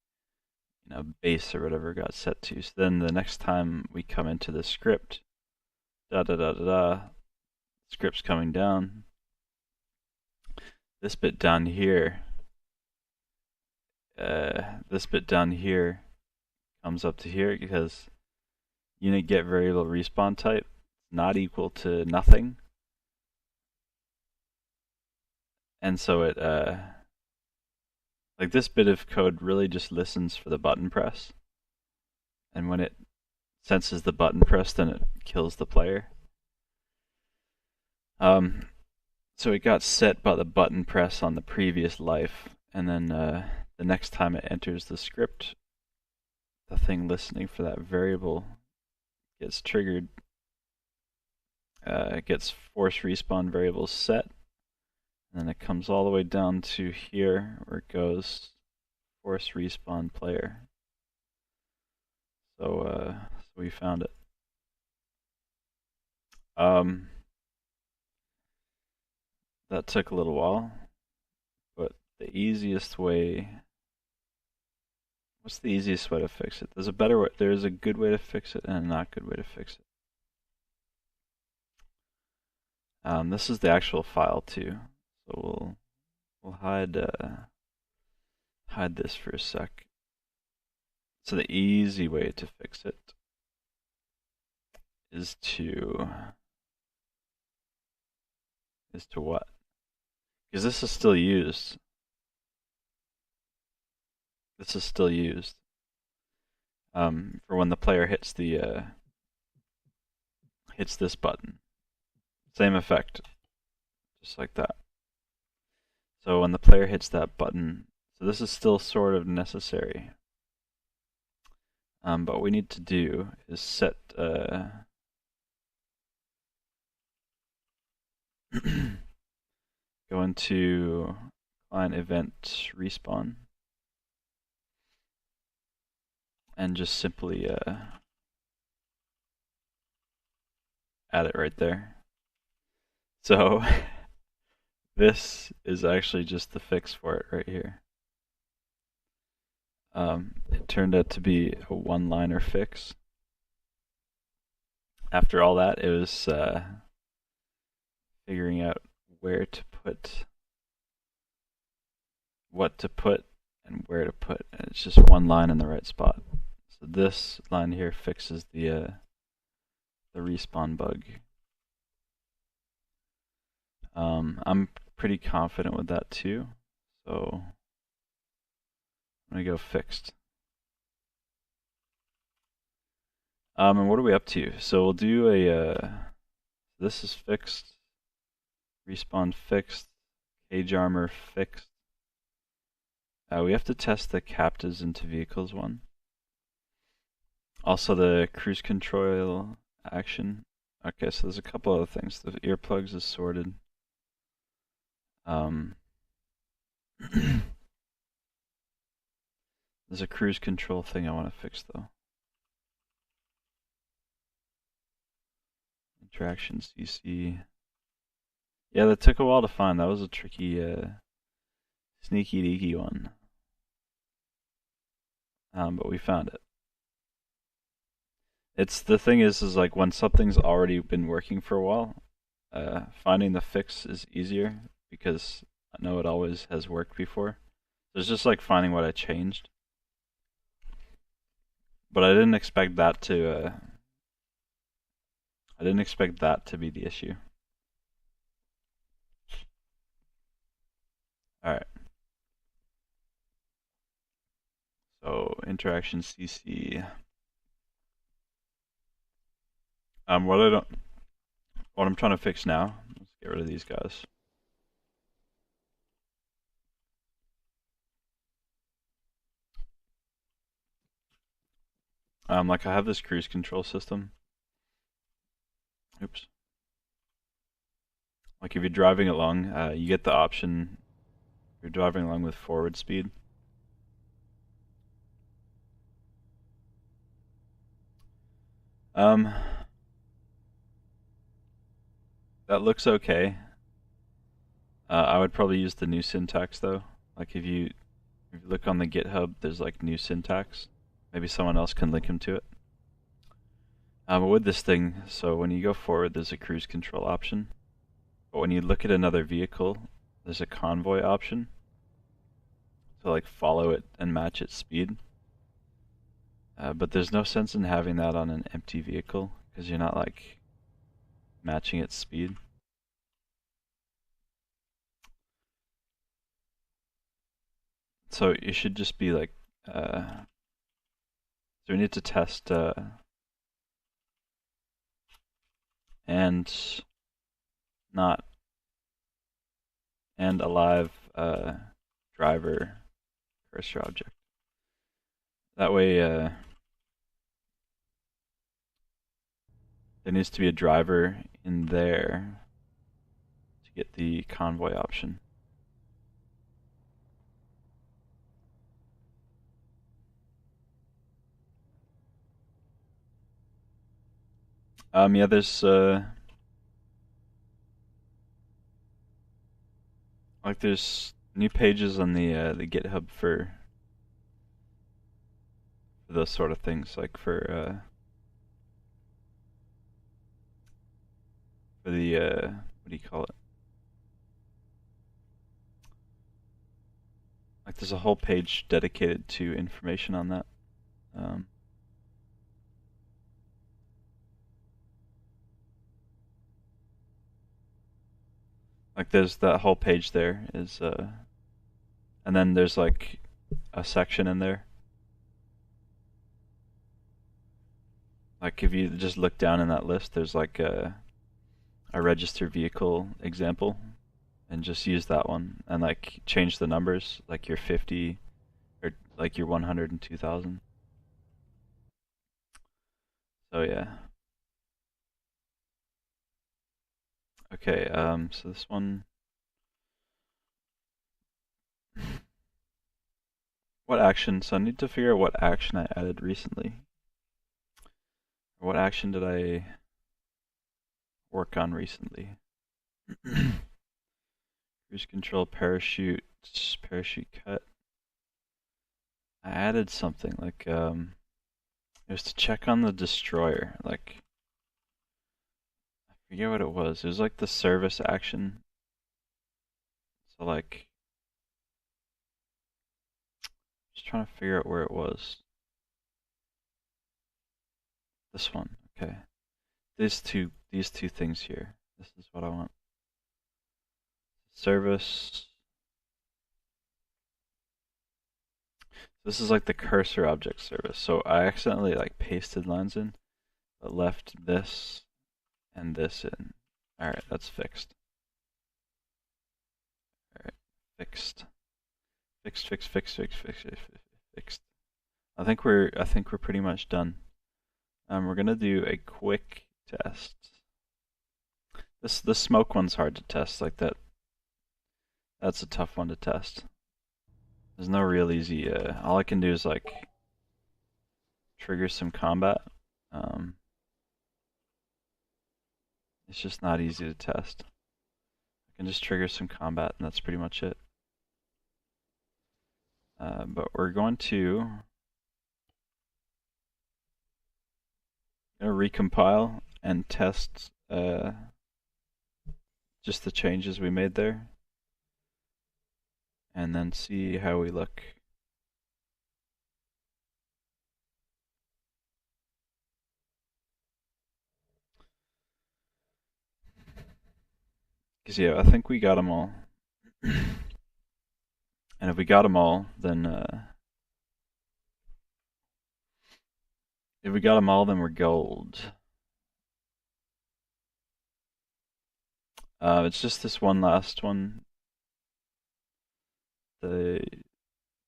you know, base or whatever it got set to. So then the next time we come into the script, script's coming down. This bit down here, comes up to here because unit get variable respawn type not equal to nothing, and so it like this bit of code really just listens for the button press, and when it senses the button press, then it kills the player. So it got set by the button press on the previous life, and then the next time it enters the script, the thing listening for that variable gets triggered. It gets force respawn variables set, and then it comes all the way down to here where it goes force respawn player. So we found it. That took a little while, but the easiest way. What's the easiest way to fix it? There's a better way. There's a good way to fix it and a not good way to fix it. This is the actual file too, so we'll hide this for a sec. So the easy way to fix it is to what? Because this is still used. This is still used. For when the player hits the hits this button. Same effect. Just like that. So when the player hits that button, so this is still sort of necessary. But what we need to do is set go into client event respawn and just simply add it right there. So this is actually just the fix for it right here. It turned out to be a one-liner fix. After all that, it was figuring out where to put, what to put, and where to put. And it's just one line in the right spot. So this line here fixes the respawn bug. I'm pretty confident with that too. So I'm gonna go fixed. And what are we up to? So we'll do a, this is fixed, respawn fixed, cage armor fixed. We have to test the captives into vehicles one. Also the cruise control action. Okay, so there's a couple other things. The earplugs is sorted. There's a cruise control thing I want to fix though. Interaction CC. Yeah, that took a while to find. That was a tricky, sneaky deaky one. But we found it. It's the thing is like when something's already been working for a while, finding the fix is easier because I know it always has worked before. So it's just like finding what I changed. But I didn't expect that to. I didn't expect that to be the issue. All right. So interaction CC. What I'm trying to fix now. Let's get rid of these guys. Like I have this cruise control system. Oops. Like if you're driving along, you get the option. You're driving along with forward speed. That looks okay. I would probably use the new syntax though. Like if you look on the GitHub, there's like new syntax. Maybe someone else can link him to it. But with this thing, so when you go forward, there's a cruise control option. But when you look at another vehicle, there's a convoy option. To like follow it and match its speed. But there's no sense in having that on an empty vehicle because you're not like matching its speed. So it should just be like, so we need to test and not and alive driver cursor object. That way there needs to be a driver in there to get the convoy option. Yeah, there's like there's new pages on the GitHub for those sort of things, like for the what do you call it? Like there's a whole page dedicated to information on that. Like there's that whole page there is and then there's like a section in there. Like if you just look down in that list, there's like a registered vehicle example, and just use that one and like change the numbers, like your 50 or like your 100 and 2000. So yeah. Okay, so this one, what action? So I need to figure out what action I added recently. What action did I work on recently? Cruise control, parachute cut. I added something like it was to check on the destroyer. Like I forget what it was. It was like the service action. So like, just trying to figure out where it was. This one, okay. These two things here. This is what I want. Service. This is like the cursor object service. So I accidentally like pasted lines in, but left this and this in. Alright, that's fixed. Alright, fixed. Fixed. I think we're pretty much done. We're gonna do a quick test. The smoke one's hard to test, like that. That's a tough one to test. There's no real easy. All I can do is like trigger some combat. It's just not easy to test. I can just trigger some combat, and that's pretty much it. But we're going to recompile and test just the changes we made there, and then see how we look. Because yeah, I think we got them all. And if we got them all, then we're gold. It's just this one last one, the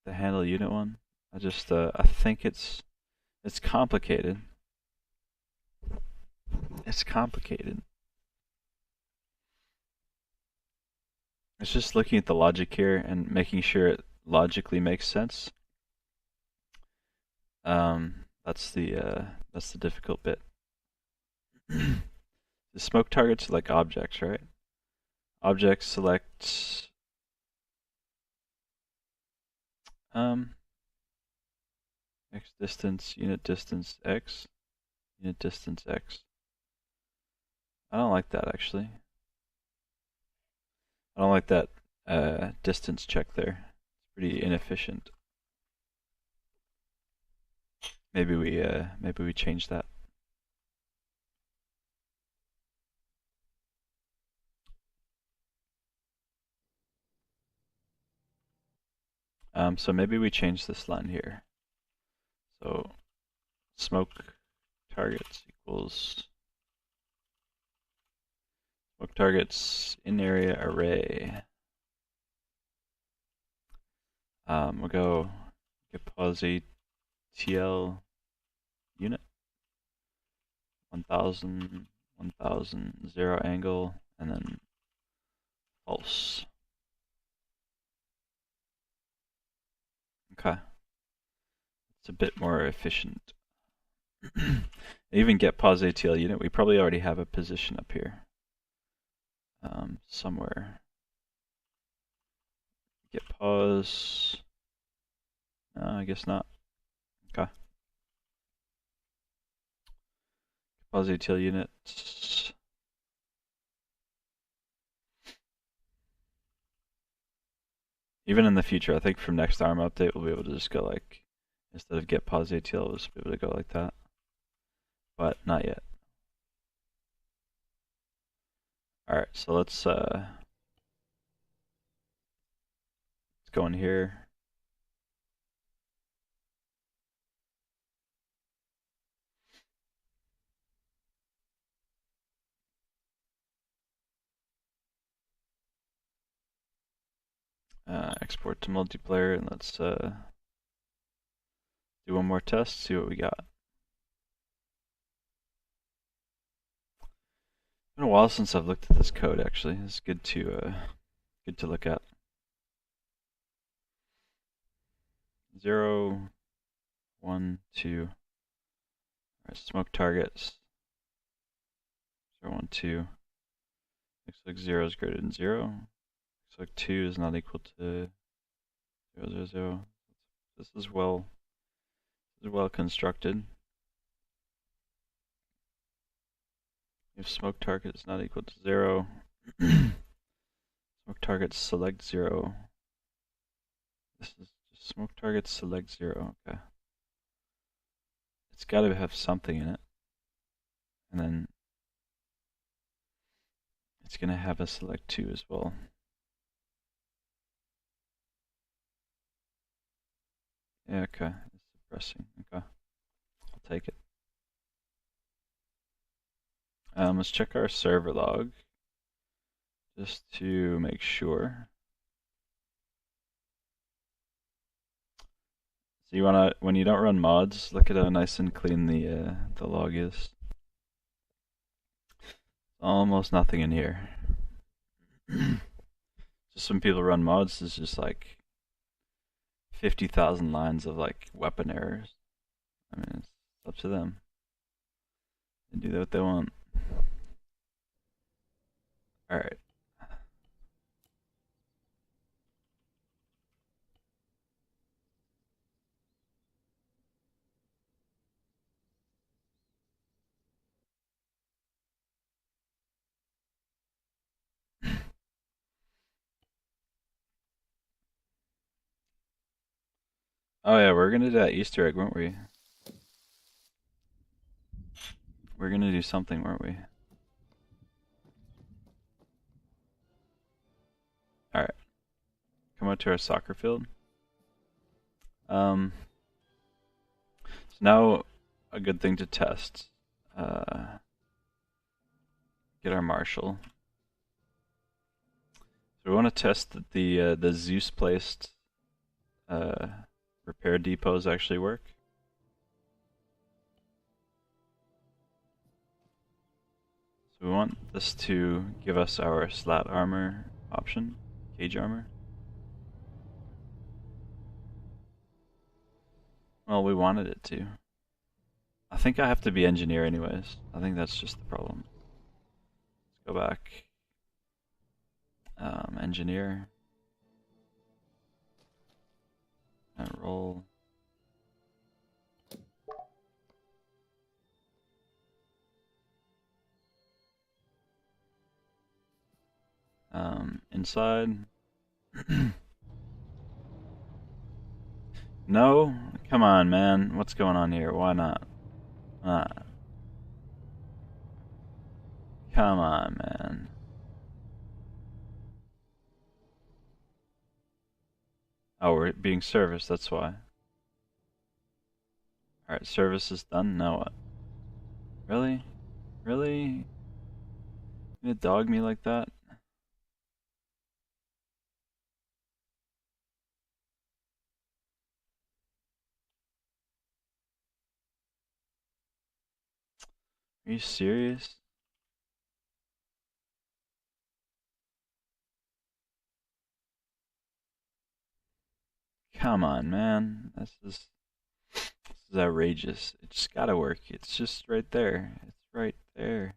handle unit one. I think it's complicated. It's complicated. It's just looking at the logic here and making sure it logically makes sense. That's the difficult bit. The smoke targets are like objects, right? Objects select x distance, unit distance x, unit distance x. I don't like that actually. I don't like that distance check there. It's pretty inefficient. Maybe we change that. So maybe we change this line here. So smoke targets equals smoke targets in area array. We'll go get pause ATL unit 1000 1000 0 angle and then pulse. Okay, it's a bit more efficient. Even get pause ATL unit, we probably already have a position up here somewhere. Get pause. No, I guess not. Okay. Pause ATL unit. Even in the future, I think from next Arma update, we'll be able to just go like, instead of get pause ATL, we'll just be able to go like that. But not yet. Alright, so let's go in here. Export to multiplayer, and let's do one more test, see what we got. It's been a while since I've looked at this code actually. It's good to look at. 0, 1, 2. Alright, smoke targets. 0, 1, 2. Looks like 0 is greater than 0. Looks like 2 is not equal to 0, 0, 0. This is well constructed. If smoke target is not equal to 0, smoke target select 0. This is just smoke target select 0. Okay. It's got to have something in it. And then it's going to have a select 2 as well. Yeah, okay. It's suppressing. Okay. I'll take it. Let's check our server log just to make sure. So you wanna, when you don't run mods, look at how nice and clean the log is. Almost nothing in here. Just when people run mods, there's just like 50,000 lines of like weapon errors. I mean, it's up to them. They do what they want. Alright. Oh yeah, we're gonna do that Easter egg, weren't we? We're gonna do something, weren't we? Alright. Come out to our soccer field. So now a good thing to test. Get our marshal. So we want to test that the Zeus placed repair depots actually work. So we want this to give us our slat armor option, cage armor. Well, we wanted it to. I think I have to be engineer anyways. I think that's just the problem. Let's go back. Engineer. And roll. Inside. No? Come on, man. What's going on here? Why not? Come on, man. Oh, we're being serviced, that's why. Alright, service is done, now what? Really? Really? You gonna dog me like that? Are you serious? Come on, man. This is outrageous. It just gotta work. It's just right there. It's right there.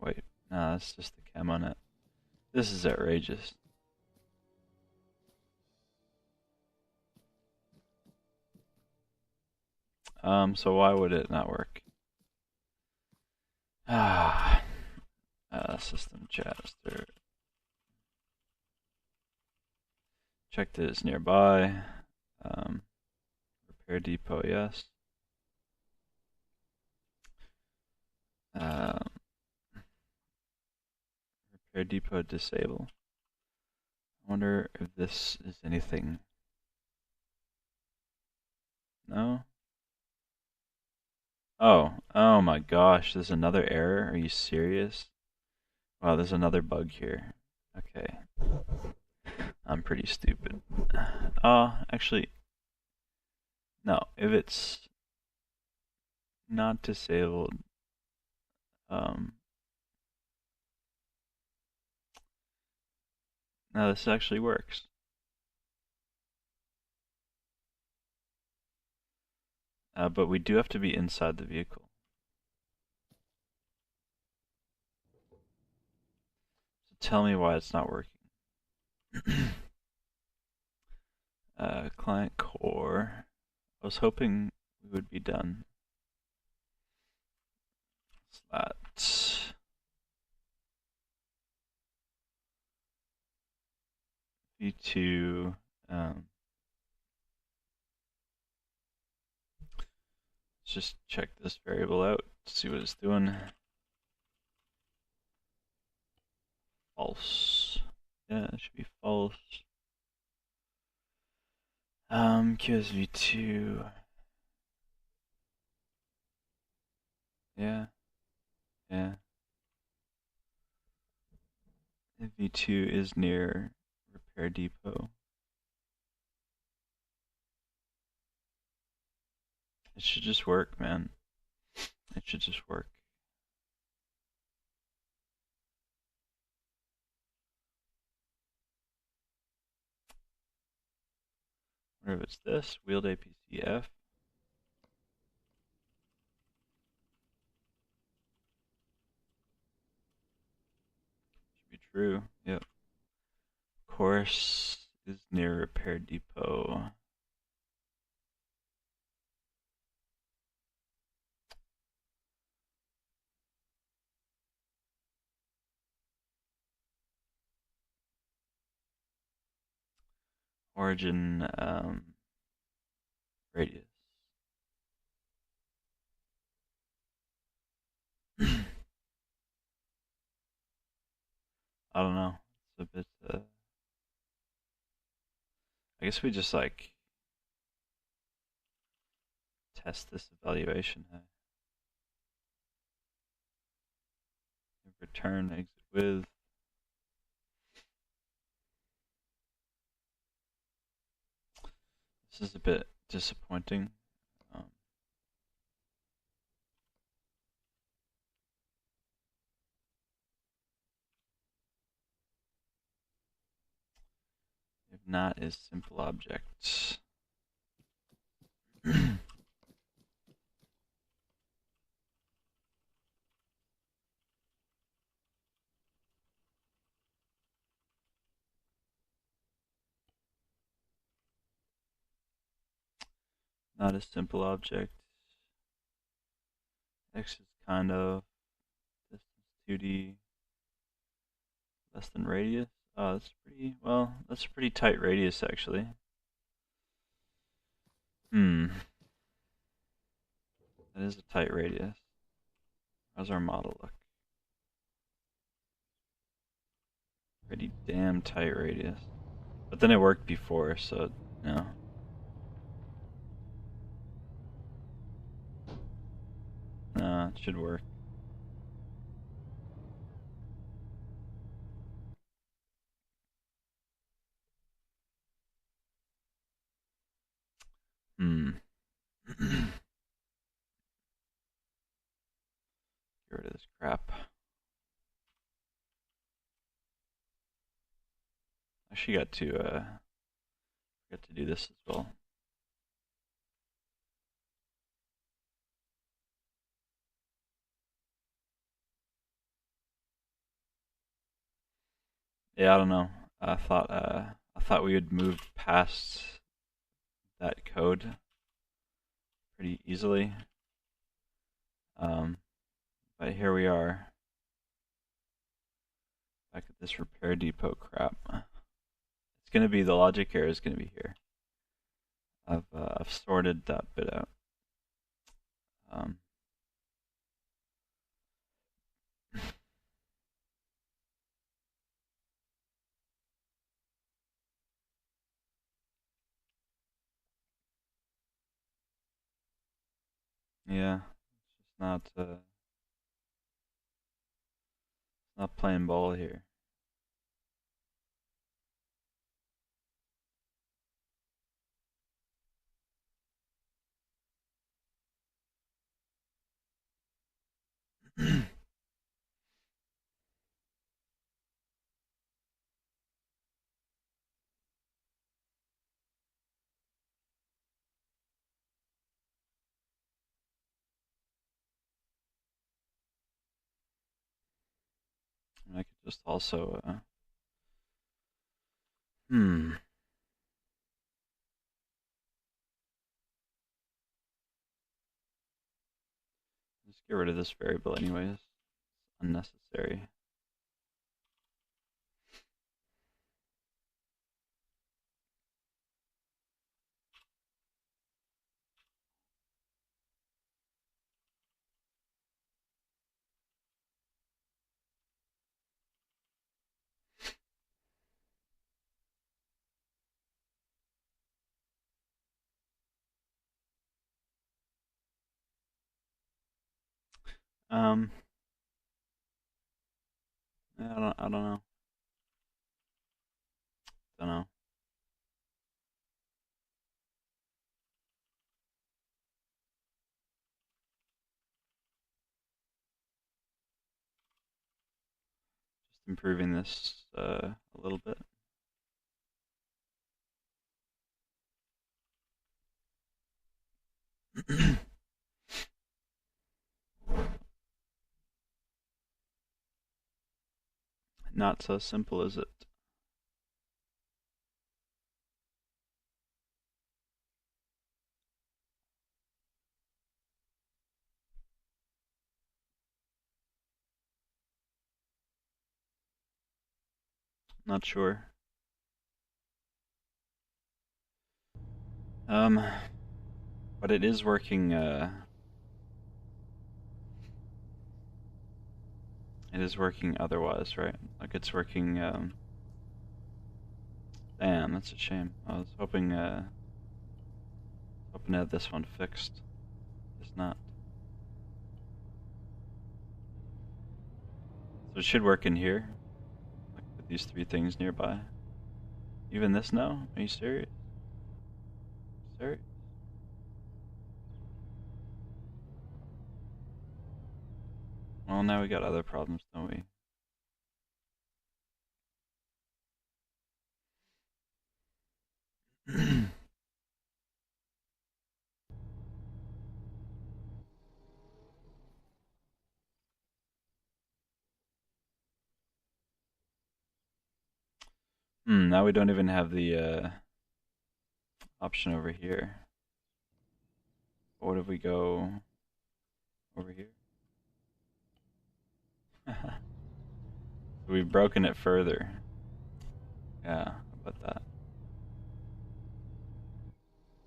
Wait. No, that's just the cam on it. This is outrageous. So why would it not work? System chat. Check this nearby. Repair depot, yes. Um, repair depot disable. I wonder if this is anything. No? Oh my gosh, there's another error? Are you serious? Wow, there's another bug here. Okay. I'm pretty stupid. Actually, no, if it's not disabled, now this actually works. But we do have to be inside the vehicle. So tell me why it's not working. Client core. I was hoping we would be done. Slat. V2. Let's just check this variable out, see what it's doing. False. Yeah, it should be false. QSV2. Yeah. V2 is near repair depot. It should just work, man. It should just work. I wonder if it's this, wheeled APCF. Should be true, yep. Course is near repair depot. Origin radius. I don't know. It's a bit. I guess we just like test this evaluation. Return exit with. This is a bit disappointing. If not, is simple objects. Not a simple object. X is kind of distance 2D less than radius. Oh, that's pretty well. That's a pretty tight radius actually. That is a tight radius. How's our model look? Pretty damn tight radius. But then it worked before, so no. No, it should work. Get rid of this crap. Actually got to do this as well. Yeah, I don't know. I thought we had moved past that code pretty easily. But here we are. Back at this repair depot crap. It's gonna be the logic error is gonna be here. I've sorted that bit out. Yeah, it's just not playing ball here. I could just also hmm. Just get rid of this variable anyways. It's unnecessary. Um, I don't know. Don't know. Just improving this a little bit. Not so simple, is it? Not sure. Um, but it is working. It is working otherwise, right? Like it's working. Damn, that's a shame. I was hoping to have this one fixed. It's not. So it should work in here, like with these three things nearby. Even this now? Are you serious? Serious? Well, now we got other problems, don't we? Now we don't even have the option over here. What if we go over here? So we've broken it further. Yeah, how about that?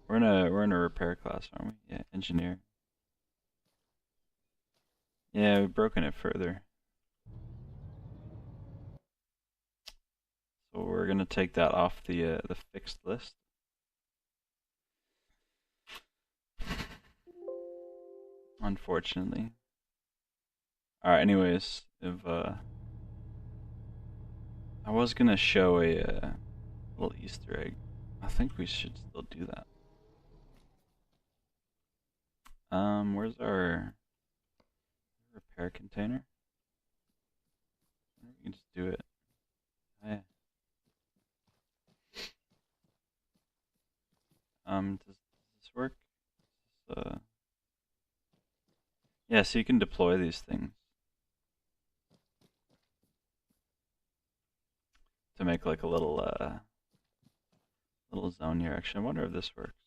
We're in a repair class, aren't we? Yeah, engineer. Yeah, we've broken it further. So we're gonna take that off the fixed list. Unfortunately. Alright, anyways, if I was gonna show a little Easter egg. I think we should still do that. Where's our repair container? We can just do it. Hey. Does this work? Yeah, so you can deploy these things to make like a little zone here. Actually, I wonder if this works.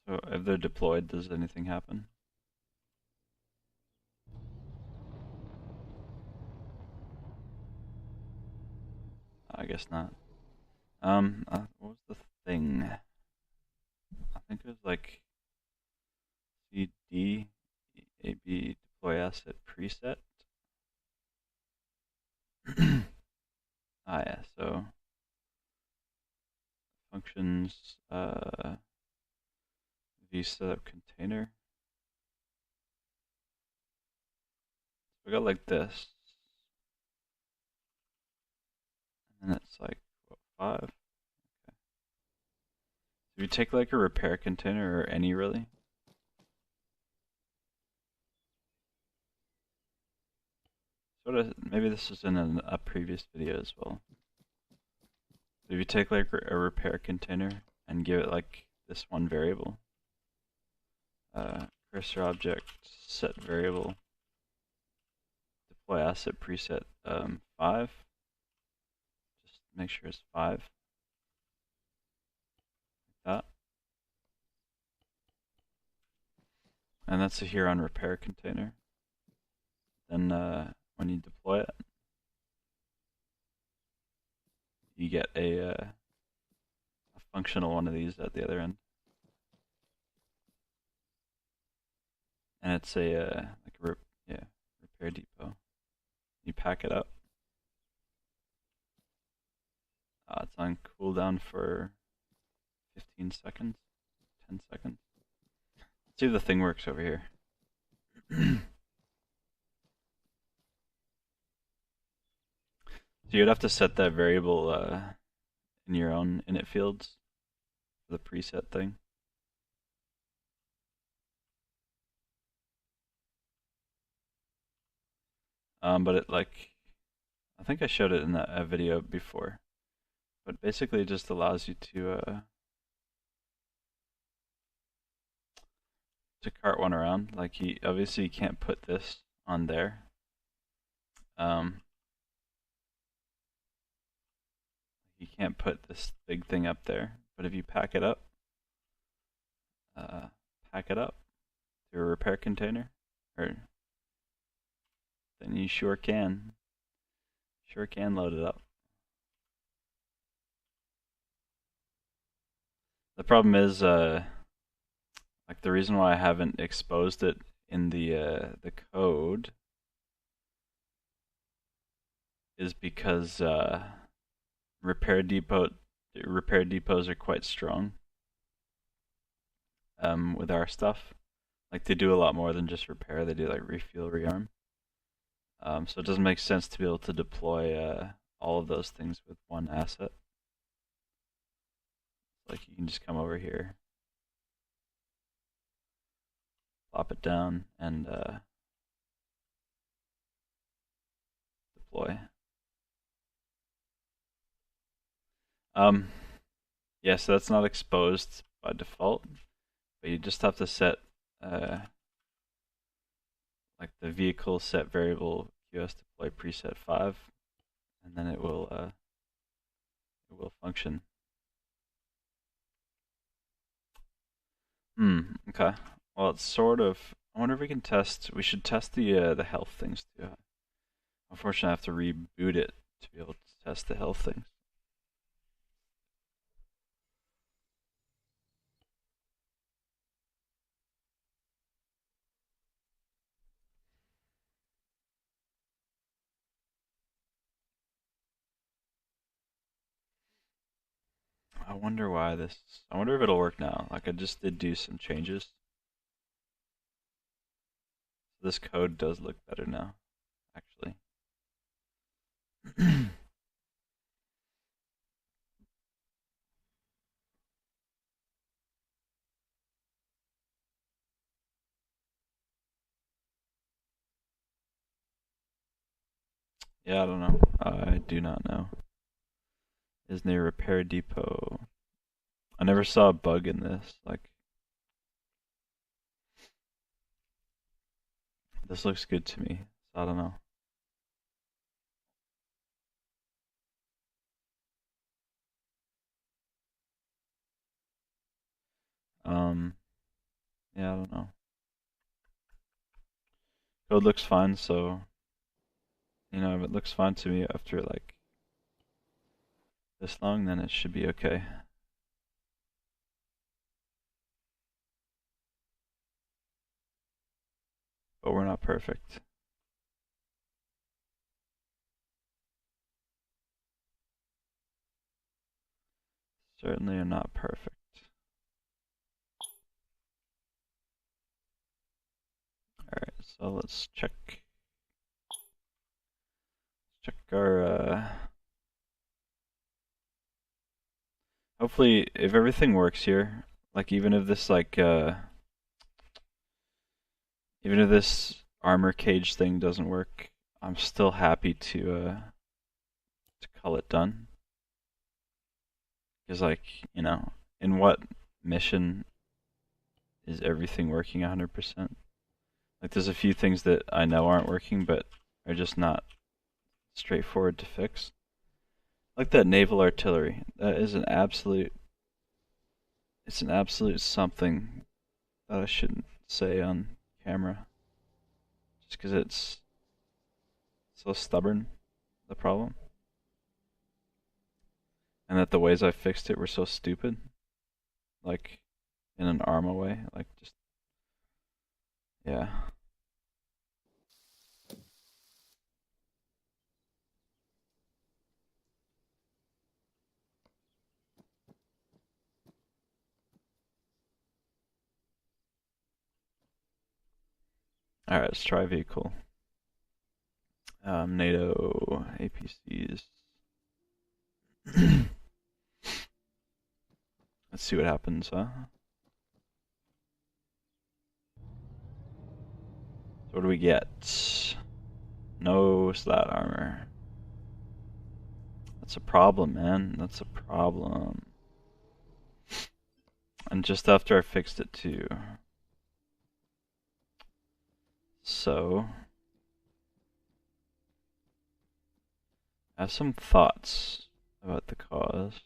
So if they're deployed, does anything happen? I guess not. What was the thing? I think it was like CD AB deploy asset preset. Ah yeah, so functions vsetup container. We got like this, and then it's like what, 5. Okay. If you take like a repair container or any really, sort of maybe this was in a previous video as well. If you take like a repair container and give it like this one variable, cursor object set variable deploy asset preset 5. Just make sure it's 5. Like that. And that's a here on repair container. Then when you deploy it, you get a functional one of these at the other end. And it's a like a repair depot. You pack it up. It's on cooldown for 15 seconds, 10 seconds. Let's see if the thing works over here. So you'd have to set that variable in your own init fields for the preset thing. But it like, I think I showed it in that video before. But basically it just allows you to cart one around. Like obviously you can't put this on there. You can't put this big thing up there, but if you pack it up to a repair container, then you sure can load it up. The problem is, like the reason why I haven't exposed it in the code is because repair depots are quite strong with our stuff. Like they do a lot more than just repair. They do like refuel, rearm. So it doesn't make sense to be able to deploy all of those things with one asset. Like you can just come over here, plop it down, and deploy. Yeah, so that's not exposed by default, but you just have to set like the vehicle set variable QS deploy preset 5, and then it will function. Okay. Well, it's sort of. I wonder if we can test. We should test the health things too. Unfortunately, I have to reboot it to be able to test the health things. I wonder why this. I wonder if it'll work now. Like I just did do some changes. This code does look better now, actually. Yeah, I don't know. I do not know. Isn't a repair depot? I never saw a bug in this. Like, this looks good to me. So I don't know. Yeah, I don't know. Code looks fine, so if it looks fine to me after like this long, then it should be okay. But we're not perfect. certainly are not perfect. Alright, so let's check our hopefully if everything works here, like even if this even if this armor cage thing doesn't work, I'm still happy to call it done. Because like, you know, in what mission is everything working 100%? Like there's a few things that I know aren't working but are just not straightforward to fix. Like that naval artillery. That is an absolute it's an absolute something that I shouldn't say on camera. Just because it's so stubborn, the problem. And that the ways I fixed it were so stupid. Like in an Arma way. Like just yeah. Alright, let's try vehicle. NATO APCs. Let's see what happens, huh? So what do we get? No slat armor. That's a problem, man. That's a problem. And just after I fixed it too. So I have some thoughts about the cause.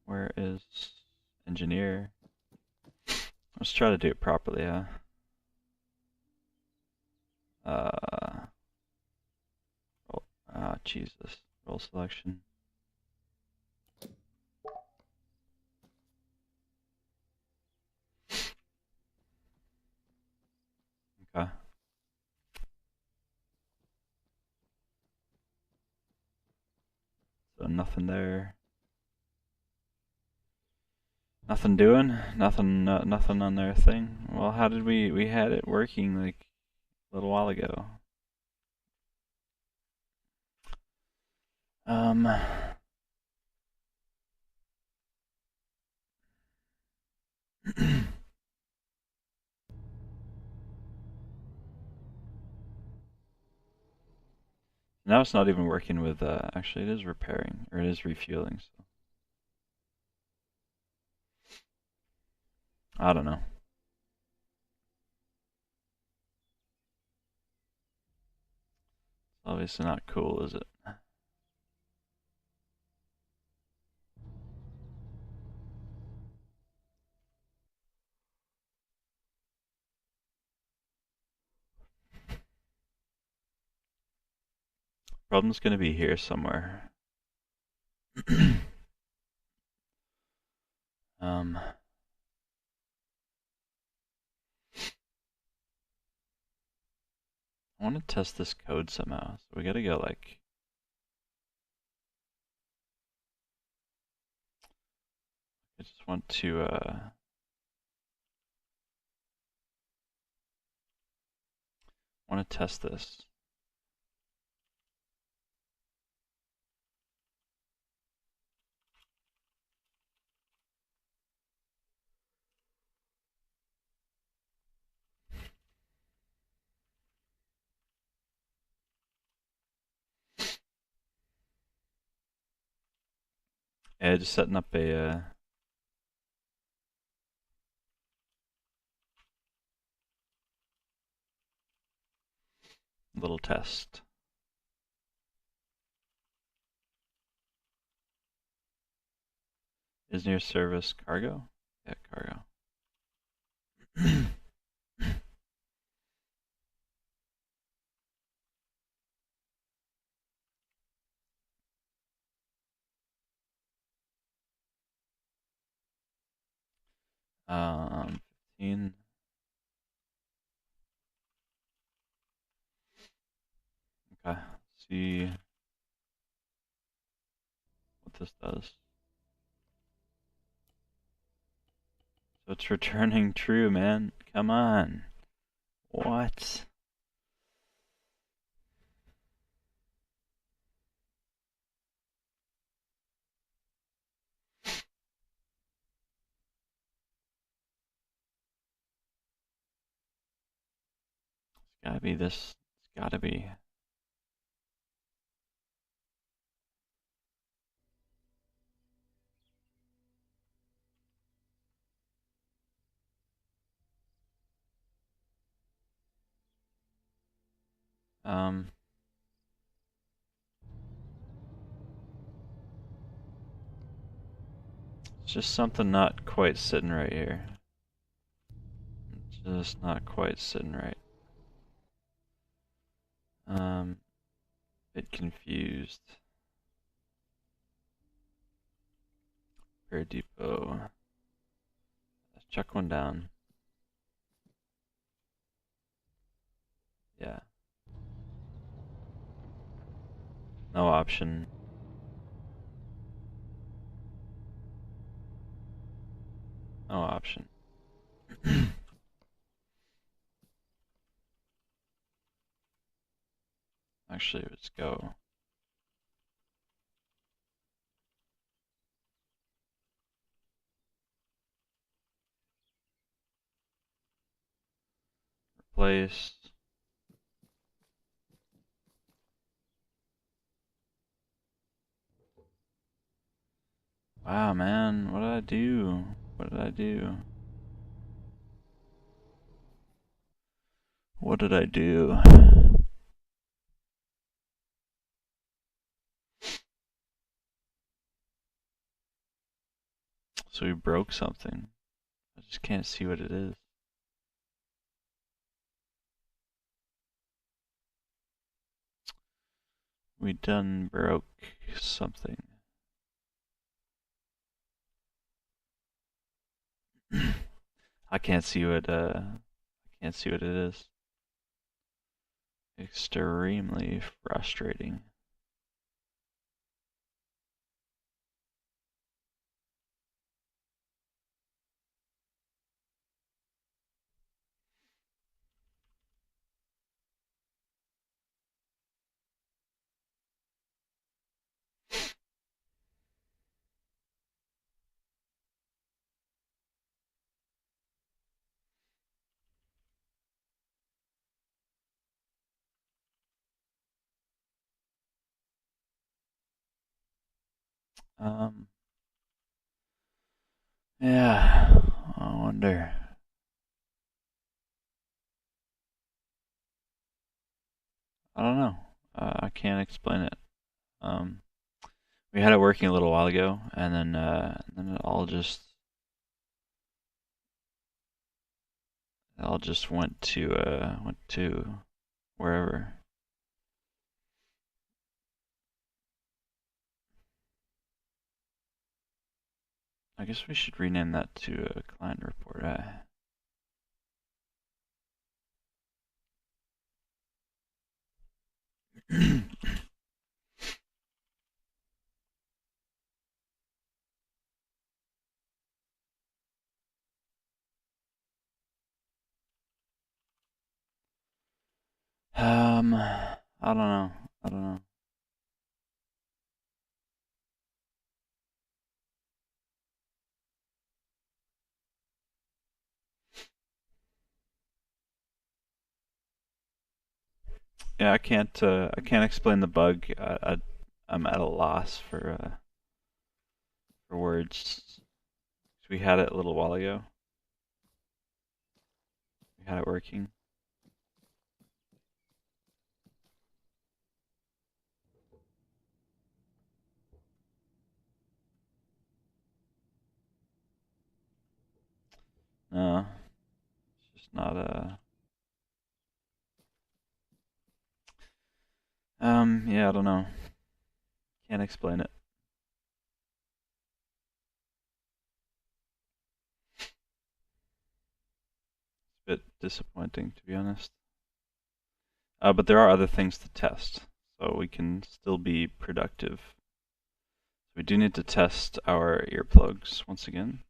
Where is engineer? Let's try to do it properly, huh? Jesus. Role selection. Okay. So nothing there. Nothing doing? Nothing on their thing? Well, how did we had it working like a little while ago. Now it's not even working with, actually it is repairing, or it is refueling, so. I don't know. It's obviously not cool, is it? Problem's gonna be here somewhere. I want to test this code somehow, so we gotta go like... I just want to, want to test this. Yeah, just setting up a, little test. Is near service cargo? Yeah, cargo. um, 15. see what this does. So it's returning true, man. Come on. What? It's gotta be this. It's gotta be. It's just something not quite sitting right here. Just not quite sitting right. Bit confused. Repair depot. Let's check one down. Yeah. No option. No option. Actually, let's go. Replace. Wow, man, what did I do? What did I do? What did I do? So we broke something. I just can't see what it is. We done broke something. I can't see what it is. Extremely frustrating. Yeah, I wonder. I don't know. I can't explain it. We had it working a little while ago, and then it all just went to wherever. I guess we should rename that to a client report. I don't know. I don't know. Yeah, I can't explain the bug. I'm at a loss for words. We had it a little while ago. We had it working. No, it's just not a. Yeah, I don't know. Can't explain it. It's a bit disappointing, to be honest. But there are other things to test. so we can still be productive. We do need to test our earplugs once again.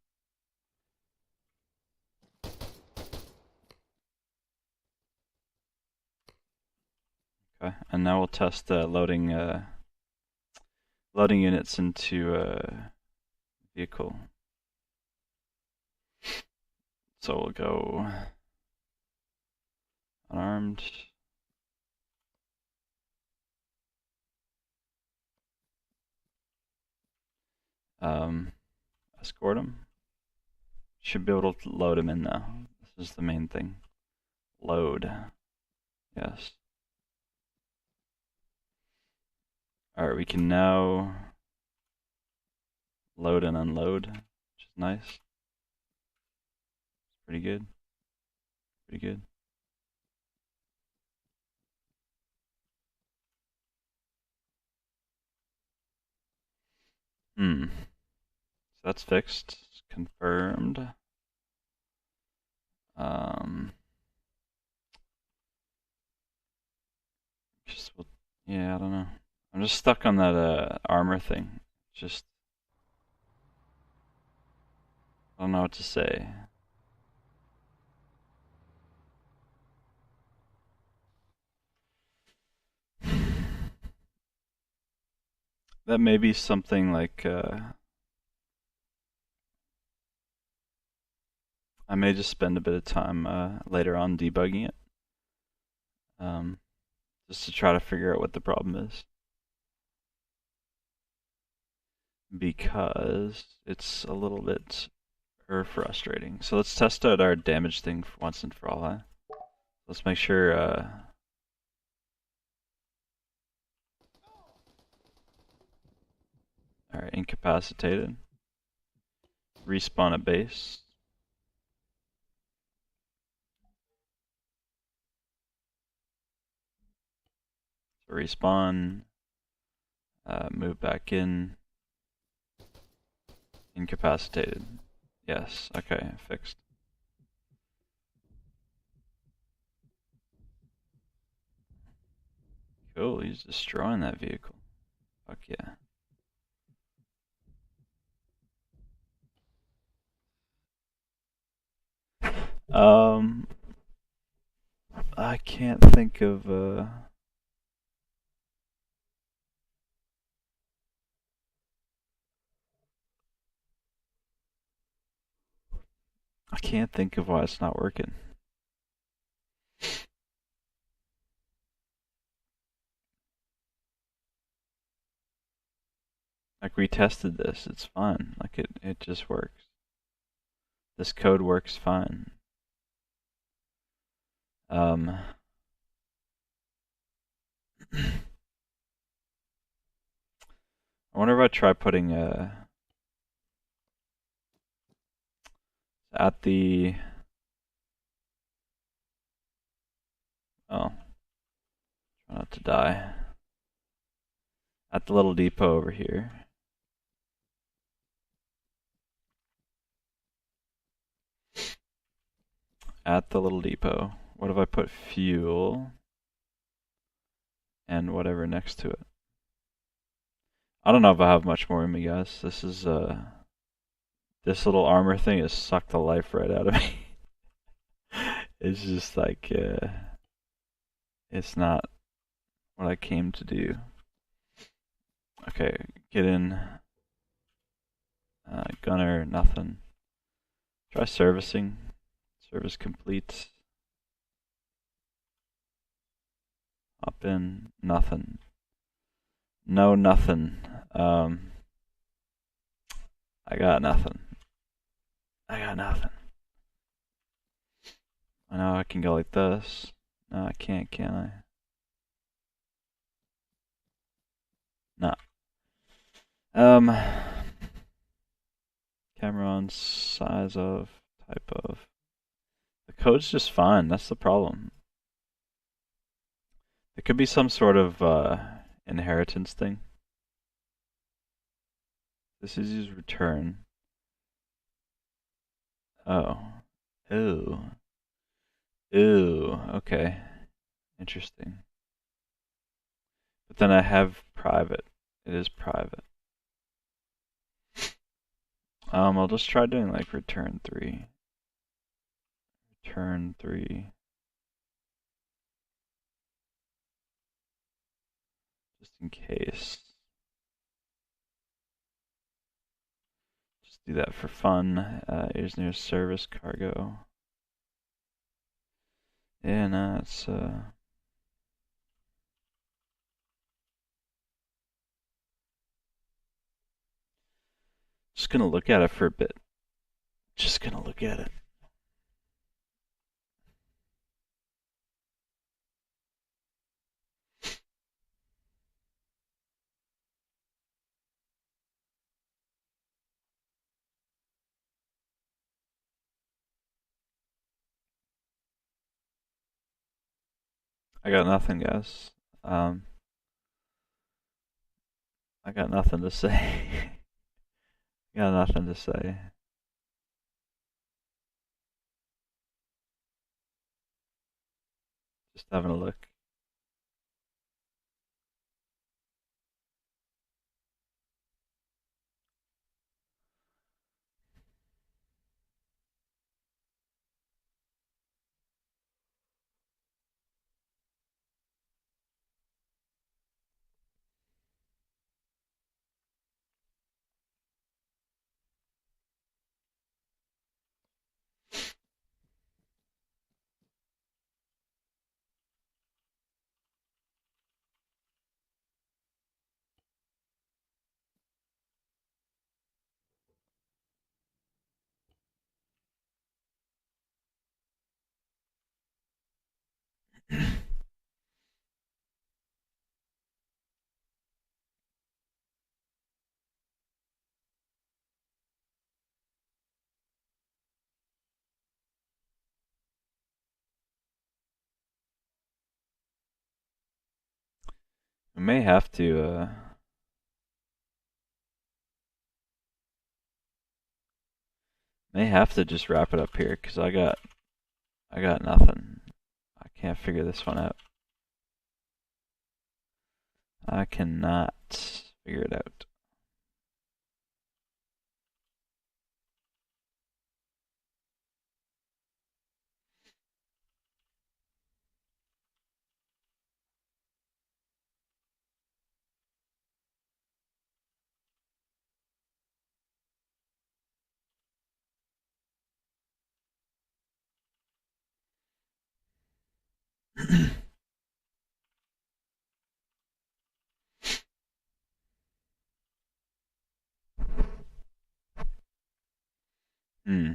Okay, and now we'll test loading units into vehicle. So we'll go unarmed. Escort him. Should be able to load him in now. This is the main thing. Load. Yes. Alright, we can now load and unload, which is nice. Pretty good. Pretty good. So that's fixed. Confirmed. Yeah, I don't know. I'm just stuck on that armor thing. Just I don't know what to say. That may be something like I may just spend a bit of time later on debugging it, just to try to figure out what the problem is, because it's a little bit frustrating. So let's test out our damage thing for once and for all. Huh? Let's make sure. Alright, incapacitated. Respawn at base. So respawn. Move back in. Incapacitated. Yes, okay, fixed. Cool, he's destroying that vehicle. Fuck yeah. I can't think of I can't think of why it's not working. Like we tested this, it's fine. Like it just works. This code works fine. I wonder if I try putting at the try not to die. At the little depot over here. At the little depot. What if I put fuel and whatever next to it? I don't know if I have much more in me, guys. This is this little armor thing has sucked the life right out of me. It's just like it's not what I came to do. Okay, get in. Gunner, nothing. Try servicing. Service complete. Hop in, nothing. No, nothing. I got nothing. I got nothing. I know I can go like this. No, I can't, can I? No. Camera on, size of, type of. The code's just fine, that's the problem. It could be some sort of inheritance thing. This is his return. Oh. Ew. Ew. Okay. Interesting. But then I have private. It is private. I'll just try doing like return 3. Return 3. Just in case. Just do that for fun. Here's near service cargo. Yeah, no, it's just gonna look at it for a bit. Just gonna look at it. I got nothing, guys. I got nothing to say. Got nothing to say. Just having a look. We may have to just wrap it up here because I got nothing. I can't figure this one out. I cannot figure it out. Hmm.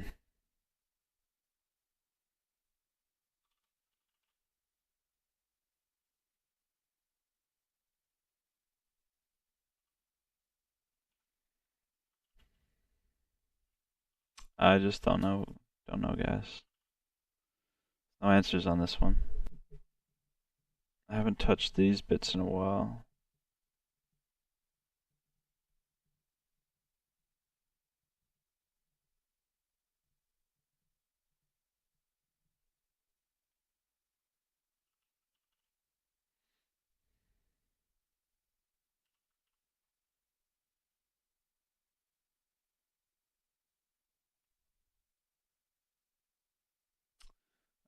I just don't know. Don't know, guys. No answers on this one. I haven't touched these bits in a while.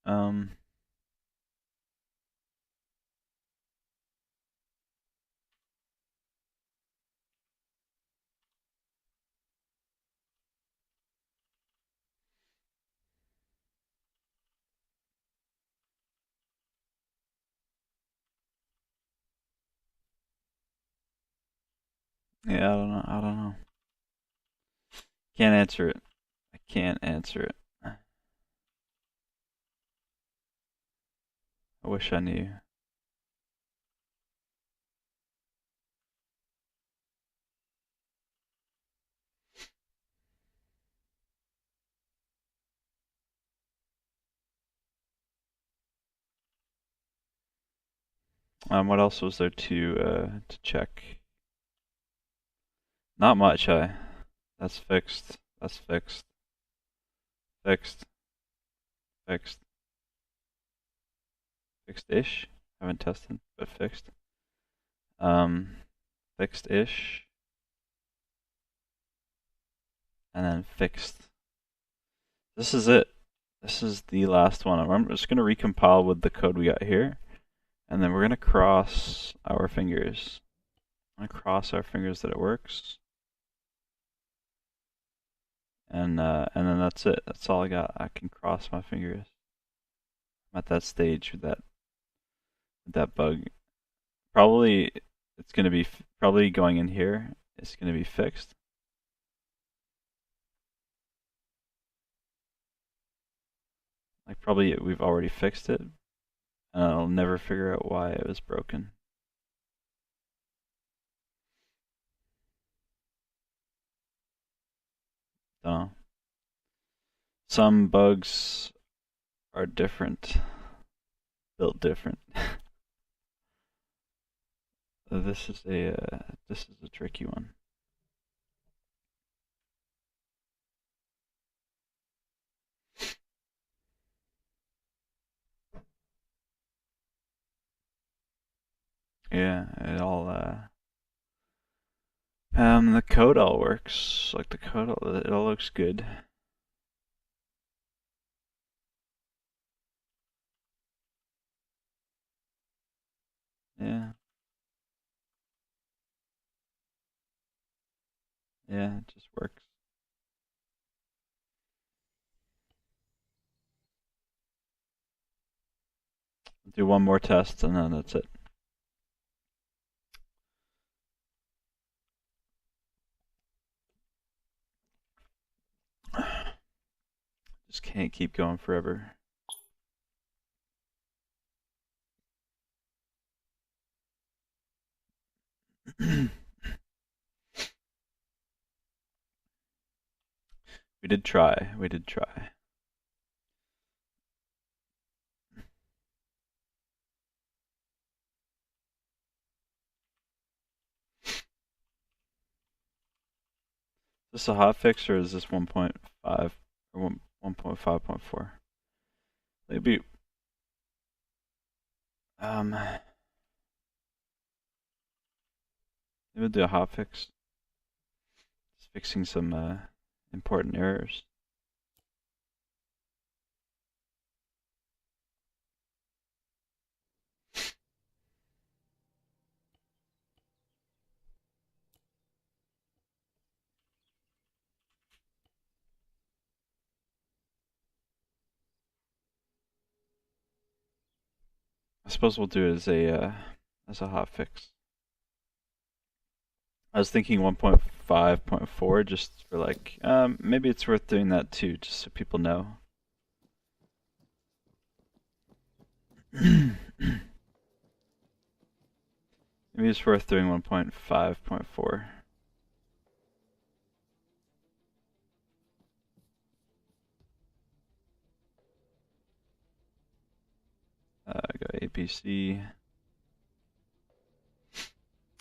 Um. Yeah, I don't know. I don't know. Can't answer it. I can't answer it. I wish I knew. What else was there to check? Not much. That's fixed. That's fixed. Fixed. Fixed. Fixed-ish. Haven't tested, but fixed. Fixed-ish, and then fixed. This is it. This is the last one. I'm just going to recompile with the code we got here, and then we're going to cross our fingers. I'm going to cross our fingers that it works. And then that's it. That's all I got. I can cross my fingers. I'm at that stage with that bug. Probably it's going to be probably going in here. It's going to be fixed. Like probably we've already fixed it, and I'll never figure out why it was broken. Don't know. Some bugs are different, built different. This is a tricky one. Yeah, it all the code all works. Like the code it all looks good. Yeah. Yeah, it just works. Do one more test and then that's it. Just can't keep going forever. We did try. We did try. Is this a hotfix or is this 1.5 or 1.5.4? Maybe maybe we'll do a hotfix. Just fixing some important errors. I suppose we'll do it as a hotfix. I was thinking 1.5.4 just for like maybe it's worth doing that too, just so people know. Maybe it's worth doing 1.5.4. Go APC.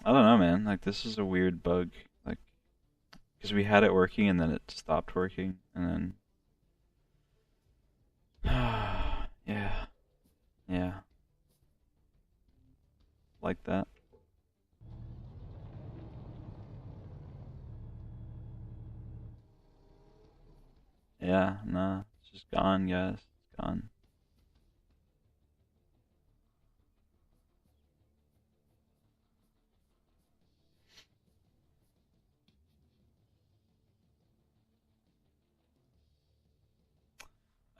I don't know, man. Like this is a weird bug. Like, because we had it working and then it stopped working, and then yeah, yeah, like that. Yeah, nah, it's just gone, guys. It's gone.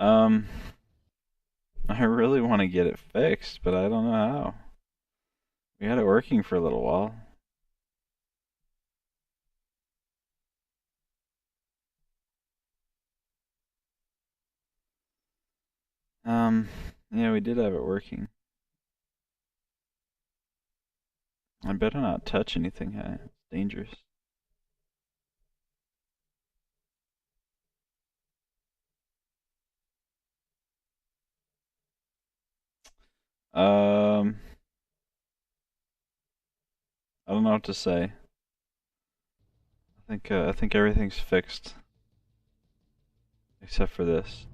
Um, I really want to get it fixed, but I don't know how. We had it working for a little while. Um, yeah, we did have it working. I better not touch anything. It's dangerous. Um, I don't know what to say. I think everything's fixed except for this.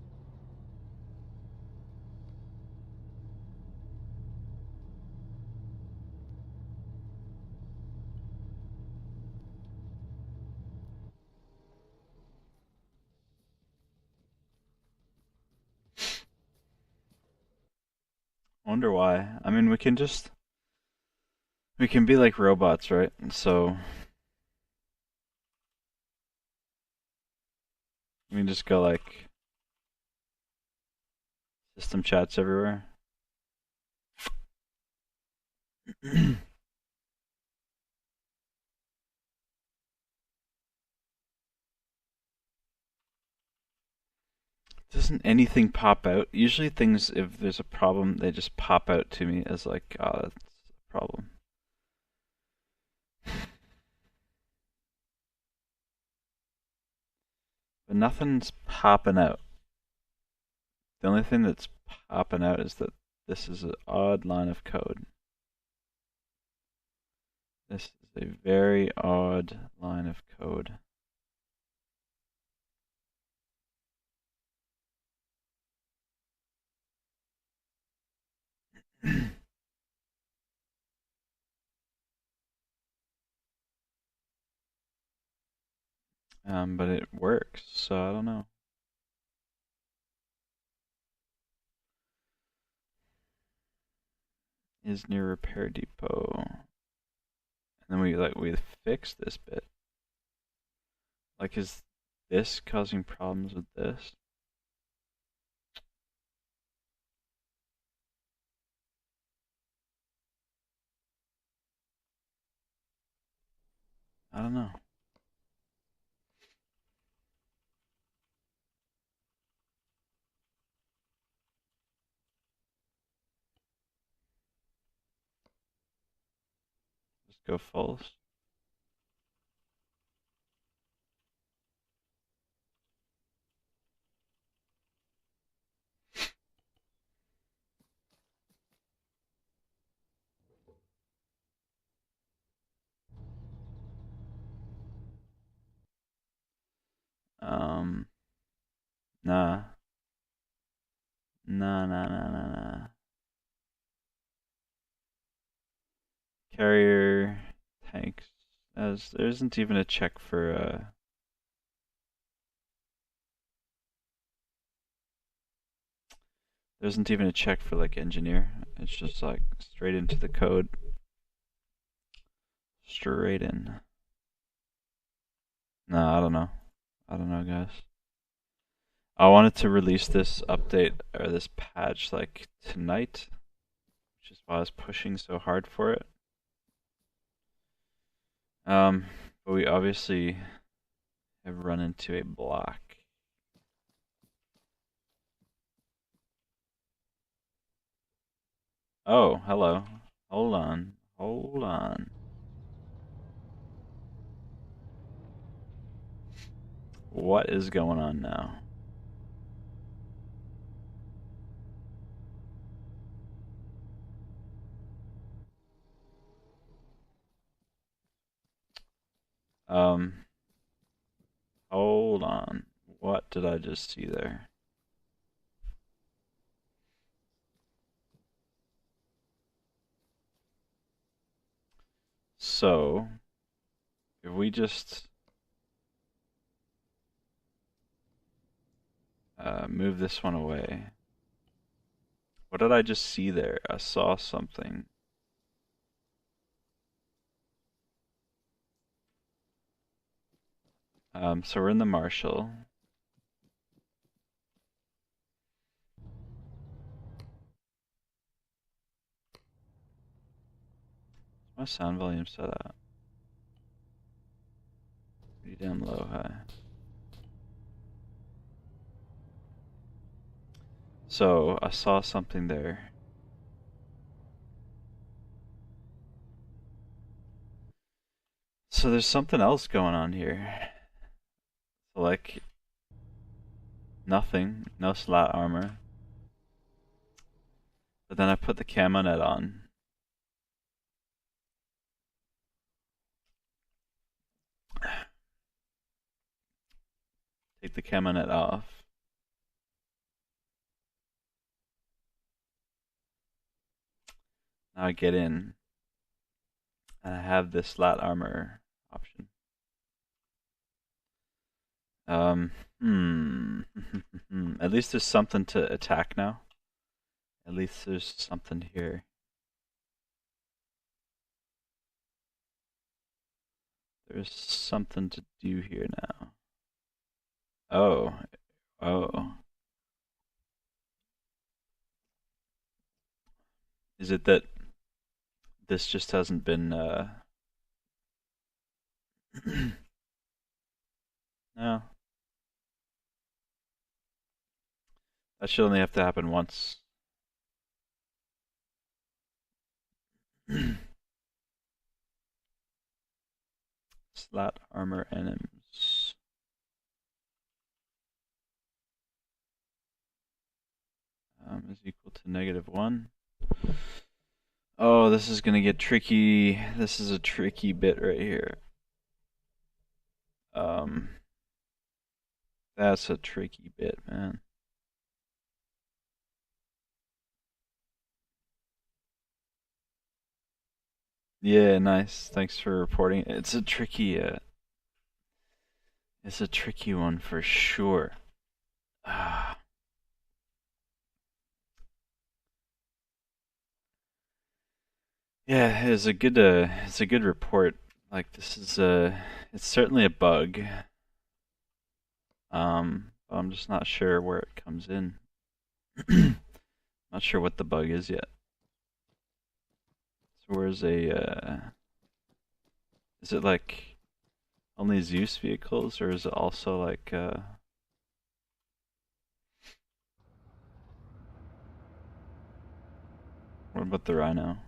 I wonder why. I mean, we can be like robots, right? So we can just go like system chats everywhere. Doesn't anything pop out? Usually things, if there's a problem, they just pop out to me as like, oh, that's a problem. But nothing's popping out. The only thing that's popping out is that this is an odd line of code. This is a very odd line of code. But it works, so I don't know. Is near repair depot. And then we fix this bit. Like, is this causing problems with this? I don't know. Just go false. Um, nah. Nah. Carrier tanks. As there isn't even a check for there isn't even a check for like engineer. It's just like straight into the code. Straight in. No, I don't know. I don't know, guys. I wanted to release this update or this patch like tonight, which is why I was pushing so hard for it. But we obviously have run into a block. Oh, hello. Hold on. Hold on. What is going on now? Um, hold on. What did I just see there? So, if we just move this one away. What did I just see there? I saw something. So we're in the Marshall. My sound volume set at? Pretty damn low, high. So I saw something there. So there's something else going on here. So like nothing, no slat armor. But then I put the camo net on. Take the camo net off. Now I get in. And I have this slat armor option. Hmm. At least there's something to attack now. At least there's something here. There's something to do here now. Oh. Oh. Is it that this just hasn't been, no. That should only have to happen once. Slat armor enemies. Is equal to -1. Oh, this is gonna get tricky. This is a tricky bit right here. That's a tricky bit, man. Yeah, nice. Thanks for reporting. It's a tricky one for sure. Ah. Yeah, it's a good report. Like this is it's certainly a bug. I'm just not sure where it comes in. Not sure what the bug is yet. So where's is it like only Zeus vehicles, or is it also like what about the Rhino?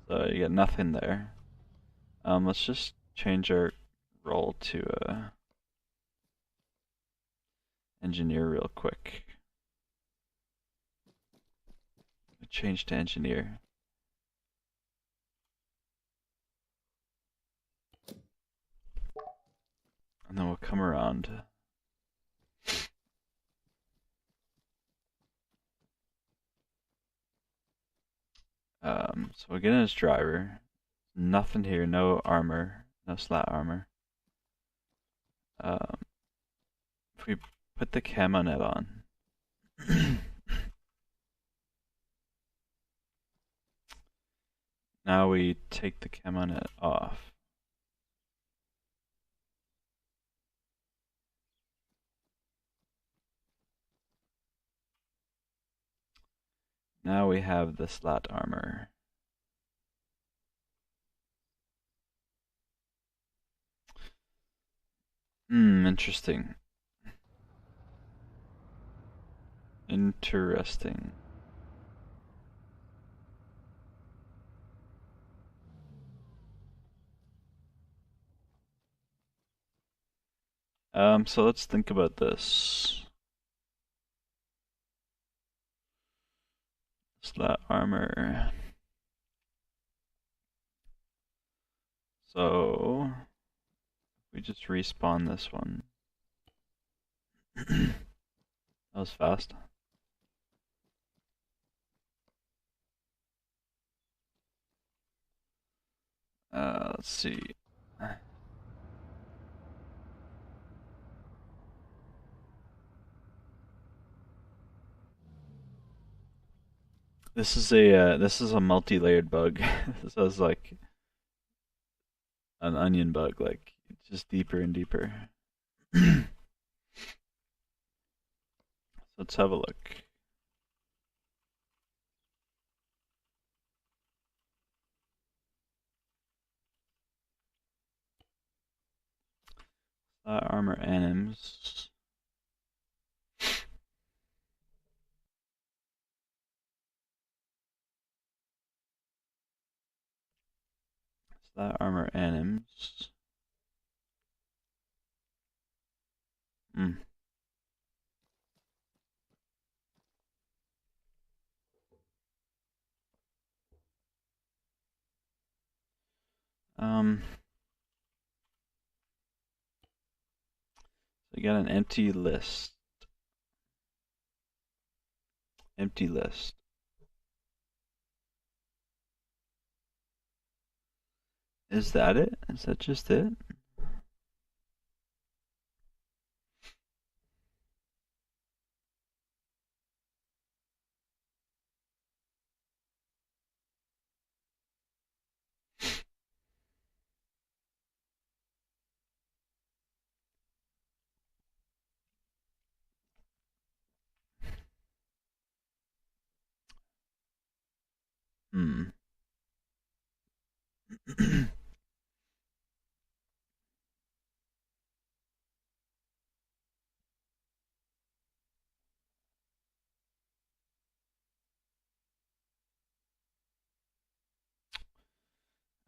So you got nothing there. Let's just change our role to engineer real quick. Change to engineer. And then we'll come around. So we'll get in as driver. Nothing here, no armor, no slat armor. If we put the camo net on. Now we take the camo net off. Now we have the slat armor. Interesting. Interesting. So let's think about this. Slat armor. So we just respawn this one. That was fast. Let's see. This is a multi-layered bug. This is like an onion bug, like just deeper and deeper. Let's have a look. Armor anims. Armor anims. So we got an empty list. Empty list. Is that it? Is that just it? Hmm.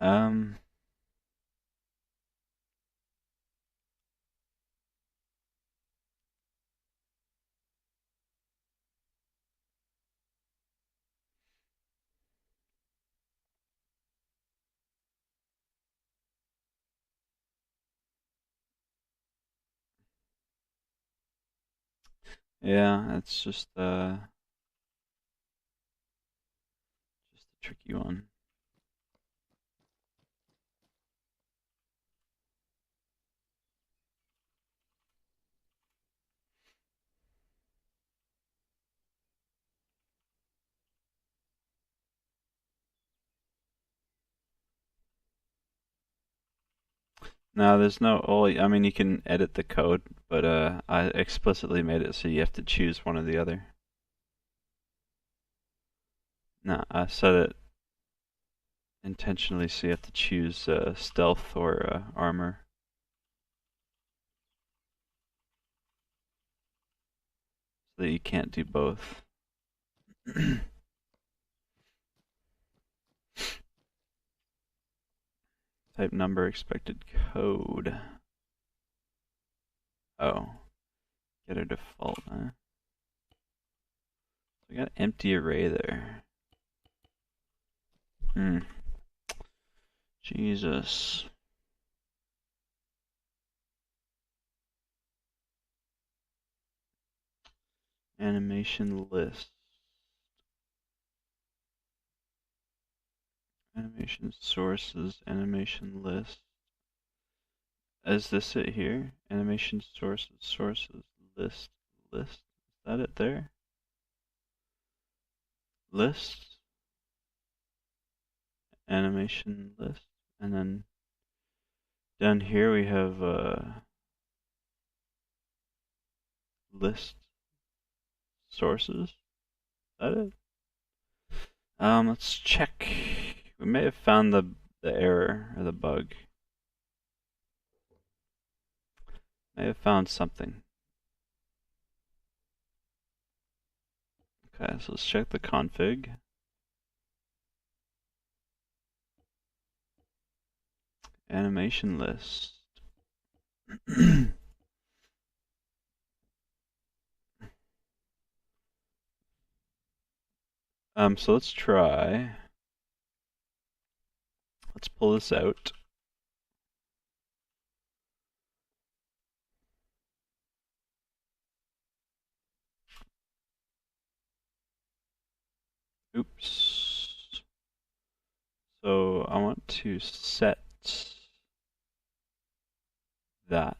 um. Yeah, it's just a tricky one. No, there's no. Oh, I mean, you can edit the code, but I explicitly made it so you have to choose one or the other. No, I set it intentionally so you have to choose stealth or armor, so that you can't do both. Type number, expected code. Oh, get a default, huh? We got empty array there. Hmm. Jesus. Animation list. Animation sources, animation list. Is this it here? Animation sources, list. Is that it there? List, animation list. And then down here we have list sources. Is that it? Let's check. We may have found the error or the bug. May have found something. Okay, so let's check the config. Animation list. So let's try. Let's pull this out. Oops. So I want to set that.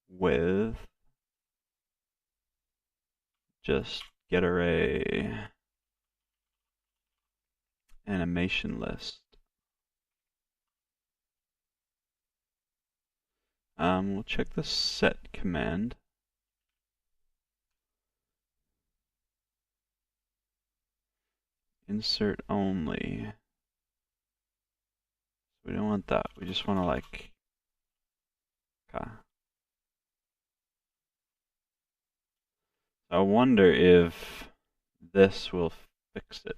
With just get array animation list. We'll check the set command. Insert only. We don't want that. We just want to like. Okay. I wonder if this will fix it.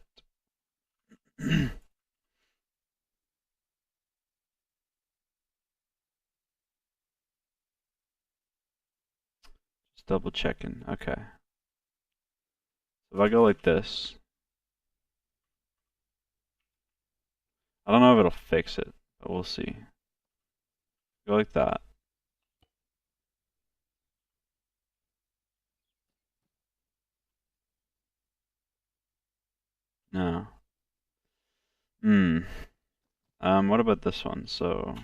Just double checking. Okay. So if I go like this, I don't know if it'll fix it, but we'll see. Go like that. No. Hmm. What about this one? So,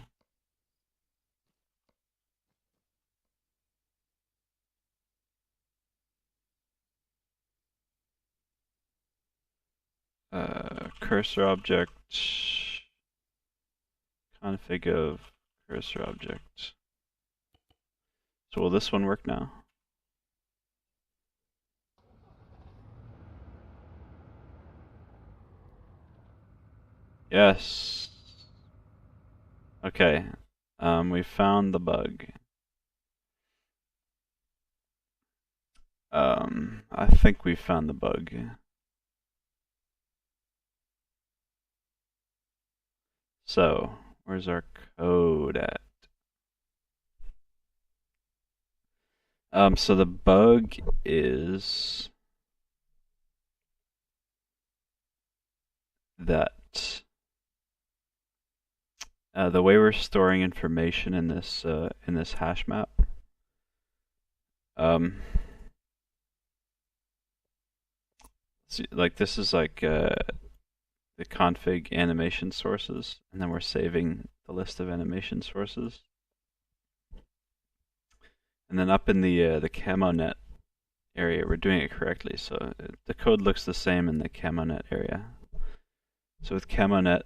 cursor object, config of cursor object. So will this one work now? Yes. Okay. We found the bug. I think we found the bug. So, where's our code at? So the bug is that the way we're storing information in this hash map, like this is like the config animation sources, and then we're saving the list of animation sources. And then up in the CamoNet area, we're doing it correctly. So the code looks the same in the CamoNet area. So with CamoNet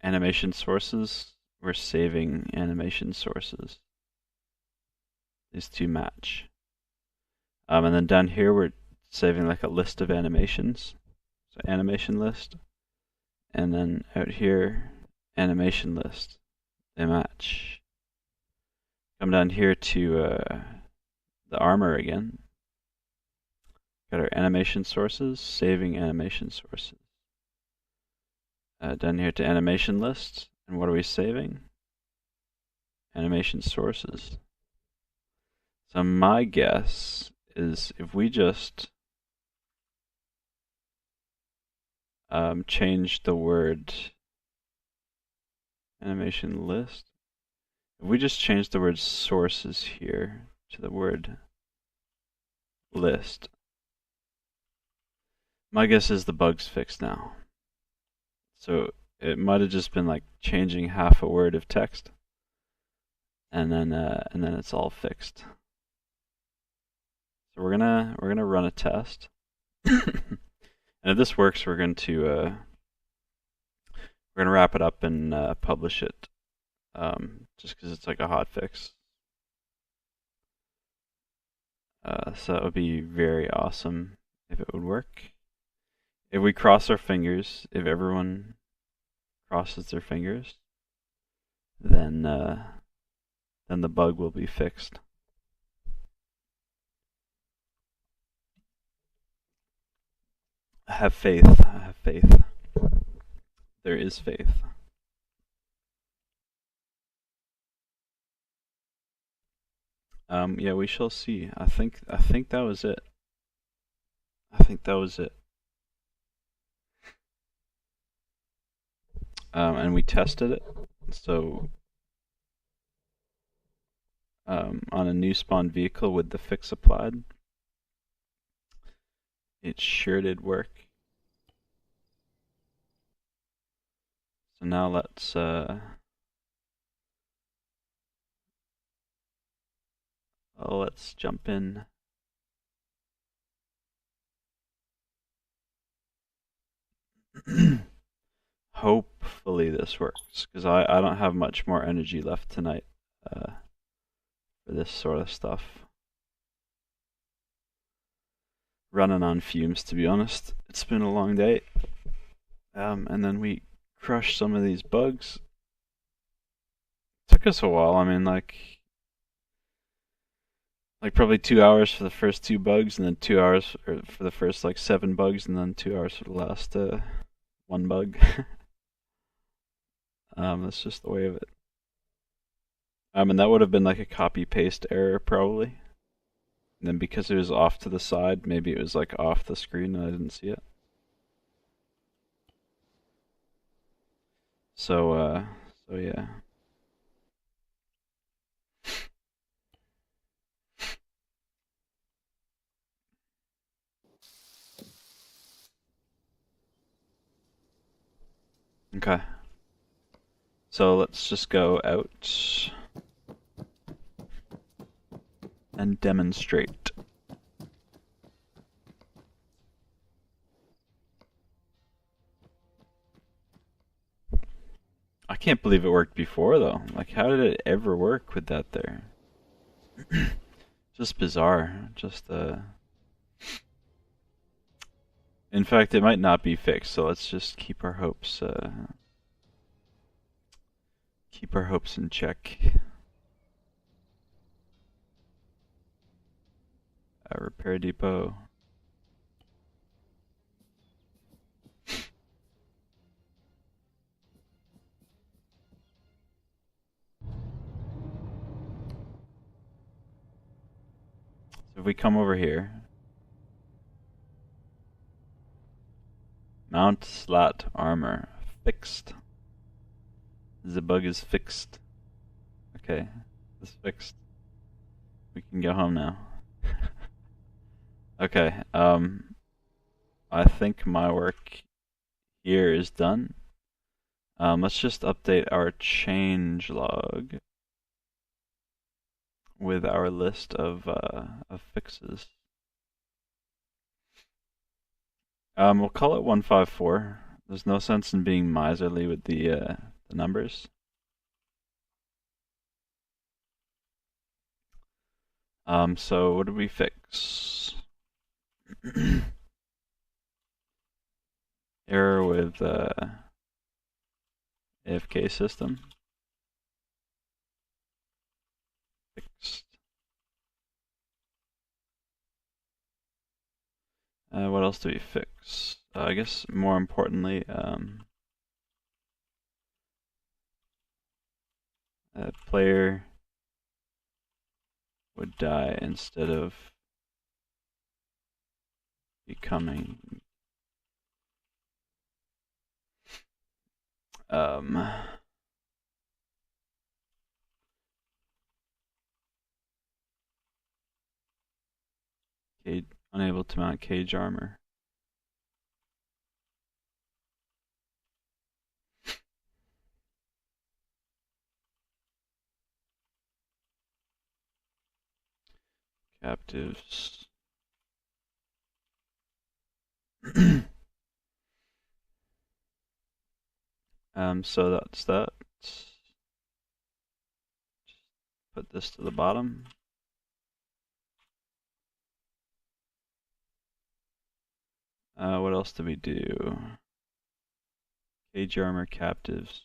animation sources, we're saving animation sources. These two match. And then down here, we're saving like a list of animations. So animation list. And then out here, animation list. They match. Come down here to the Armor again. Got our animation sources, saving animation sources. Down here to animation list. And what are we saving? Animation sources. So my guess is if we just change the word animation list, if we just change the word sources here to the word list, my guess is the bug's fixed now. So it might have just been like changing half a word of text, and then it's all fixed. So we're gonna run a test, and if this works, we're gonna wrap it up and publish it, just because it's like a hot fix. So that would be very awesome if it would work. If we cross our fingers, if everyone crosses their fingers, then the bug will be fixed. I have faith. I have faith. There is faith. Yeah, we shall see. I think that was it. I think that was it. And we tested it. So on a new spawn vehicle with the fix applied, it sure did work. So now let's jump in. Hopefully this works, because I don't have much more energy left tonight for this sort of stuff. Running on fumes, to be honest. It's been a long day. And then we crushed some of these bugs. Took us a while. I mean, like probably 2 hours for the first two bugs, and then 2 hours for the first like 7 bugs, and then 2 hours for the last one bug. That's just the way of it. And that would have been like a copy paste error probably. And then because it was off to the side, maybe it was like off the screen and I didn't see it. So yeah. Okay. So let's just go out and demonstrate. I can't believe it worked before though. Like, how did it ever work with that there? Just bizarre. Just in fact, it might not be fixed. So let's just keep our hopes in check. Repair depot. So if we come over here, mount slot armor fixed. The bug is fixed. Okay, it's fixed. We can go home now. Okay, I think my work here is done. Let's just update our change log with our list of fixes. We'll call it 154. There's no sense in being miserly with the numbers. So what did we fix? Error with AFK system. Fixed. What else do we fix? I guess more importantly, a player would die instead of becoming unable to mount cage armor. Captives. So that's that. Just put this to the bottom. What else do we do? Cage armor captives.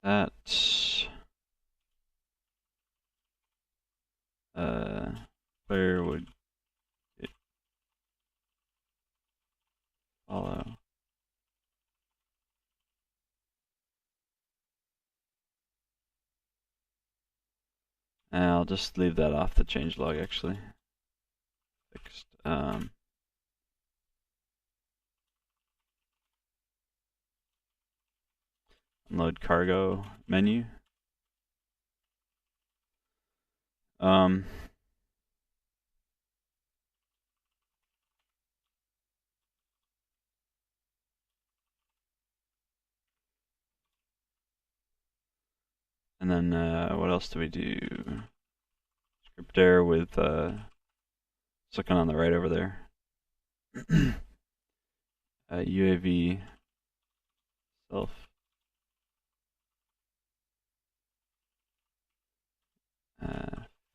That player would follow. And I'll just leave that off the changelog actually. Fixed. Unload cargo menu. And then what else do we do? Script error with second on the right over there. UAV self.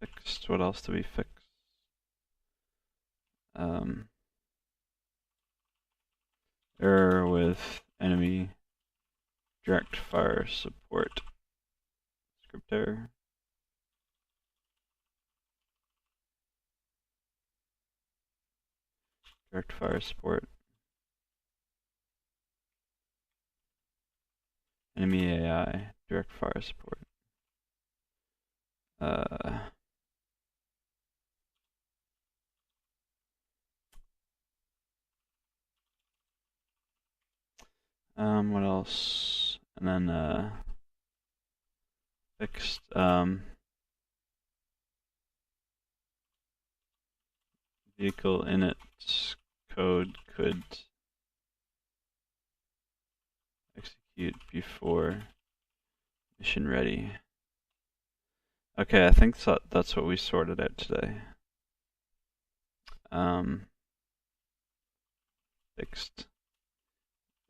Fixed. What else do we fix? Error with enemy direct fire support. Script error. Direct fire support. Enemy AI direct fire support. What else? And then fixed vehicle init code could execute before mission ready. Okay, I think that's what we sorted out today. Fixed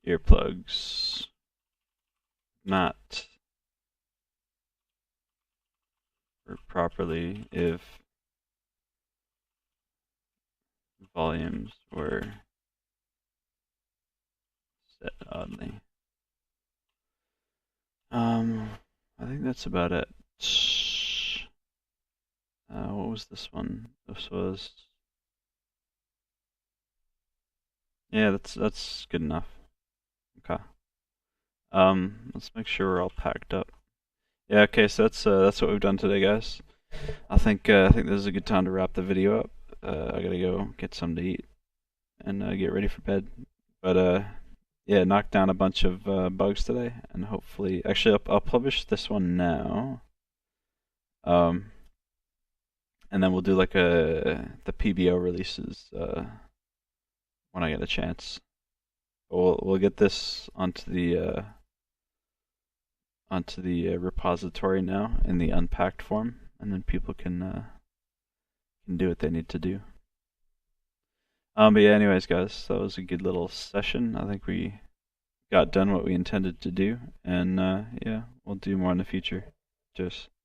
earplugs not work properly if volumes were set oddly. I think that's about it. What was this one? This was, yeah, that's good enough. Okay. Let's make sure we're all packed up. Yeah, okay, so that's what we've done today, guys. I think this is a good time to wrap the video up. I gotta go get something to eat and get ready for bed. But yeah, knocked down a bunch of bugs today, and hopefully, actually, I'll publish this one now. And then we'll do like the PBO releases when I get a chance. We'll get this onto the repository now in the unpacked form, and then people can do what they need to do. But yeah, anyways, guys, that was a good little session. I think we got done what we intended to do, and yeah, we'll do more in the future. Cheers.